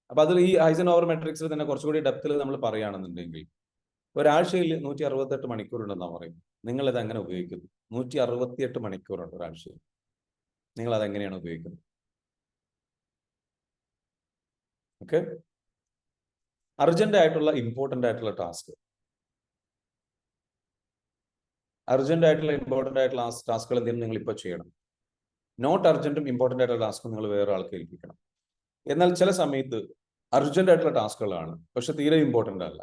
അപ്പൊ അതിൽ ഈ ഐസൻഹോവർ മെട്രിക്സിൽ തന്നെ കുറച്ചുകൂടി ഡെപ്തിൽ നമ്മൾ പറയുകയാണെന്നുണ്ടെങ്കിൽ ഒരാഴ്ചയിൽ 168 മണിക്കൂറുണ്ടെന്നാണ് പറയും. നിങ്ങളിത് എങ്ങനെ ഉപയോഗിക്കുന്നു? 168 മണിക്കൂറുണ്ട് ഒരാഴ്ചയിൽ. നിങ്ങൾ അതെങ്ങനെയാണ് ഉപയോഗിക്കുന്നത്? ഓക്കെ, അർജന്റ് ആയിട്ടുള്ള ഇമ്പോർട്ടന്റ് ആയിട്ടുള്ള ടാസ്ക്, അർജന്റ് ആയിട്ടുള്ള ഇമ്പോർട്ടന്റ് ആയിട്ടുള്ള ടാസ്കുകൾ എന്തെങ്കിലും നിങ്ങൾ ഇപ്പോൾ ചെയ്യണം. നോട്ട് അർജന്റും ഇമ്പോർട്ടന്റ് ആയിട്ടുള്ള ടാസ്കും നിങ്ങൾ വേറെ ആൾക്ക് ഏൽപ്പിക്കണം. എന്നാൽ ചില സമയത്ത് അർജന്റ് ആയിട്ടുള്ള ടാസ്കുകളാണ്, പക്ഷെ തീരെ ഇമ്പോർട്ടന്റ് അല്ല,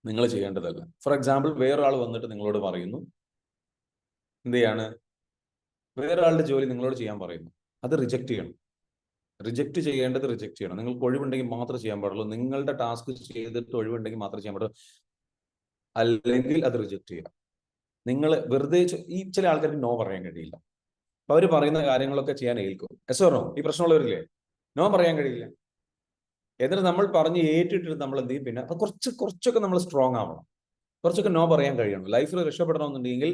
നിങ്ങൾ ചെയ്യേണ്ടതല്ല. ഫോർ എക്സാമ്പിൾ, വേറൊരാൾ വന്നിട്ട് നിങ്ങളോട് പറയുന്നു എന്ത് ചെയ്യാണ്, വേറൊരാളുടെ ജോലി നിങ്ങളോട് ചെയ്യാൻ പറയുന്നു, അത് റിജക്ട് ചെയ്യണം. റിജക്ട് ചെയ്യേണ്ടത് റിജക്ട് ചെയ്യണം. നിങ്ങൾക്ക് ഒഴിവുണ്ടെങ്കിൽ മാത്രമേ ചെയ്യാൻ പാടുള്ളൂ. നിങ്ങളുടെ ടാസ്ക് ചെയ്തിട്ട് ഒഴിവുണ്ടെങ്കിൽ മാത്രമേ ചെയ്യാൻ പാടുള്ളൂ, അല്ലെങ്കിൽ അത് റിജക്ട് ചെയ്യാം. നിങ്ങൾ വെറുതെ ഈ ചില ആൾക്കാർക്ക് നോ പറയാൻ കഴിയില്ല. അപ്പൊ അവർ പറയുന്ന കാര്യങ്ങളൊക്കെ ചെയ്യാൻ ഏൽക്കും. എസോറോ, ഈ പ്രശ്നമുള്ളവരില്ലേ, നോ പറയാൻ കഴിയില്ല. എന്നിട്ട് നമ്മൾ പറഞ്ഞ് ഏറ്റിട്ട് നമ്മൾ എന്ത് ചെയ്യും, പിന്നെ അപ്പൊ കുറച്ചൊക്കെ നമ്മൾ സ്ട്രോങ് ആവണം, കുറച്ചൊക്കെ നോ പറയാൻ കഴിയണം. ലൈഫിൽ രക്ഷപ്പെടണമെന്നുണ്ടെങ്കിൽ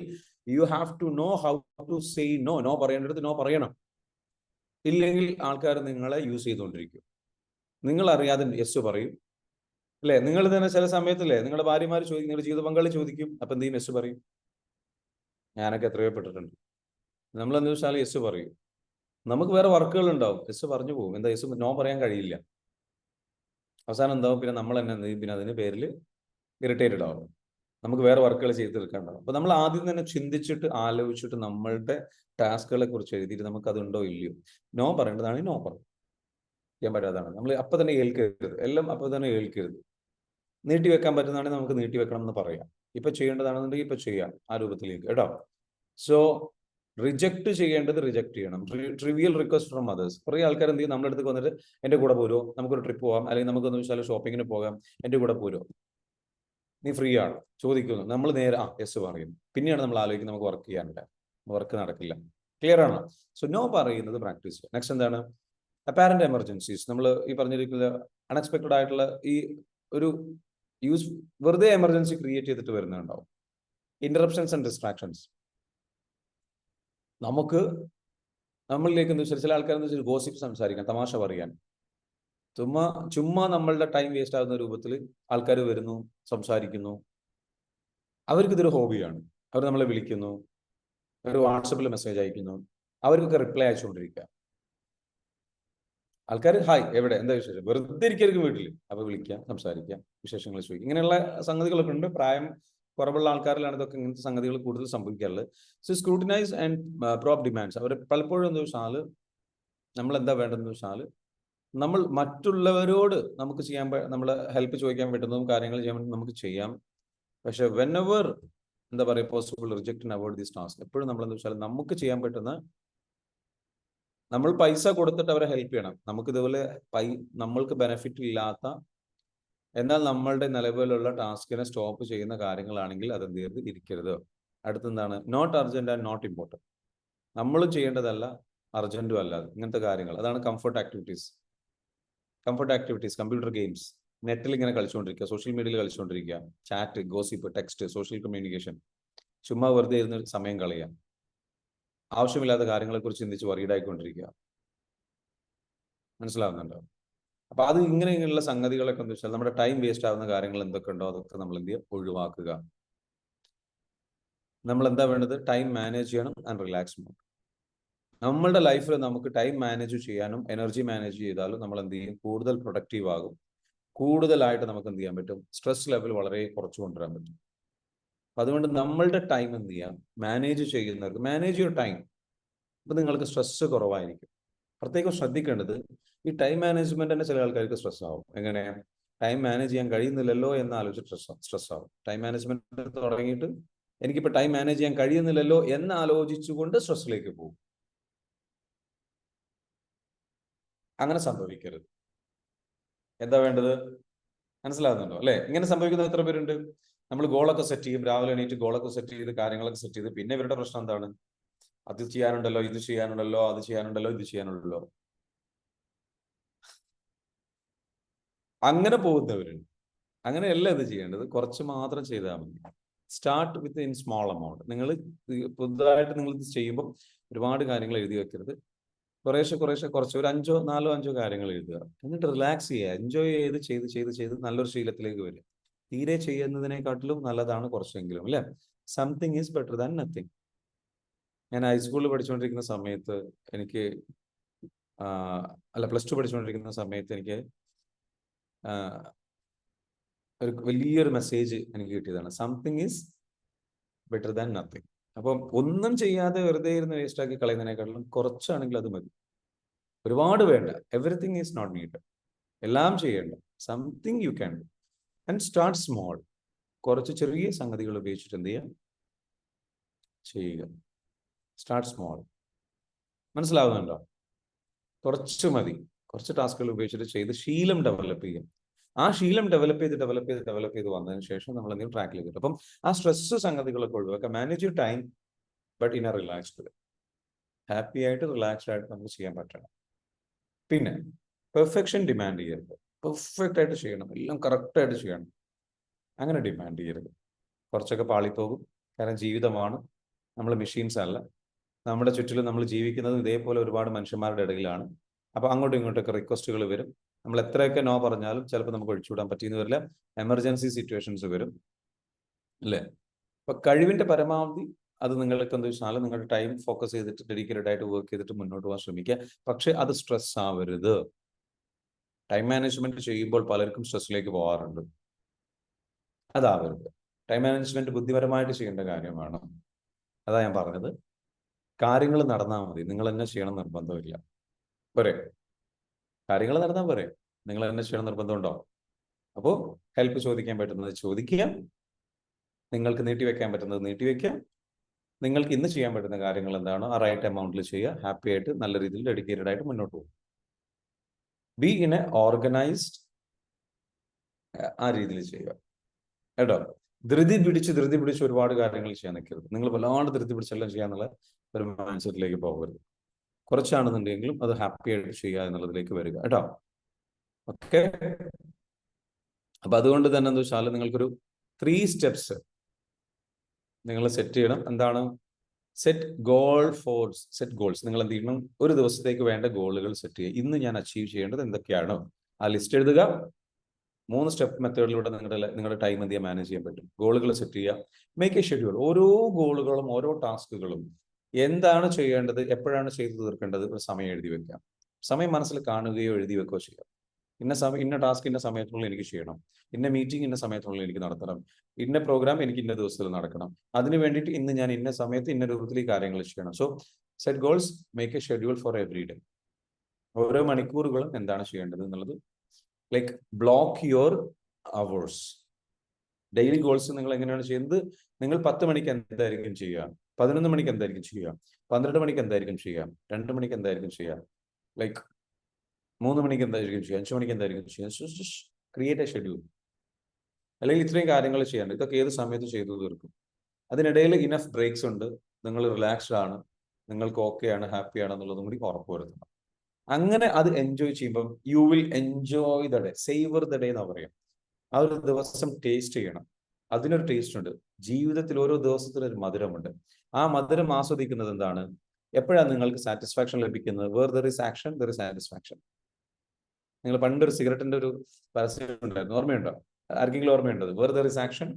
you have to know how to say no. No പറയേണ്ടടുത്ത് നോ പറയണം. ഇല്ലെങ്കിൽ ആൾക്കാർ നിങ്ങളെ യൂസ് ചെയ്തുകൊണ്ടിരിക്കും. നിങ്ങൾ അറിയാതെ യെസ് പറയും, അല്ലേ? നിങ്ങൾ തന്നെ ചില സമയത്തല്ലേ നിങ്ങളുടെ ഭാര്യമാർ ചോദിക്കും, നിങ്ങളുടെ ജീവിത പങ്കാളി ചോദിക്കും, അപ്പൊ എന്ത് ചെയ്യും, യെസ് പറയും. ഞാനൊക്കെ എത്രയോ പെട്ടിട്ടുണ്ട്. നമ്മൾ എന്താ വെച്ചാൽ യെസ് പറയും. നമുക്ക് വേറെ വർക്കുകൾ ഉണ്ടാവും, യെസ് പറഞ്ഞു പോകും. എന്താ, യെസ് നോ പറയാൻ കഴിയില്ല. അവസാനം എന്താവും, പിന്നെ നമ്മൾ തന്നെ എന്ത് ചെയ്യും, പിന്നെ അതിന് പേരിൽ ഇറിറ്റേറ്റഡ് ആവും. നമുക്ക് വേറെ വർക്കുകൾ ചെയ്ത് തീർക്കാണ്ടാവും. അപ്പൊ നമ്മൾ ആദ്യം തന്നെ ചിന്തിച്ചിട്ട് ആലോചിച്ചിട്ട് നമ്മളുടെ ടാസ്കുകളെ കുറിച്ച് എഴുതിയിട്ട് നമുക്ക് അതുണ്ടോ ഇല്ലയോ. നോ പറയേണ്ടതാണെങ്കിൽ നോ പറയും, ചെയ്യാൻ പറ്റാത്തതാണ് നമ്മൾ അപ്പൊ തന്നെ ഏൽക്കരുത്. എല്ലാം അപ്പൊ തന്നെ ഏൽക്കരുത്. നീട്ടി വെക്കാൻ പറ്റുന്നതാണെങ്കിൽ നമുക്ക് നീട്ടി വെക്കണം എന്ന് പറയാം. ഇപ്പൊ ചെയ്യേണ്ടതാണെന്നുണ്ടെങ്കിൽ ഇപ്പൊ ചെയ്യാം, ആ രൂപത്തിലേക്ക് കേട്ടോ. സോ റിജക്ട് ചെയ്യേണ്ടത് റിജക്ട് ചെയ്യണം. Trivial request from others. കുറേ ആൾക്കാർ എന്ത് ചെയ്യും, നമ്മുടെ അടുത്ത് വന്നിട്ട് എൻ്റെ കൂടെ പോരോ, നമുക്കൊരു ട്രിപ്പ് പോകാം, അല്ലെങ്കിൽ നമുക്കൊന്ന് വെച്ചാൽ ഷോപ്പിങ്ങിന് പോകാം, എൻ്റെ കൂടെ പോരോ, നീ ഫ്രീ ആണ് ചോദിക്കുന്നു. നമ്മൾ നേരെ യെസ് പറയുന്നു. പിന്നെയാണ് നമ്മൾ ആലോചിക്കുന്നത് നമുക്ക് വർക്ക് ചെയ്യാനില്ല, വർക്ക് നടക്കില്ല. ക്ലിയർ ആണോ? സോ നോ പറയുന്നത് പ്രാക്ടീസ് ചെയ്യുക. നെക്സ്റ്റ് എന്താണ്, അപ്പാരന്റ് എമർജൻസീസ്. നമ്മൾ ഈ പറഞ്ഞിരിക്കുന്ന അൺഎക്സ്പെക്ടഡ് ആയിട്ടുള്ള ഈ ഒരു വെറുതെ എമർജൻസി ക്രിയേറ്റ് ചെയ്തിട്ട് വരുന്നുണ്ടാവും. Interruptions and distractions. നമ്മളിലേക്ക് എന്താ വെച്ചാൽ ചില ആൾക്കാരെന്ന് വെച്ചാൽ ഗോസിപ്പ് സംസാരിക്കാൻ, തമാശ പറയാൻ, ചുമ്മാ നമ്മളുടെ ടൈം വേസ്റ്റ് ആകുന്ന രൂപത്തിൽ ആൾക്കാർ വരുന്നു, സംസാരിക്കുന്നു. അവർക്കിതൊരു ഹോബിയാണ്. അവർ നമ്മളെ വിളിക്കുന്നു, അവർ വാട്സപ്പിൽ മെസ്സേജ് അയക്കുന്നു, അവർക്കൊക്കെ റിപ്ലൈ അയച്ചുകൊണ്ടിരിക്കുക. ആൾക്കാർ ഹായ് എവിടെ, എന്താ വിശേഷം, വെറുതെ ഇരിക്കും വീട്ടിൽ, അപ്പൊ വിളിക്കുക, സംസാരിക്കുക, വിശേഷങ്ങൾ ചോദിക്കുക. ഇങ്ങനെയുള്ള സംഗതികളൊക്കെ ഉണ്ട്. പ്രായം കുറവുള്ള ആൾക്കാരിലാണ് ഇതൊക്കെ ഇങ്ങനത്തെ സംഗതികൾ കൂടുതൽ സംഭവിക്കാറുള്ളത്. So scrutinise and prop demands. അവർ പലപ്പോഴും എന്താ വെച്ചാൽ നമ്മൾ എന്താ വേണ്ടതെന്ന് വെച്ചാൽ നമ്മൾ മറ്റുള്ളവരോട് നമുക്ക് ചെയ്യാൻ നമ്മളെ ഹെൽപ്പ് ചോദിക്കാൻ പറ്റുന്നതും കാര്യങ്ങൾ ചെയ്യാൻ വേണ്ടി നമുക്ക് ചെയ്യാം. പക്ഷെ വെനെവർ എന്താ പറയുക possible reject and avoid this task. എപ്പോഴും നമ്മൾ എന്താ വെച്ചാൽ നമുക്ക് ചെയ്യാൻ പറ്റുന്ന, നമ്മൾ പൈസ കൊടുത്തിട്ട് അവരെ ഹെൽപ്പ് ചെയ്യണം. നമുക്ക് ഇതുപോലെ നമ്മൾക്ക് ബെനിഫിറ്റ് ഇല്ലാത്ത എന്നാൽ നമ്മളുടെ നിലവിലുള്ള ടാസ്കിനെ സ്റ്റോപ്പ് ചെയ്യുന്ന കാര്യങ്ങളാണെങ്കിൽ അതെന്ത് ചെയ്യരുത്, ഇരിക്കരുത്. അടുത്തെന്താണ്, not urgent and not important. നമ്മളും ചെയ്യേണ്ടതല്ല, അർജന്റും അല്ല ഇങ്ങനത്തെ കാര്യങ്ങൾ. അതാണ് കംഫർട്ട് ആക്ടിവിറ്റീസ്. കമ്പ്യൂട്ടർ ഗെയിംസ്, നെറ്റിൽ ഇങ്ങനെ കളിച്ചുകൊണ്ടിരിക്കുക, സോഷ്യൽ മീഡിയയിൽ കളിച്ചുകൊണ്ടിരിക്കുക, chat, gossip, text, social communication, ചുമ്മാ വെറുതെ ഇരുന്ന് സമയം കളയുക, ആവശ്യമില്ലാത്ത കാര്യങ്ങളെക്കുറിച്ച് ചിന്തിച്ച് വറീഡായിക്കൊണ്ടിരിക്കുക. മനസ്സിലാവുന്നുണ്ടോ? അപ്പൊ അത് ഇങ്ങനെയുള്ള സംഗതികളൊക്കെ എന്താ വെച്ചാൽ നമ്മുടെ ടൈം വേസ്റ്റ് ആവുന്ന കാര്യങ്ങൾ എന്തൊക്കെ ഉണ്ടോ അതൊക്കെ നമ്മൾ എന്ത് ചെയ്യുക, ഒഴിവാക്കുക. നമ്മൾ എന്താ വേണ്ടത്? ടൈം മാനേജ് ചെയ്യണം ആൻഡ് റിലാക്സ് മോഡ്. നമ്മളുടെ ലൈഫിൽ നമുക്ക് ടൈം മാനേജ് ചെയ്യാനും എനർജി മാനേജ് ചെയ്താലും നമ്മൾ എന്ത് ചെയ്യും? കൂടുതൽ പ്രൊഡക്റ്റീവ് ആകും. കൂടുതലായിട്ട് നമുക്ക് എന്ത് ചെയ്യാൻ പറ്റും? സ്ട്രെസ് ലെവൽ വളരെ കുറച്ച് കൊണ്ടുവരാൻ പറ്റും. അപ്പൊ അതുകൊണ്ട് നമ്മളുടെ ടൈം എന്ത് ചെയ്യാം? മാനേജ് ചെയ്യുന്നവർക്ക് മാനേജ് യുവർ ടൈം. അപ്പൊ നിങ്ങൾക്ക് സ്ട്രെസ് കുറവായിരിക്കും. പ്രത്യേകം ശ്രദ്ധിക്കേണ്ടത് ഈ ടൈം മാനേജ്മെന്റ് തന്നെ ചില ആൾക്കാർക്ക് സ്ട്രെസ് ആവും. എങ്ങനെ? ടൈം മാനേജ് ചെയ്യാൻ കഴിയുന്നില്ലല്ലോ എന്ന് ആലോചിച്ച് സ്ട്രെസ് ആവും. ടൈം മാനേജ്മെന്റ് തുടങ്ങിയിട്ട് എനിക്കിപ്പോൾ ടൈം മാനേജ് ചെയ്യാൻ കഴിയുന്നില്ലല്ലോ എന്ന് ആലോചിച്ചുകൊണ്ട് സ്ട്രെസ്സിലേക്ക് പോകും. അങ്ങനെ സംഭവിക്കരുത്. എന്താ വേണ്ടത്? മനസ്സിലാകുന്നുണ്ടോ അല്ലെ? ഇങ്ങനെ സംഭവിക്കുന്നത് എത്ര പേരുണ്ട്? നമ്മൾ ഗോളൊക്കെ സെറ്റ് ചെയ്യും, രാവിലെ എണീറ്റ് ഗോളൊക്കെ സെറ്റ് ചെയ്ത് കാര്യങ്ങളൊക്കെ സെറ്റ് ചെയ്ത് പിന്നെ ഇവരുടെ പ്രശ്നം എന്താണ്? അത് ചെയ്യാനുണ്ടല്ലോ, ഇത് ചെയ്യാനുണ്ടല്ലോ, അത് ചെയ്യാനുണ്ടല്ലോ, ഇത് ചെയ്യാനുണ്ടല്ലോ, അങ്ങനെ പോകുന്നവരുണ്ട്. അങ്ങനെയല്ല ഇത് ചെയ്യേണ്ടത്. കുറച്ച് മാത്രം ചെയ്താൽ മതി. Start with in small amount. നിങ്ങൾ പുതുതായിട്ട് നിങ്ങൾ ഇത് ചെയ്യുമ്പോൾ ഒരുപാട് കാര്യങ്ങൾ എഴുതി വെക്കരുത്. കുറേശ്ശെ കുറച്ച് ഒരു 4-5 കാര്യങ്ങൾ എഴുതുക. എന്നിട്ട് റിലാക്സ് ചെയ്യുക. എൻജോയ് ചെയ്ത് നല്ലൊരു ശീലത്തിലേക്ക് വരിക. തീരെ ചെയ്യുന്നതിനെക്കാട്ടിലും നല്ലതാണ് കുറച്ചെങ്കിലും, അല്ലെ? Something is better than nothing. ഞാൻ ഹൈസ്കൂളിൽ പഠിച്ചുകൊണ്ടിരിക്കുന്ന സമയത്ത് എനിക്ക് പ്ലസ് 2 പഠിച്ചുകൊണ്ടിരിക്കുന്ന സമയത്ത് എനിക്ക് ഒരു വലിയൊരു മെസ്സേജ് എനിക്ക് കിട്ടിയതാണ്. Something is better than nothing. അപ്പം ഒന്നും ചെയ്യാതെ വെറുതെ ഇരുന്ന് വേസ്റ്റ് ആക്കി കളയുന്നതിനേക്കാളും കുറച്ചാണെങ്കിൽ അത് മതി. ഒരുപാട് വേണ്ട. Everything is not need. എല്ലാം ചെയ്യേണ്ട. Something you can do and start small. കുറച്ച് ചെറിയ സംഗതികൾ ഉപയോഗിച്ചിട്ട് എന്ത് ചെയ്യാം? ചെയ്യുക. Start small. മനസ്സിലാവുന്നുണ്ടോ? കുറച്ച് മതി. കുറച്ച് ടാസ്കുകൾ ഉപയോഗിച്ചിട്ട് ചെയ്ത് ശീലം ഡെവലപ്പ് ചെയ്യും. ആ ശീലം ഡെവലപ്പ് ചെയ്ത് വന്നതിന് ശേഷം നമ്മൾ എന്തെങ്കിലും ട്രാക്കിലേക്ക് കിട്ടും. അപ്പം ആ സ്ട്രെസ് സംഗതികളൊക്കെ ഒഴിവാക്കുക. Manage your time but in A relaxed. Happy ആയിട്ട് റിലാക്സ്ഡ് ആയിട്ട് നമുക്ക് ചെയ്യാൻ പറ്റണം. പിന്നെ പെർഫെക്ഷൻ ഡിമാൻഡ് ചെയ്യരുത്. പെർഫെക്റ്റ് ആയിട്ട് ചെയ്യണം, എല്ലാം കറക്റ്റ് ആയിട്ട് ചെയ്യണം, അങ്ങനെ ഡിമാൻഡ് ചെയ്യരുത്. കുറച്ചൊക്കെ പാളിപ്പോകും. കാരണം ജീവിതമാണ്, നമ്മൾ മെഷീൻസ് അല്ല. നമ്മുടെ ചുറ്റിലും നമ്മൾ ജീവിക്കുന്നത് ഇതേപോലെ ഒരുപാട് മനുഷ്യന്മാരുടെ ഇടയിലാണ്. അപ്പോൾ അങ്ങോട്ടും ഇങ്ങോട്ടൊക്കെ റിക്വസ്റ്റുകൾ വരും. നമ്മൾ എത്രയൊക്കെ നോ പറഞ്ഞാലും ചിലപ്പോൾ നമുക്ക് ഒഴിച്ചുവിടാൻ പറ്റിയെന്ന് വരില്ല. എമർജൻസി സിറ്റുവേഷൻസ് വരും, അല്ലേ? അപ്പൊ കഴിവിന്റെ പരമാവധി അത് നിങ്ങൾക്ക് എന്താ വെച്ചാൽ നിങ്ങളുടെ ടൈം ഫോക്കസ് ചെയ്തിട്ട് ഡെഡിക്കേറ്റഡ് ആയിട്ട് വർക്ക് ചെയ്തിട്ട് മുന്നോട്ട് പോകാൻ ശ്രമിക്കുക. പക്ഷെ അത് സ്ട്രെസ് ആവരുത്. ടൈം മാനേജ്മെന്റ് ചെയ്യുമ്പോൾ പലർക്കും സ്ട്രെസ്സിലേക്ക് പോകാറുണ്ട്. അതാവരുത്. ടൈം മാനേജ്മെന്റ് ബുദ്ധിപരമായിട്ട് ചെയ്യേണ്ട കാര്യമാണ്. അതാ ഞാൻ പറഞ്ഞത്. കാര്യങ്ങൾ നടന്നാൽ മതി, നിങ്ങൾ തന്നെ ചെയ്യണം നിർബന്ധമില്ല. പോരെ? കാര്യങ്ങൾ നടന്നാൽ പോരെ? നിങ്ങൾ തന്നെ ചെയ്യണം നിർബന്ധമുണ്ടോ? അപ്പോൾ ഹെൽപ്പ് ചോദിക്കാൻ പറ്റുന്നത് ചോദിക്കുക, നിങ്ങൾക്ക് നീട്ടിവെക്കാൻ പറ്റുന്നത് നീട്ടിവെക്കുക. നിങ്ങൾക്ക് ഇന്ന് ചെയ്യാൻ പറ്റുന്ന കാര്യങ്ങൾ എന്താണോ ആ റൈറ്റ് എമൗണ്ടിൽ ചെയ്യുക. ഹാപ്പി ആയിട്ട് നല്ല രീതിയിൽ ഡെഡിക്കേറ്റഡ് ആയിട്ട് മുന്നോട്ട് പോകും. ബി ഇൻ എ ഓർഗനൈസ്ഡ്, ആ രീതിയിൽ ചെയ്യുക കേട്ടോ. ധൃതി പിടിച്ച് ഒരുപാട് കാര്യങ്ങൾ ചെയ്യാൻ നിൽക്കരുത്. നിങ്ങൾ വല്ലാണ്ട് ധൃതി പിടിച്ചെല്ലാം ചെയ്യാന്നുള്ള ഒരു മൈൻഡ് സെറ്റിലേക്ക് പോകരുത്. കുറച്ചാണെന്നുണ്ടെങ്കിലും അത് ഹാപ്പി ആയിട്ട് ചെയ്യുക എന്നുള്ളതിലേക്ക് വരിക കേട്ടോ. ഓക്കെ. അപ്പൊ അതുകൊണ്ട് തന്നെ എന്താ വെച്ചാൽ നിങ്ങൾക്കൊരു 3 സ്റ്റെപ്സ് നിങ്ങൾ സെറ്റ് ചെയ്യണം. എന്താണ്? Set goals. നിങ്ങൾ എന്ത് ചെയ്യണം? ഒരു ദിവസത്തേക്ക് വേണ്ട ഗോളുകൾ സെറ്റ് ചെയ്യുക. ഇന്ന് ഞാൻ അച്ചീവ് ചെയ്യേണ്ടത് എന്തൊക്കെയാണോ ആ ലിസ്റ്റ് എഴുതുക. 3 സ്റ്റെപ്പ് മെത്തേഡിലൂടെ നിങ്ങളുടെ ടൈം എന്ത് ചെയ്യാൻ മാനേജ് ചെയ്യാൻ പറ്റും. ഗോളുകൾ സെറ്റ് ചെയ്യുക. Make A schedule. ഓരോ ഗോളുകളും ഓരോ ടാസ്കുകളും എന്താണ് ചെയ്യേണ്ടത്, എപ്പോഴാണ് ചെയ്തു തീർക്കേണ്ടത്, ഒരു സമയം എഴുതി വെക്കാം. സമയം മനസ്സിൽ കാണുകയോ എഴുതി വെക്കുകയോ ചെയ്യാം. ഇന്ന ടാസ്ക് ഇന്ന സമയത്തിനുള്ളിൽ എനിക്ക് ചെയ്യണം, ഇന്ന മീറ്റിംഗ് ഇന്ന സമയത്തിനുള്ളിൽ എനിക്ക് നടത്തണം, ഇന്ന പ്രോഗ്രാം എനിക്ക് ഇന്ന ദിവസത്തിൽ നടക്കണം, അതിന് വേണ്ടിയിട്ട് ഇന്ന് ഞാൻ ഇന്ന സമയത്ത് ഇന്ന രൂപത്തിൽ ഈ കാര്യങ്ങൾ ചെയ്യണം. So set goals, make A schedule for every day. ഓരോ മണിക്കൂറുകളും എന്താണ് ചെയ്യേണ്ടത് എന്നുള്ളത് like block your hours. Daily goals നിങ്ങൾ എങ്ങനെയാണ് ചെയ്യുന്നത്? നിങ്ങൾ 10 മണിക്ക് എന്തായിരിക്കും ചെയ്യുക, 11 മണിക്ക് എന്തായിരിക്കും ചെയ്യുക, 12 മണിക്ക് എന്തായിരിക്കും ചെയ്യുക, 2 മണിക്ക് എന്തായിരിക്കും ചെയ്യുക, ലൈക്ക് 3 മണിക്ക് എന്തായിരിക്കും ചെയ്യുക, 5 മണിക്ക് എന്തായിരിക്കും ചെയ്യുക. Create A schedule. അല്ലെങ്കിൽ ഇത്രയും കാര്യങ്ങൾ ചെയ്യാണ്ട് ഇതൊക്കെ ഏത് സമയത്ത് ചെയ്തു തീർക്കും. അതിനിടയിൽ ഇനഫ് ബ്രേക്സ് ഉണ്ട്, നിങ്ങൾ റിലാക്സ്ഡ് ആണ്, നിങ്ങൾക്ക് ഓക്കെയാണ്, ഹാപ്പിയാണ് എന്നുള്ളതും കൂടി ഉറപ്പുവരുത്തണം. അങ്ങനെ അത് എൻജോയ് ചെയ്യുമ്പം you will enjoy the day, savour the day എന്നാ പറയാം. ആ ഒരു ദിവസം ടേസ്റ്റ് ചെയ്യണം. അതിനൊരു ടേസ്റ്റ് ഉണ്ട്. ജീവിതത്തിൽ ഓരോ ദിവസത്തിനും ഒരു മധുരമുണ്ട്. ആ മധുരം ആസ്വദിക്കുന്നത് എന്താണ്? എപ്പോഴാണ് നിങ്ങൾക്ക് സാറ്റിസ്ഫാക്ഷൻ ലഭിക്കുന്നത്? Where there is action there is satisfaction. നിങ്ങൾ പണ്ടൊരു സിഗരറ്റിന്റെ ഒരു പരസ്യം ഉണ്ടായിരുന്നു, ഓർമ്മയുണ്ടോ? ആർക്കെങ്കിലും ഓർമ്മയുണ്ടത്? Where there is action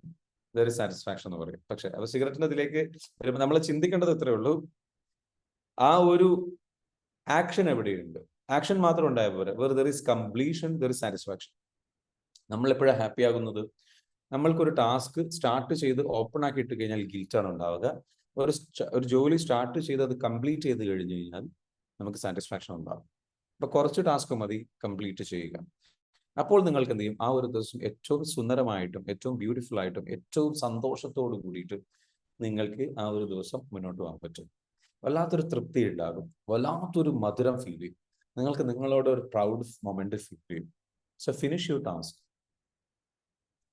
there is satisfaction എന്ന് പറയും. പക്ഷെ അപ്പൊ സിഗരറ്റിന്റെ ഇതിലേക്ക് വരുമ്പോൾ നമ്മൾ ചിന്തിക്കേണ്ടത് ഇത്രയേ ഉള്ളൂ, ആ ഒരു ആക്ഷൻ എവിടെയുണ്ട്? ആക്ഷൻ മാത്രം ഉണ്ടായ പോലെ where there is completion there is satisfaction. നമ്മൾ എപ്പോഴാണ് ഹാപ്പി ആകുന്നത്? നമ്മൾക്കൊരു ടാസ്ക് സ്റ്റാർട്ട് ചെയ്ത് ഓപ്പൺ ആക്കി ഇട്ട് കഴിഞ്ഞാൽ ഗിൽറ്റാണ് ഉണ്ടാവുക. ഒരു ജോലി സ്റ്റാർട്ട് ചെയ്ത് അത് കംപ്ലീറ്റ് ചെയ്ത് കഴിഞ്ഞു കഴിഞ്ഞാൽ നമുക്ക് സാറ്റിസ്ഫാക്ഷൻ ഉണ്ടാകും. അപ്പൊ കുറച്ച് ടാസ്ക് മതി കംപ്ലീറ്റ് ചെയ്യുക. അപ്പോൾ നിങ്ങൾക്ക് എന്ത് ചെയ്യും? ആ ഒരു ദിവസം ഏറ്റവും സുന്ദരമായിട്ടും ഏറ്റവും ബ്യൂട്ടിഫുൾ ആയിട്ടും ഏറ്റവും സന്തോഷത്തോടു കൂടിയിട്ട് നിങ്ങൾക്ക് ആ ഒരു ദിവസം മുന്നോട്ട് പോകാൻ പറ്റും. വല്ലാത്തൊരു തൃപ്തി ഉണ്ടാകും, വല്ലാത്തൊരു മധുരം ഫീൽ ചെയ്യും, നിങ്ങൾക്ക് നിങ്ങളോട് ഒരു പ്രൗഡ് മൊമെന്റ് ഫീൽ ചെയ്യും. So finish your task,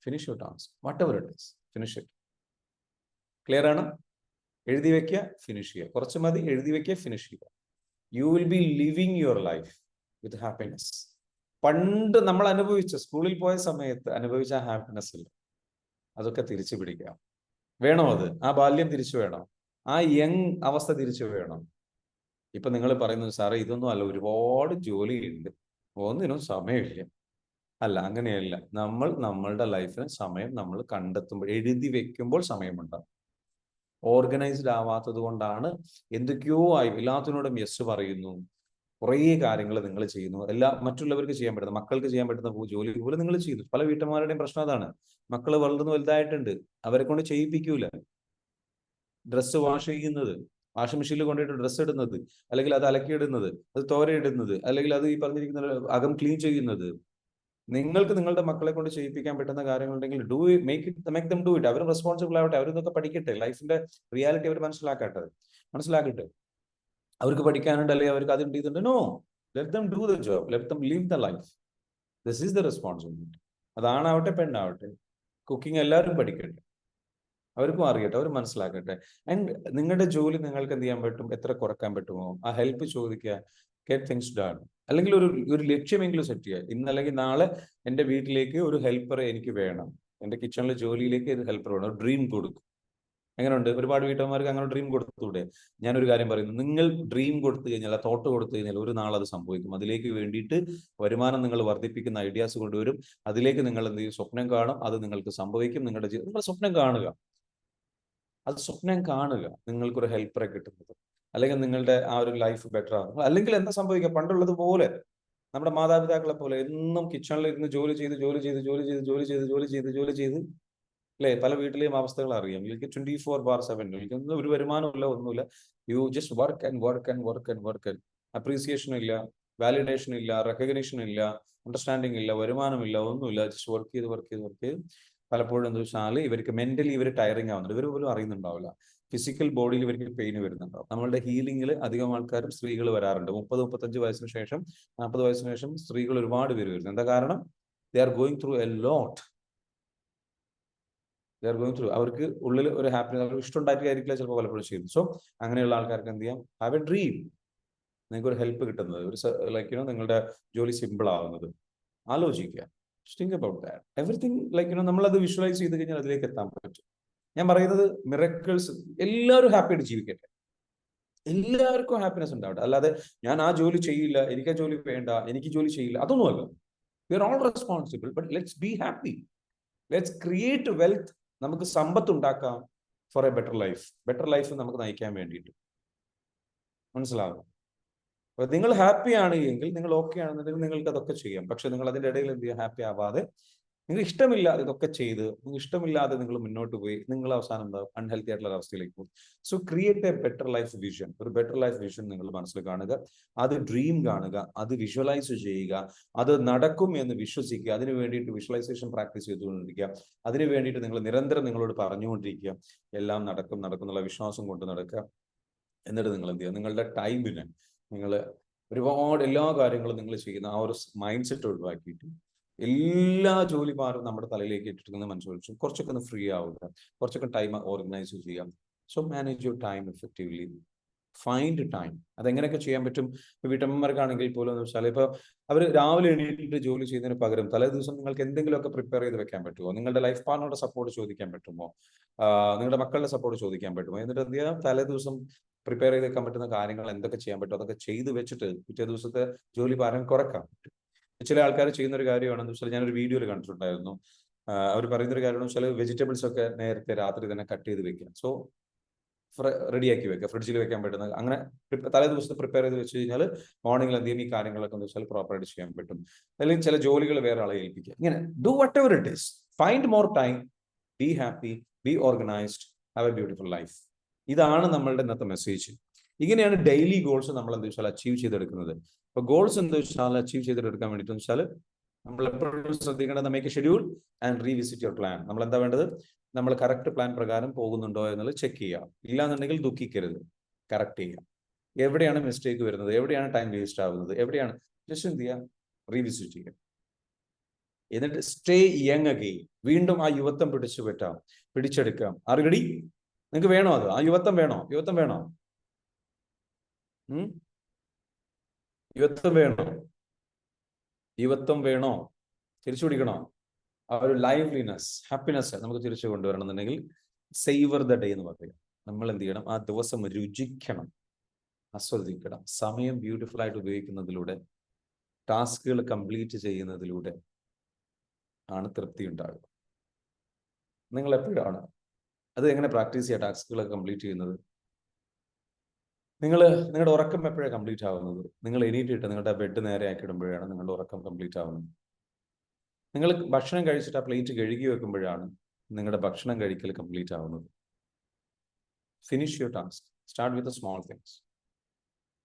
finish your task, what ever it is, finish it. Clear ആണ്? എഴുതി വെക്കുക, ഫിനിഷ് ചെയ്യുക. കുറച്ച് മതി, എഴുതി വെക്കുക, ഫിനിഷ് ചെയ്യുക. You will be living your life with happiness. പണ്ട് നമ്മൾ അനുഭവിച്ച, സ്കൂളിൽ പോയ സമയത്ത് അനുഭവിച്ച ആ ഹാപ്പിനെസ് ഇല്ല, അതൊക്കെ തിരിച്ചു പിടിക്കാം. വേണോ അത്? ആ ബാല്യം തിരിച്ചു വേണം, ആ യങ് അവസ്ഥ തിരിച്ചു വേണം. ഇപ്പൊ നിങ്ങൾ പറയുന്നത് സാറേ ഇതൊന്നും അല്ല, ഒരുപാട് ജോലിയുണ്ട്, ഒന്നിനും സമയമില്ല. അല്ല, അങ്ങനെയല്ല. നമ്മളുടെ ലൈഫിന് സമയം നമ്മൾ കണ്ടെത്തുമ്പോൾ, എഴുതി വെക്കുമ്പോൾ സമയമുണ്ടാകും. ഓർഗനൈസ്ഡ് ആവാത്തത് കൊണ്ടാണ് എന്തൊക്കെയോ ആയി എല്ലാത്തിനോടും യെസ് പറയുന്നു, കുറേ കാര്യങ്ങൾ നിങ്ങൾ ചെയ്യുന്നു, മറ്റുള്ളവർക്ക് ചെയ്യാൻ പറ്റുന്ന, മക്കൾക്ക് ചെയ്യാൻ പറ്റുന്ന ജോലി പോലും നിങ്ങൾ ചെയ്യുന്നു. പല വീട്ടമ്മമാരുടെയും പ്രശ്നം അതാണ്. മക്കൾ വളർന്നു വലുതായിട്ടുണ്ട്, അവരെ കൊണ്ട് ചെയ്യിപ്പിക്കൂല. ഡ്രസ്സ് വാഷ് ചെയ്യുന്നത്, വാഷിംഗ് മെഷീനിൽ കൊണ്ടുപോയിട്ട് ഡ്രസ്സ് ഇടുന്നത്, അല്ലെങ്കിൽ അത് അലക്കിയിടുന്നത്, അത് തോരയിടുന്നത്, അല്ലെങ്കിൽ അത് ഈ പറഞ്ഞിരിക്കുന്ന അകം ക്ലീൻ ചെയ്യുന്നത്, നിങ്ങൾക്ക് നിങ്ങളുടെ മക്കളെ കൊണ്ട് ചെയ്യിപ്പിക്കാൻ പറ്റുന്ന കാര്യങ്ങളുണ്ടെങ്കിൽ do it, make them do it. അവരും റെസ്പോൺസിബിൾ ആവട്ടെ, അവരിതൊക്കെ പഠിക്കട്ടെ, ലൈഫിന്റെ റിയാലിറ്റി അവർ മനസ്സിലാക്കട്ടെ. അവർക്ക് പഠിക്കാനുണ്ട്, അല്ലെങ്കിൽ അവർക്ക് അതുണ്ട് ഇതുണ്ട്. No, let them do the job, let them leave the life. This is the responsibility. അതാണാവട്ടെ പെണ്ണാവട്ടെ, കുക്കിംഗ് എല്ലാവരും പഠിക്കട്ടെ, അവർക്കും അറിയട്ടെ, അവർ മനസ്സിലാക്കട്ടെ. ആൻഡ് നിങ്ങളുടെ ജോലി നിങ്ങൾക്ക് എന്ത് ചെയ്യാൻ പറ്റും, എത്ര കുറക്കാൻ പറ്റുമോ ആ ഹെൽപ്പ് ചോദിക്കുക, ഗെറ്റ് തിങ്സ് ഡൺ. അല്ലെങ്കിൽ ഒരു ലക്ഷ്യമെങ്കിലും സെറ്റ് ചെയ്യുക. ഇന്നല്ലെങ്കിൽ നാളെ എൻ്റെ വീട്ടിലേക്ക് ഒരു ഹെൽപ്പറെ എനിക്ക് വേണം, എൻ്റെ കിച്ചണിലെ ജോലിയിലേക്ക് ഒരു ഹെൽപ്പർ വേണം. ഒരു ഡ്രീം കൊടുക്കും. എങ്ങനെയുണ്ട്? ഒരുപാട് വീട്ടമ്മമാർക്ക് അങ്ങനെ ഡ്രീം കൊടുത്തൂടെ? ഞാനൊരു കാര്യം പറയുന്നു, നിങ്ങൾ ഡ്രീം കൊടുത്തു കഴിഞ്ഞാൽ, തോട്ട് കൊടുത്തു കഴിഞ്ഞാൽ ഒരു നാൾ അത് സംഭവിക്കും. അതിലേക്ക് വേണ്ടിയിട്ട് വരുമാനം നിങ്ങൾ വർദ്ധിപ്പിക്കുന്ന ഐഡിയാസ് കൊണ്ടുവരും. അതിലേക്ക് നിങ്ങൾ എന്ത് ചെയ്യും? സ്വപ്നം കാണും, അത് നിങ്ങൾക്ക് സംഭവിക്കും. നിങ്ങൾ സ്വപ്നം കാണുക, അത് സ്വപ്നം കാണുക, നിങ്ങൾക്കൊരു ഹെൽപ്പറെ കിട്ടുന്നത്, അല്ലെങ്കിൽ നിങ്ങളുടെ ആ ഒരു ലൈഫ് ബെറ്റർ ആകും. അല്ലെങ്കിൽ എന്താ സംഭവിക്കുക? പണ്ടുള്ളത് പോലെ, നമ്മുടെ മാതാപിതാക്കളെ പോലെ എന്നും കിച്ചണിൽ ഇരുന്ന് ജോലി ചെയ്ത് അല്ലെ? പല വീട്ടിലെയും അവസ്ഥകൾ അറിയാം. എനിക്ക് 24/7 എനിക്ക് ഒരു വരുമാനമില്ല, ഒന്നുമില്ല. You just work and work and work and work. Appreciation ഇല്ല, വാലിഡേഷൻ ഇല്ല, റെക്കഗ്നേഷൻ ഇല്ല, അണ്ടർസ്റ്റാൻഡിങ് ഇല്ല, വരുമാനമില്ല, ഒന്നുമില്ല. ജസ്റ്റ് വർക്ക് ചെയ്ത് പലപ്പോഴും എന്താ വെച്ചാൽ ഇവർക്ക് മെന്റലി ഇവർ ടയറിങ് ആവുന്നുണ്ട്. ഇവർ പോലും അറിയുന്നുണ്ടാവില്ല. ഫിസിക്കൽ ബോഡിയിൽ ഇവർക്ക് പെയിൻ വരുന്നുണ്ടാവും. നമ്മളുടെ ഹീലിംഗിൽ അധികം ആൾക്കാരും സ്ത്രീകൾ വരാറുണ്ട്. 30-35 വയസ്സിന് ശേഷം, 40 വയസ്സിന് ശേഷം സ്ത്രീകൾ ഒരുപാട് പേര് വരുന്നു. എന്താ കാരണം? They are going through a lot. അവർക്ക് ഉള്ളിൽ ഒരു ഹാപ്പിനെസ്, അവർക്ക് ഇഷ്ടം ഉണ്ടാക്കിയായിരിക്കില്ല ചിലപ്പോൾ പലപ്പോഴും ചെയ്യുന്നു. സോ അങ്ങനെയുള്ള ആൾക്കാർക്ക് എന്ത് ചെയ്യാം? Have A dream. നിങ്ങൾക്ക് ഒരു ഹെൽപ്പ് കിട്ടുന്നത്, ഒരു നിങ്ങളുടെ ജോലി സിമ്പിൾ ആവുന്നത് ആലോചിക്കുക. Think about that. എവറിത്തിങ് നമ്മളത് വിഷ്വലൈസ് ചെയ്ത് കഴിഞ്ഞാൽ അതിലേക്ക് എത്താൻ പറ്റും. ഞാൻ പറയുന്നത് മിറക്കിൾസ്, എല്ലാവരും ഹാപ്പി ആയിട്ട് ജീവിക്കട്ടെ, എല്ലാവർക്കും ഹാപ്പിനെസ് ഉണ്ടാവട്ടെ. അല്ലാതെ ഞാൻ ആ ജോലി ചെയ്യില്ല, എനിക്ക് ആ ജോലി വേണ്ട, എനിക്ക് ജോലി ചെയ്യില്ല, അതൊന്നുമല്ല. We are all responsible, but let's be happy. Let's create wealth. നമുക്ക് സമ്പത്ത് ഉണ്ടാക്കാം ഫോർ എ ബെറ്റർ ലൈഫ് നമുക്ക് നയിക്കാൻ വേണ്ടിയിട്ട്. മനസ്സിലാകും? അപ്പൊ നിങ്ങൾ ഹാപ്പി ആണ് എങ്കിൽ, നിങ്ങൾ ഓക്കെ ആണെന്നുണ്ടെങ്കിൽ നിങ്ങൾക്ക് അതൊക്കെ ചെയ്യാം. പക്ഷെ നിങ്ങൾ അതിന്റെ ഇടയിൽ എന്ത് ചെയ്യുക? ഹാപ്പി ആവാതെ, നിങ്ങൾ ഇഷ്ടമില്ലാതെ ഇതൊക്കെ ചെയ്ത്, നിങ്ങൾ ഇഷ്ടമില്ലാതെ നിങ്ങൾ മുന്നോട്ട് പോയി, നിങ്ങൾ അവസാനം എന്താ? അൺഹെൽത്തി ആയിട്ടുള്ള അവസ്ഥയിലേക്ക് പോകും. So create A better life vision. ഒരു ബെറ്റർ ലൈഫ് വിഷൻ നിങ്ങൾ മനസ്സിൽ കാണുക, അത് ഡ്രീം കാണുക, അത് വിഷ്വലൈസ് ചെയ്യുക, അത് നടക്കും എന്ന് വിശ്വസിക്കുക. അതിന് വേണ്ടിയിട്ട് വിഷ്വലൈസേഷൻ പ്രാക്ടീസ് ചെയ്തുകൊണ്ടിരിക്കുക. അതിന് വേണ്ടിയിട്ട് നിങ്ങൾ നിരന്തരം നിങ്ങളോട് പറഞ്ഞുകൊണ്ടിരിക്കുക, എല്ലാം നടക്കും എന്നുള്ള വിശ്വാസം കൊണ്ട് നടക്കുക. എന്നിട്ട് നിങ്ങൾ എന്ത് ചെയ്യുക? നിങ്ങളുടെ ടൈമിന് നിങ്ങൾ ഒരുപാട് എല്ലാ കാര്യങ്ങളും നിങ്ങൾ ചെയ്യുന്ന ആ ഒരു മൈൻഡ് സെറ്റ് ഒഴിവാക്കിയിട്ട്, എല്ലാ ജോലി ഭാരവും നമ്മുടെ തലയിലേക്ക് ഇട്ടിട്ട് മനസ്സിലാച്ചു കുറച്ചൊക്കെ ഒന്ന് ഫ്രീ ആവുക, കുറച്ചൊക്കെ ടൈം ഓർഗനൈസ് ചെയ്യാം. So manage your time effectively. Find time. അതെങ്ങനെയൊക്കെ ചെയ്യാൻ പറ്റും? വീട്ടമ്മമാർക്കാണെങ്കിൽ പോലും എന്ന് വെച്ചാൽ ഇപ്പോൾ അവർ രാവിലെ എണീറ്റിട്ട് ജോലി ചെയ്യുന്നതിന് പകരം തലേ ദിവസം നിങ്ങൾക്ക് എന്തെങ്കിലുമൊക്കെ പ്രിപ്പയർ ചെയ്ത് വെക്കാൻ പറ്റുമോ? നിങ്ങളുടെ ലൈഫ് പാർട്ണറുടെ സപ്പോർട്ട് ചോദിക്കാൻ പറ്റുമോ? നിങ്ങളുടെ മക്കളുടെ സപ്പോർട്ട് ചോദിക്കാൻ പറ്റുമോ? എന്നിട്ട് എന്ത് ചെയ്യാം, തലേ ദിവസം പ്രിപ്പയർ ചെയ്ത് വെക്കാൻ പറ്റുന്ന കാര്യങ്ങൾ എന്തൊക്കെ ചെയ്യാൻ പറ്റും അതൊക്കെ ചെയ്ത് വെച്ചിട്ട് പിറ്റേ ദിവസത്തെ ജോലി ഭാരം കുറക്കാൻ പറ്റും. ചില ആൾക്കാർ ചെയ്യുന്ന ഒരു കാര്യമാണെന്ന് വെച്ചാൽ ഞാനൊരു വീഡിയോയിൽ കണ്ടിട്ടുണ്ടായിരുന്നു. അവർ പറയുന്ന ഒരു കാര്യമെന്ന് വെച്ചാൽ വെജിറ്റബിൾസ് ഒക്കെ നേരത്തെ രാത്രി തന്നെ കട്ട് ചെയ്ത് വെക്കുക. സോ റെഡിയാക്കി വെക്കുക, ഫ്രിഡ്ജിൽ വെക്കാൻ പറ്റുന്ന അങ്ങനെ തലേ ദിവസത്തെ പ്രിപ്പയർ ചെയ്ത് വെച്ച് കഴിഞ്ഞാൽ മോർണിംഗിൽ എന്ത് ചെയ്യും, ഈ കാര്യങ്ങളൊക്കെ എന്ന് വെച്ചാൽ പ്രോപ്പറായിട്ട് ചെയ്യാൻ പറ്റും. അല്ലെങ്കിൽ ചില ജോലികൾ വേറെ ആളെ ഏൽപ്പിക്കുക. ഇങ്ങനെ do what ever it is, find more time, B happy, B organised, have A beautiful life. ഇതാണ് നമ്മളുടെ ഇന്നത്തെ മെസ്സേജ്. ഇങ്ങനെയാണ് ഡെയിലി ഗോൾസ് നമ്മൾ എന്താ വെച്ചാൽ അച്ചീവ് ചെയ്തെടുക്കുന്നത്. അപ്പൊ ഗോൾസ് എന്താ വെച്ചാൽ അച്ചീവ് ചെയ്തെടുക്കാൻ വേണ്ടിയിട്ട് വെച്ചാൽ നമ്മൾ എപ്പോഴും ശ്രദ്ധിക്കേണ്ടത് make A schedule and revisit your plan. നമ്മൾ എന്താ വേണ്ടത്, നമ്മൾ കറക്റ്റ് പ്ലാൻ പ്രകാരം പോകുന്നുണ്ടോ എന്നുള്ളത് ചെക്ക് ചെയ്യുക. ഇല്ലാന്നുണ്ടെങ്കിൽ ദുഃഖിക്കരുത്, കറക്റ്റ് ചെയ്യുക. എവിടെയാണ് മിസ്റ്റേക്ക് വരുന്നത്, എവിടെയാണ് ടൈം വേസ്റ്റ് ആവുന്നത്, എവിടെയാണ് ജസ്റ്റ് എന്ത് ചെയ്യുക, റീവിസിറ്റ് ചെയ്യുക. എന്നിട്ട് സ്റ്റേ യങ് അഗെയിൻ, വീണ്ടും ആ യുവത്വം പിടിച്ചെടുക്കാം. Are ready? നിങ്ങൾക്ക് വേണോ അത്? ആ യുവത്വം വേണോ? യുവത്വം വേണോ? യുവത്വം വേണോ? തിരിച്ചു പിടിക്കണോ? ആ ഒരു ലൈവ്ലിനെസ്, ഹാപ്പിനെസ് നമുക്ക് തിരിച്ചു കൊണ്ടുവരണം എന്നുണ്ടെങ്കിൽ സേവർ ദ ഡേ എന്ന് പറയുക. നമ്മൾ എന്ത് ചെയ്യണം, ആ ദിവസം രുചിക്കണം, ആസ്വദിക്കണം. സമയം ബ്യൂട്ടിഫുൾ ആയിട്ട് ഉപയോഗിക്കുന്നതിലൂടെ, ടാസ്കുകൾ കംപ്ലീറ്റ് ചെയ്യുന്നതിലൂടെ ആണ് തൃപ്തി ഉണ്ടാകുക. നിങ്ങൾ എപ്പോഴാണ് അത് എങ്ങനെ പ്രാക്ടീസ് ചെയ്യുക ടാസ്കുകളൊക്കെ കംപ്ലീറ്റ് ചെയ്യുന്നത്? നിങ്ങളുടെ ഉറക്കം എപ്പോഴാണ് കംപ്ലീറ്റ് ആവുന്നത്? നിങ്ങൾ എണീറ്റിട്ട് നിങ്ങളുടെ ബെഡ് നേരെ ആക്കിയിടുമ്പോഴാണ് നിങ്ങളുടെ ഉറക്കം കംപ്ലീറ്റ് ആവുന്നത്. നിങ്ങൾ ഭക്ഷണം കഴിച്ചിട്ട് ആ പ്ലേറ്റ് കഴുകി വെക്കുമ്പോഴാണ് നിങ്ങളുടെ ഭക്ഷണം കഴിക്കൽ കംപ്ലീറ്റ് ആവുന്നത്. Finish your task, start with small things.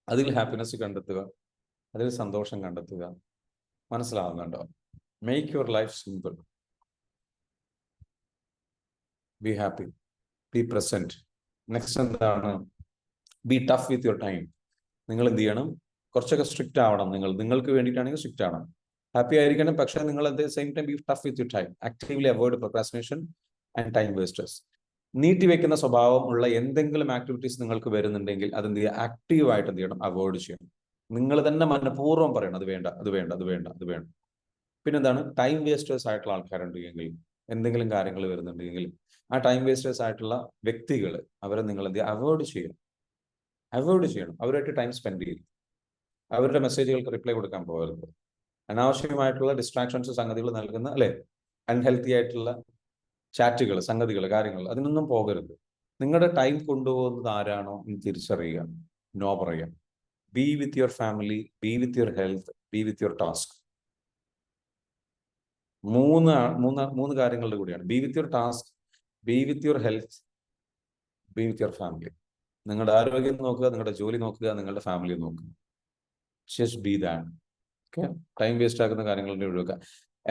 അതിൽ ഹാപ്പിനെസ് കണ്ടെത്തുക, അതിൽ സന്തോഷം കണ്ടെത്തുക. മനസ്സിലാവുന്നുണ്ടോ? Make your life simple, be happy, be present. Next എന്താണ്? Be tough with your time. നിങ്ങൾ എന്ത് ചെയ്യണം, കുറച്ചൊക്കെ സ്ട്രിക്റ്റ് ആവണം. നിങ്ങൾക്ക് വേണ്ടിയിട്ടാണെങ്കിൽ സ്ട്രിക്റ്റ് ആവണം, ഹാപ്പി ആയിരിക്കണം. പക്ഷേ നിങ്ങൾ at the same time be tough with your time. Actively avoid procrastination and time wasters. നീട്ടിവെക്കുന്ന സ്വഭാവം ഉള്ള എന്തെങ്കിലും ആക്ടിവിറ്റീസ് നിങ്ങൾക്ക് വരുന്നുണ്ടെങ്കിൽ അതെന്ത് ചെയ്യുക, ആക്റ്റീവായിട്ട് എന്ത് ചെയ്യണം, അവോയ്ഡ് ചെയ്യണം. നിങ്ങൾ തന്നെ മനഃപൂർവ്വം പറയണം, അത് വേണ്ട, അത് വേണ്ട, അത് വേണ്ട, അത് വേണ്ട. പിന്നെന്താണ്, ടൈം വേസ്റ്റേഴ്സ് ആയിട്ടുള്ള ആൾക്കാരുണ്ടെങ്കിൽ, എന്തെങ്കിലും കാര്യങ്ങൾ വരുന്നുണ്ടെങ്കിൽ ആ ടൈം വേസ്റ്റേഴ്സ് ആയിട്ടുള്ള വ്യക്തികൾ, അവരെ നിങ്ങൾ എന്ത് ചെയ്യുക, അവോയ്ഡ് ചെയ്യണം. അവരുമായിട്ട് ടൈം സ്പെൻഡ് ചെയ്യും. അവരുടെ മെസ്സേജുകൾക്ക് റിപ്ലൈ കൊടുക്കാൻ പോകരുത്. അനാവശ്യമായിട്ടുള്ള ഡിസ്ട്രാക്ഷൻസ്, സംഗതികൾ നൽകുന്ന അൺഹെൽത്തി ആയിട്ടുള്ള ചാറ്റുകൾ, സംഗതികൾ, കാര്യങ്ങൾ, അതിനൊന്നും പോകരുത്. നിങ്ങളുടെ ടൈം കൊണ്ടുപോകുന്നത് ആരാണോ എന്ന് തിരിച്ചറിയുക, നോ പറയാം. Be with your family, be with your health, be with your task. മൂന്ന് കാര്യങ്ങളുടെ കൂടിയാണ്. Be with your task, be with your health, be with your family. നിങ്ങളുടെ ആരോഗ്യം നോക്കുക, നിങ്ങളുടെ ജോലി നോക്കുക, നിങ്ങളുടെ ഫാമിലി നോക്കുക. Just be that. Okay, time waste ആക്കുന്ന കാര്യങ്ങൾ ഒഴിവാക്കുക.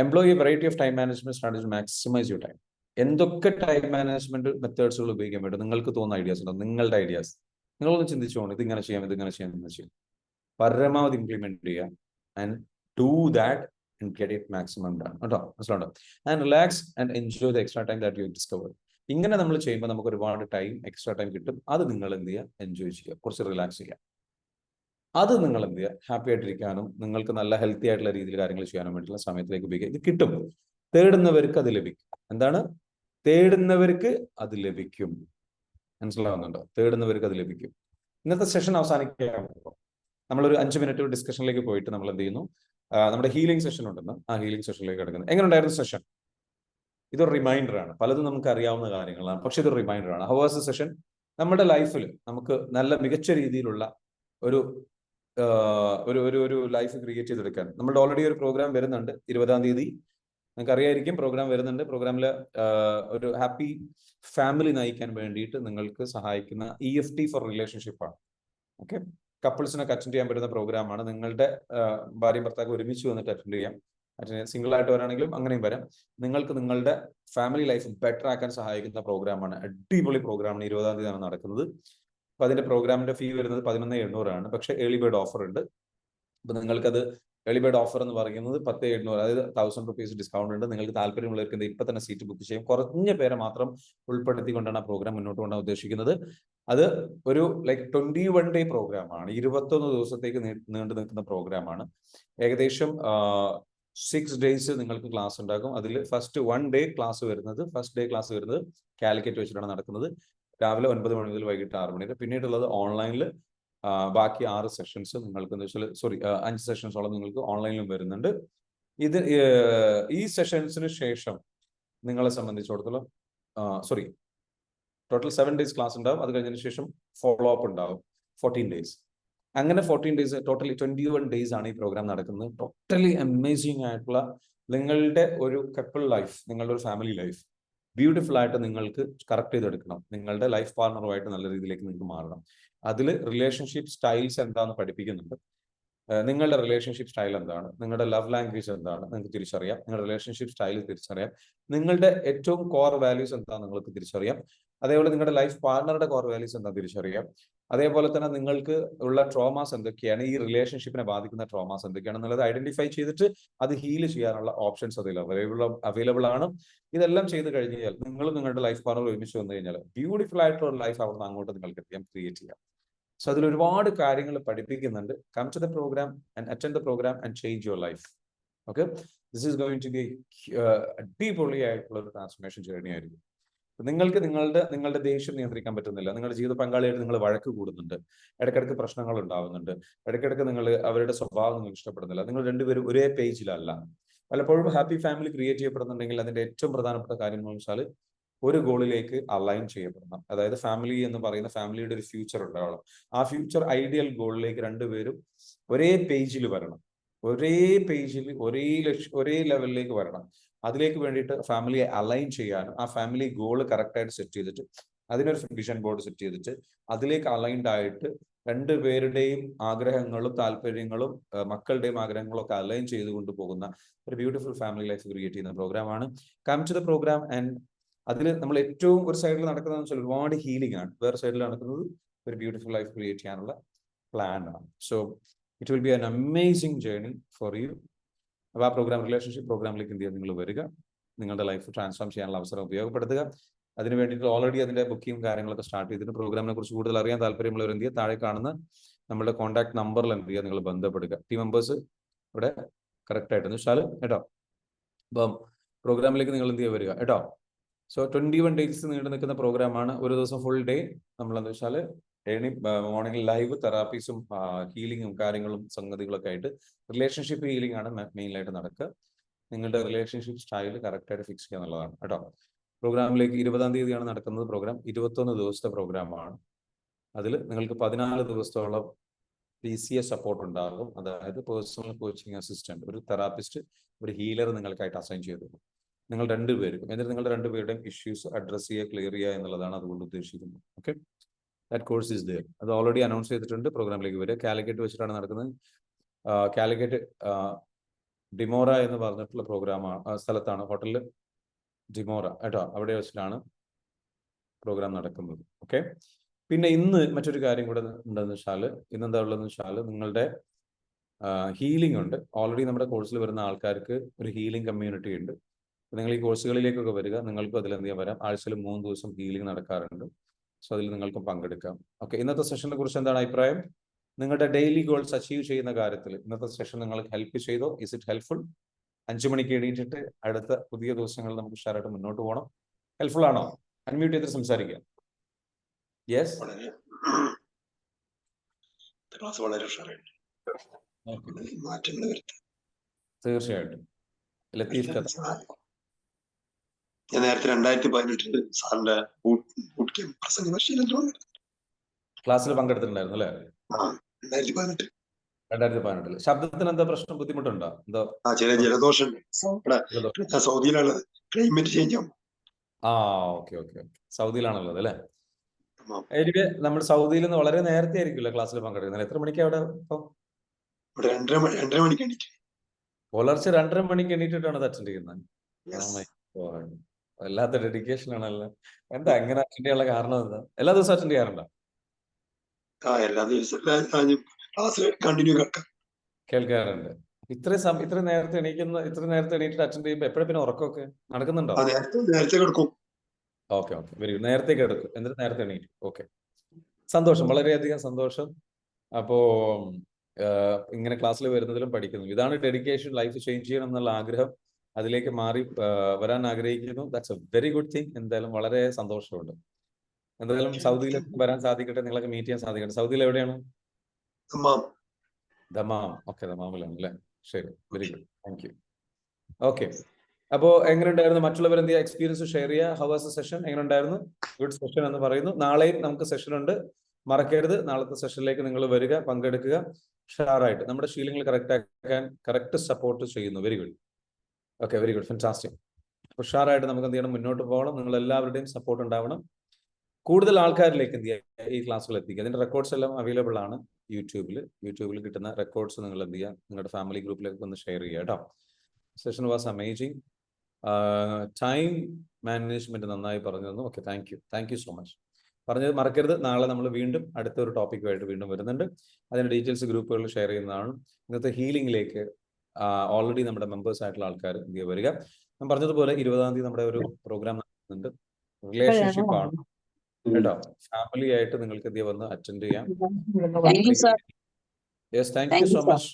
Employ a variety of time management strategy, maximise your time. എന്തൊക്കെ ടൈം മാനേജ്മെന്റ് മെത്തേഡ്സുകൾ ഉപയോഗിക്കാൻ പറ്റും? നിങ്ങൾക്ക് തോന്നുന്ന ഐഡിയാസ് ഉണ്ടോ? നിങ്ങളുടെ ഐഡിയാസ് നിങ്ങളൊന്ന് ചിന്തിച്ചോണം. ഇതിങ്ങനെ ചെയ്യാം, ഇതിങ്ങനെ ചെയ്യാം, ഇങ്ങനെ ചെയ്യാം. പരമാവധി ഇംപ്ലിമെന്റ് ചെയ്യുക and do that and get it maximum done. കേട്ടോ, മനസ്സിലുണ്ടോ? And relax and enjoy the extra time that you discover. ഇങ്ങനെ നമ്മൾ ചെയ്യുമ്പോൾ നമുക്ക് ഒരുപാട് ടൈം, എക്സ്ട്രാ ടൈം കിട്ടും. അത് നിങ്ങൾ എന്ത് ചെയ്യുക, എൻജോയ് ചെയ്യുക, കുറച്ച് റിലാക്സ് ചെയ്യുക. അത് നിങ്ങൾ എന്ത് ചെയ്യുക, ഹാപ്പി ആയിട്ടിരിക്കാനും നിങ്ങൾക്ക് നല്ല ഹെൽത്തി ആയിട്ടുള്ള രീതിയിൽ കാര്യങ്ങൾ ചെയ്യാനും വേണ്ടിയിട്ടുള്ള സമയത്തിലേക്ക് ഉപയോഗിക്കുക. ഇത് കിട്ടും. തേടുന്നവർക്ക് അത് ലഭിക്കും. എന്താണ്? തേടുന്നവർക്ക് അത് ലഭിക്കും. മനസ്സിലാവുന്നുണ്ടോ? തേടുന്നവർക്ക് അത് ലഭിക്കും. ഇന്നത്തെ സെഷൻ അവസാനിക്കുമ്പോൾ നമ്മളൊരു 5 മിനിറ്റ് ഡിസ്കഷനിലേക്ക് പോയിട്ട് നമ്മൾ എന്ത് ചെയ്യുന്നു, നമ്മുടെ ഹീലിംഗ് സെഷൻ ഉണ്ടെന്ന്, ആ ഹീലിംഗ് സെഷനിലേക്ക് കിടക്കുന്നത്. എങ്ങനെ ഉണ്ടായിരുന്നു സെഷൻ? ഇതൊരു റിമൈൻഡറാണ്. പലതും നമുക്ക് അറിയാവുന്ന കാര്യങ്ങളാണ്, പക്ഷെ ഇതൊരു റിമൈൻഡറാണ്. How was the session? നമ്മുടെ ലൈഫിൽ നമുക്ക് നല്ല മികച്ച രീതിയിലുള്ള ഒരു ലൈഫ് ക്രിയേറ്റ് ചെയ്തെടുക്കാൻ നമ്മളുടെ ഓൾറെഡി ഒരു പ്രോഗ്രാം വരുന്നുണ്ട്. 20-ാം തീയതി നിങ്ങൾക്ക് അറിയായിരിക്കും പ്രോഗ്രാം വരുന്നുണ്ട്. പ്രോഗ്രാമിൽ ഒരു ഹാപ്പി ഫാമിലി നയിക്കാൻ വേണ്ടിയിട്ട് നിങ്ങൾക്ക് സഹായിക്കുന്ന EFT ഫോർ റിലേഷൻഷിപ്പ് ആണ്. ഓക്കെ, കപ്പിൾസിനൊക്കെ അറ്റൻഡ് ചെയ്യാൻ പറ്റുന്ന പ്രോഗ്രാമാണ്. നിങ്ങളുടെ ഭാര്യ ഭർത്താവ് ഒരുമിച്ച് വന്നിട്ട് അറ്റൻഡ് ചെയ്യാം. സിംഗിൾ ആയിട്ട് വരാണെങ്കിലും അങ്ങനെയും വരാം. നിങ്ങൾക്ക് നിങ്ങളുടെ ഫാമിലി ലൈഫ് ബെറ്റർ ആക്കാൻ സഹായിക്കുന്ന പ്രോഗ്രാമാണ്. അടിപൊളി പ്രോഗ്രാമാണ്. 20-ാം തീയതിയാണ് നടക്കുന്നത്. അപ്പൊ അതിന്റെ പ്രോഗ്രാമിന്റെ ഫീ വരുന്നത് 11,800 ആണ്. പക്ഷെ ഏർലി ബേർഡ് ഓഫർ ഉണ്ട്. അപ്പൊ നിങ്ങൾക്കത് ഏർലി ബേർഡ് ഓഫർ എന്ന് പറയുന്നത് 10,700, അതായത് 1,000 rupees ഡിസ്കൗണ്ട് ഉണ്ട്. നിങ്ങൾക്ക് താല്പര്യമുള്ളവർക്ക് ഇപ്പൊ തന്നെ സീറ്റ് ബുക്ക് ചെയ്യും. കുറഞ്ഞ പേരെ മാത്രം ഉൾപ്പെടുത്തിക്കൊണ്ടാണ് ആ പ്രോഗ്രാം മുന്നോട്ട് കൊണ്ടുപോകാൻ ഉദ്ദേശിക്കുന്നത്. അത് ഒരു 21 ഡേ പ്രോഗ്രാമാണ്. 21 ദിവസത്തേക്ക് നീണ്ടു നിൽക്കുന്ന പ്രോഗ്രാമാണ്. ഏകദേശം 6 days നിങ്ങൾക്ക് ക്ലാസ് ഉണ്ടാകും. അതിൽ ഫസ്റ്റ് 1 day ക്ലാസ് വരുന്നത് കാലിക്കറ്റ് വെച്ചിട്ടാണ് നടക്കുന്നത്. രാവിലെ 9 മണി മുതൽ വൈകിട്ട് 6 മണി വരെ. പിന്നീടുള്ളത് ഓൺലൈനിൽ ബാക്കി 6 സെഷൻസ് നിങ്ങൾക്ക് എന്ന് വെച്ചാൽ 5 സെഷൻസോളം നിങ്ങൾക്ക് ഓൺലൈനിലും വരുന്നുണ്ട്. ഈ സെഷൻസിന് ശേഷം നിങ്ങളെ സംബന്ധിച്ചിടത്തോളം ടോട്ടൽ 7 days ക്ലാസ് ഉണ്ടാവും. അത് കഴിഞ്ഞതിന് ശേഷം ഫോളോ അപ്പ് ഉണ്ടാവും 14 days. അങ്ങനെ 14 days, ടോട്ടലി 21 days ആണ് ഈ പ്രോഗ്രാം നടക്കുന്നത്. ടോട്ടലി അമേസിംഗ് ആയിട്ടുള്ള നിങ്ങളുടെ ഒരു കപ്പിൾ ലൈഫ്, നിങ്ങളുടെ ഒരു ഫാമിലി ലൈഫ് ബ്യൂട്ടിഫുൾ ആയിട്ട് നിങ്ങൾക്ക് കറക്റ്റ് ചെയ്തെടുക്കണം. നിങ്ങളുടെ ലൈഫ് പാർട്ണറുമായിട്ട് നല്ല രീതിയിലേക്ക് നിങ്ങൾക്ക് മാറണം. അതിൽ റിലേഷൻഷിപ്പ് സ്റ്റൈൽസ് എന്താണെന്ന് പഠിപ്പിക്കുന്നുണ്ട്. നിങ്ങളുടെ റിലേഷൻഷിപ്പ് സ്റ്റൈൽ എന്താണ്, നിങ്ങളുടെ ലവ് ലാംഗ്വേജ് എന്താണ് നിങ്ങൾക്ക് തിരിച്ചറിയാം. നിങ്ങളുടെ റിലേഷൻഷിപ്പ് സ്റ്റൈൽ തിരിച്ചറിയാം. നിങ്ങളുടെ ഏറ്റവും കോർ വാല്യൂസ് എന്താണെന്ന് നിങ്ങൾക്ക് തിരിച്ചറിയാം. അതേപോലെ നിങ്ങളുടെ ലൈഫ് പാർട്ണറുടെ കോർ വാല്യൂസ് എന്താണെന്ന് തിരിച്ചറിയാം. അതേപോലെ തന്നെ നിങ്ങൾക്ക് ഉള്ള ട്രോമാസ് എന്തൊക്കെയാണ്, ഈ റിലേഷൻഷിപ്പിനെ ബാധിക്കുന്ന ട്രോമാസ് എന്തൊക്കെയാണെന്നുള്ളത് ഐഡന്റിഫൈ ചെയ്തിട്ട് അത് ഹീൽ ചെയ്യാനുള്ള ഓപ്ഷൻസ് അതിൽ അവൈലബിൾ ആണ്. ഇതെല്ലാം ചെയ്ത് കഴിഞ്ഞാൽ നിങ്ങളും നിങ്ങളുടെ ലൈഫ് പാർട്ണർ ഒരുമിച്ച് വന്നു കഴിഞ്ഞാൽ ബ്യൂട്ടിഫുൾ ആയിട്ടുള്ള ലൈഫ് അവിടെ നിന്ന് അങ്ങോട്ട് നിങ്ങൾക്ക് ക്രിയേറ്റ് ചെയ്യാം. സോ അതിൽ ഒരുപാട് കാര്യങ്ങൾ പഠിപ്പിക്കുന്നുണ്ട്. Come to the programme and attend the programme and change your life. Okay, this is going to be അടിപൊളിയായിട്ടുള്ള ഒരു ട്രാൻസ്ഫോർമേഷൻ ജേർണി ആയിരിക്കും. നിങ്ങൾക്ക് നിങ്ങളുടെ ദേഷ്യം നിയന്ത്രിക്കാൻ പറ്റുന്നില്ല, നിങ്ങളുടെ ജീവിത പങ്കാളിയായിട്ട് നിങ്ങൾ വഴക്ക് കൂടുന്നുണ്ട്, ഇടയ്ക്കിടയ്ക്ക് പ്രശ്നങ്ങൾ ഉണ്ടാവുന്നുണ്ട്, ഇടയ്ക്കിടയ്ക്ക് അവരുടെ സ്വഭാവം നിങ്ങൾക്ക് ഇഷ്ടപ്പെടുന്നില്ല, നിങ്ങൾ രണ്ടുപേരും ഒരേ പേജിലല്ല. പലപ്പോഴും ഹാപ്പി ഫാമിലി ക്രിയേറ്റ് ചെയ്യപ്പെടുന്നുണ്ടെങ്കിൽ അതിന്റെ ഏറ്റവും പ്രധാനപ്പെട്ട കാര്യം എന്ന് വെച്ചാൽ ഒരു ഗോളിലേക്ക് അലൈൻ ചെയ്യപ്പെടണം. അതായത് ഫാമിലി എന്ന് പറയുന്ന ഫാമിലിയുടെ ഒരു ഫ്യൂച്ചർ ഉണ്ടാവണം. ആ ഫ്യൂച്ചർ ഐഡിയൽ ഗോളിലേക്ക് രണ്ടുപേരും ഒരേ പേജിൽ വരണം, ഒരേ പേജിൽ ഒരേ ലെവലിലേക്ക് വരണം. അതിലേക്ക് വേണ്ടിയിട്ട് ഫാമിലിയെ അലൈൻ ചെയ്യാനും ആ ഫാമിലി ഗോൾ കറക്റ്റായിട്ട് സെറ്റ് ചെയ്തിട്ട് അതിനൊരു വിഷൻ ബോർഡ് സെറ്റ് ചെയ്തിട്ട് അതിലേക്ക് അലൈൻഡ് ആയിട്ട് രണ്ടുപേരുടെയും ആഗ്രഹങ്ങളും താല്പര്യങ്ങളും മക്കളുടെയും ആഗ്രഹങ്ങളും ഒക്കെ അലൈൻ ചെയ്തുകൊണ്ട് പോകുന്ന ഒരു ബ്യൂട്ടിഫുൾ ഫാമിലി ലൈഫ് ക്രിയേറ്റ് ചെയ്യുന്ന പ്രോഗ്രാമാണ്. Come to the programme. And അതിൽ നമ്മൾ ഏറ്റവും ഒരു സൈഡിൽ നടക്കുന്നതെന്ന് വെച്ചാൽ ഒരുപാട് ഹീലിംഗ് ആണ്, വേറെ സൈഡിൽ നടക്കുന്നത് ഒരു ബ്യൂട്ടിഫുൾ ലൈഫ് ക്രിയേറ്റ് ചെയ്യാനുള്ള പ്ലാൻ ആണ്. So it will be an amazing journey for you. അപ്പോൾ ആ പ്രോഗ്രാം, റിലേഷൻഷിപ്പ് പ്രോഗ്രാമിലേക്ക് എന്ത് ചെയ്യുക, നിങ്ങൾ വരിക, നിങ്ങളുടെ ലൈഫ് ട്രാൻസ്ഫോം ചെയ്യാനുള്ള അവസരം ഉപയോഗപ്പെടുത്തുക. അതിന് വേണ്ടിയിട്ട് ഓൾറെഡി അതിന്റെ ബുക്കിംഗ് കാര്യങ്ങളൊക്കെ സ്റ്റാർട്ട് ചെയ്തിട്ട് പ്രോഗ്രാമിനെ കുറിച്ച് കൂടുതൽ അറിയാൻ താല്പര്യമുള്ളവർ എന്ത് ചെയ്യുക, താഴെ കാണുന്ന നമ്മുടെ കോൺടാക്ട് നമ്പറിൽ എന്ത് ചെയ്യുക, നിങ്ങൾ ബന്ധപ്പെടുക. ടീം മെമ്പേഴ്സ് ഇവിടെ കറക്റ്റ് ആയിട്ട് വെച്ചാൽ കേട്ടോ. അപ്പം പ്രോഗ്രാമിലേക്ക് നിങ്ങൾ എന്ത് ചെയ്യുക, വരിക കേട്ടോ. സോ 21 days നീണ്ടു നിൽക്കുന്ന പ്രോഗ്രാമാണ്. ഒരു ദിവസം ഫുൾ ഡേ നമ്മളെന്താ വെച്ചാൽ മോർണിംഗ് ലൈവ് തെറാപ്പീസും ഹീലിങ്ങും കാര്യങ്ങളും സംഗതികളൊക്കെ ആയിട്ട് റിലേഷൻഷിപ്പ് ഹീലിംഗ് ആണ് മെയിനായിട്ട് നടക്കുക. നിങ്ങളുടെ റിലേഷൻഷിപ്പ് സ്റ്റൈൽ കറക്റ്റായിട്ട് ഫിക്സ് ചെയ്യുക എന്നുള്ളതാണ് കേട്ടോ. പ്രോഗ്രാമിലേക്ക് 20-ാം തീയതിയാണ് നടക്കുന്നത് പ്രോഗ്രാം. 21 ദിവസത്തെ പ്രോഗ്രാമാണ്. അതിൽ നിങ്ങൾക്ക് 14 ദിവസത്തോളം PCS സപ്പോർട്ട് ഉണ്ടാകും. അതായത് പേഴ്സണൽ കോച്ചിങ് അസിസ്റ്റന്റ്, ഒരു തെറാപ്പിസ്റ്റ്, ഒരു ഹീലർ നിങ്ങൾക്കായിട്ട് അസൈൻ ചെയ്തു. നിങ്ങൾ രണ്ടുപേർക്കും എന്നിട്ട് നിങ്ങളുടെ രണ്ടുപേരുടെയും ഇഷ്യൂസ് അഡ്രസ് ചെയ്യുക, ക്ലിയർ ചെയ്യുക എന്നുള്ളതാണ് അതുകൊണ്ട് ഉദ്ദേശിക്കുന്നത്. Okay, that course is there. അത് ഓൾറെഡി അനൗൺസ് ചെയ്തിട്ടുണ്ട്. പ്രോഗ്രാമിലേക്ക് വരിക. കാലിക്കറ്റ് വെച്ചിട്ടാണ് നടക്കുന്നത്. കാലിക്കറ്റ് ഡിമോറ എന്ന് പറഞ്ഞിട്ടുള്ള പ്രോഗ്രാമാണ്, സ്ഥലത്താണ്, ഹോട്ടലിൽ ഡിമോറ കേട്ടോ, അവിടെ വെച്ചിട്ടാണ് പ്രോഗ്രാം നടക്കുന്നത്. ഓക്കെ, പിന്നെ ഇന്ന് മറ്റൊരു കാര്യം കൂടെ ഉണ്ടെന്ന് വെച്ചാൽ, ഇന്നെന്താ ഉള്ളതെന്ന് വെച്ചാൽ നിങ്ങളുടെ ഹീലിംഗ് ഉണ്ട്. ഓൾറെഡി നമ്മുടെ കോഴ്സിൽ വരുന്ന ആൾക്കാർക്ക് ഒരു ഹീലിംഗ് കമ്മ്യൂണിറ്റി ഉണ്ട്. നിങ്ങൾ ഈ കോഴ്സുകളിലേക്കൊക്കെ വരിക, നിങ്ങൾക്കും അതിൽ എന്ത് ചെയ്യാൻ വരാം. ആഴ്ചയിൽ 3 ദിവസം ഹീലിംഗ് നടക്കാറുണ്ട്. സോ അതിൽ നിങ്ങൾക്കും പങ്കെടുക്കാം. ഓക്കെ, ഇന്നത്തെ സെഷനെ കുറിച്ച് എന്താണ് അഭിപ്രായം? നിങ്ങളുടെ ഡെയിലി ഗോൾസ് അച്ചീവ് ചെയ്യുന്ന കാര്യത്തിൽ ഇന്നത്തെ സെഷൻ നിങ്ങൾക്ക് ഹെൽപ്പ് ചെയ്തോ? Is it helpful? 5 മണിക്ക് എണീറ്റിട്ട് അടുത്ത പുതിയ ദിവസങ്ങളിൽ നമുക്ക് ഉഷാറായിട്ട് മുന്നോട്ട് പോകണം. ഹെൽപ്ഫുൾ ആണോ? അൺമ്യൂട്ട് ചെയ്തിട്ട് സംസാരിക്കുക. യെസ്, തീർച്ചയായിട്ടും. ലത്തീഫ് കഥ ഞാൻ നേരത്തെ 2018 സാറിന്റെ ബൂട്ട് ക്യാമ്പ് പ്രസംഗ പരിശീലനം ക്ലാസ്സിൽ പങ്കെടുത്തിട്ടുണ്ടായിരുന്നു അല്ലേ? 2018. ശബ്ദത്തിന് എന്താ പ്രശ്നം, ബുദ്ധിമുട്ടുണ്ടോ? എന്തോ ചില ജലദോഷം. സൗദിയിലാണ്, ക്ലൈമറ്റ് ചേഞ്ച് ആവും. Okay okay okay. സൗദിയിലാണുള്ളത് അല്ലേ? എനിക്ക് നമ്മൾ സൗദിയിൽ നിന്ന് വളരെ നേരത്തെ ആയിരിക്കില്ല ക്ലാസ്സിൽ പങ്കെടുക്കുന്നത്. എത്ര മണിക്കാണ് അവിടെ? ഇപ്പൊ 2:30 മണിക്ക് എണീറ്റ്, പുലർച്ചെ 2:30 മണിക്ക് എണീറ്റിട്ടാണ് അത് അറ്റൻഡ് ചെയ്യുന്നത്. വല്ലാത്ത ഡെഡിക്കേഷൻ ആണല്ലോ. എന്താ അങ്ങനെ അറ്റൻഡ് ചെയ്യാനുള്ള കാരണം എന്താ? എല്ലാ ദിവസവും അറ്റൻഡ് ചെയ്യാറുണ്ടോ? എല്ലാ ദിവസവും ക്ലാസ് കണ്ടിന്യൂ കേൾക്കാറുണ്ട്. ഇത്ര നേരത്തെ എണീറ്റിട്ട് അറ്റൻഡ് ചെയ്യുമ്പോൾ എപ്പോഴും പിന്നെ ഉറക്കമൊക്കെ നടക്കുന്നുണ്ടോ? നേരത്തെ കിടക്കും. Okay very good. നേരത്തെ കിടക്കും എന്നിട്ട് നേരത്തെ എണീറ്റ്. ഓക്കെ, സന്തോഷം, വളരെയധികം സന്തോഷം. അപ്പോ ഇങ്ങനെ ക്ലാസ്സിൽ വരുന്നതിലും പഠിക്കുന്നു. ഇതാണ് ഡെഡിക്കേഷൻ. ലൈഫ് ചേഞ്ച് ചെയ്യണം എന്നുള്ള ആഗ്രഹം, അതിലേക്ക് മാറി വരാൻ ആഗ്രഹിക്കുന്നു. That's A very good thing. എന്തായാലും വളരെ സന്തോഷമുണ്ട്. എന്തായാലും സൗദിയിലേക്ക് വരാൻ സാധിക്കട്ടെ, നിങ്ങളൊക്കെ മീറ്റ് ചെയ്യാൻ സാധിക്കട്ടെ. സൗദിയിൽ എവിടെയാണ്? ദമാം. ഓക്കെ, ദമാമിലാണ് അല്ലേ? ശരി, very good, thank you. Okay, അപ്പോ എങ്ങനെ ഉണ്ടായിരുന്നു? മറ്റുള്ളവർ എന്ത് ചെയ്യുക, എക്സ്പീരിയൻസ് ഷെയർ ചെയ്യുക. How was the session? എങ്ങനെ ഉണ്ടായിരുന്നു? ഗുഡ് സെഷൻ എന്ന് പറയുന്നു. നാളെയും നമുക്ക് സെഷൻ ഉണ്ട്, മറക്കരുത്. നാളത്തെ സെഷനിലേക്ക് നിങ്ങൾ വരിക, പങ്കെടുക്കുക. ഷെയറായിട്ട് നമ്മുടെ ശീലങ്ങൾ കറക്റ്റ് സപ്പോർട്ട് ചെയ്യുന്നു. Very good. Okay, very good, fantastic. ഉഷാറായിട്ട് നമുക്ക് എന്ത് ചെയ്യണം, മുന്നോട്ട് പോകണം. നിങ്ങൾ എല്ലാവരുടെയും സപ്പോർട്ട് ഉണ്ടാവണം. കൂടുതൽ ആൾക്കാരിലേക്ക് എന്ത് ചെയ്യുക, ഈ ക്ലാസ്സുകൾ എത്തിക്കുക. അതിന്റെ റെക്കോർഡ്സ് എല്ലാം അവൈലബിൾ ആണ് യൂട്യൂബിൽ കിട്ടുന്ന റെക്കോർഡ്സ് നിങ്ങൾ എന്ത് ചെയ്യുക, നിങ്ങളുടെ ഫാമിലി ഗ്രൂപ്പിലേക്ക് ഒന്ന് ഷെയർ ചെയ്യുക കേട്ടോ. Session was amazing. Time management നന്നായി പറഞ്ഞു തന്നു. Okay, thank you so much. പറഞ്ഞത് മറക്കരുത്. നാളെ നമ്മൾ വീണ്ടും അടുത്ത ഒരു ടോപ്പിക്കുമായിട്ട് വീണ്ടും വരുന്നുണ്ട്. അതിന്റെ ഡീറ്റെയിൽസ് ഗ്രൂപ്പുകളിൽ ഷെയർ ചെയ്യുന്നതാണ്. ഇന്നത്തെ ഹീലിംഗിലേക്ക് ഓൾറെഡി നമ്മുടെ മെമ്പേഴ്സ് ആയിട്ടുള്ള ആൾക്കാർ എന്ത് ചെയ്യുക, വരിക. ഞാൻ പറഞ്ഞതുപോലെ 20-ാം തീയതി നമ്മുടെ ഒരു പ്രോഗ്രാം നടക്കുന്നുണ്ട്. റിലേഷൻഷിപ്പ് ആണ് കേട്ടോ. ഫാമിലി ആയിട്ട് നിങ്ങൾക്ക് എന്ത് വന്ന് അറ്റൻഡ് ചെയ്യാം. Yes, thank you so much.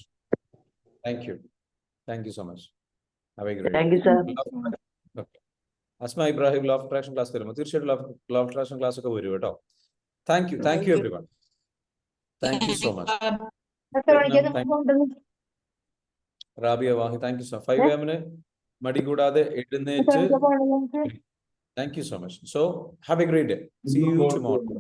Thank you so much. Have a great. Thank you sir. Asma Ibrahim law of attraction class തരുമ്പോൾ തീർച്ചയായിട്ടും ലോ ഓഫ് അട്രാക്ഷൻ ക്ലാസ് ഒക്കെ വരും കേട്ടോ. Thank you everyone. Thank you so much. Rabia Wahi, thank you so much. 5 AM മടി കൂടാതെ എഴുന്നേറ്റ്. Thank you so much. So have a great day. See you tomorrow.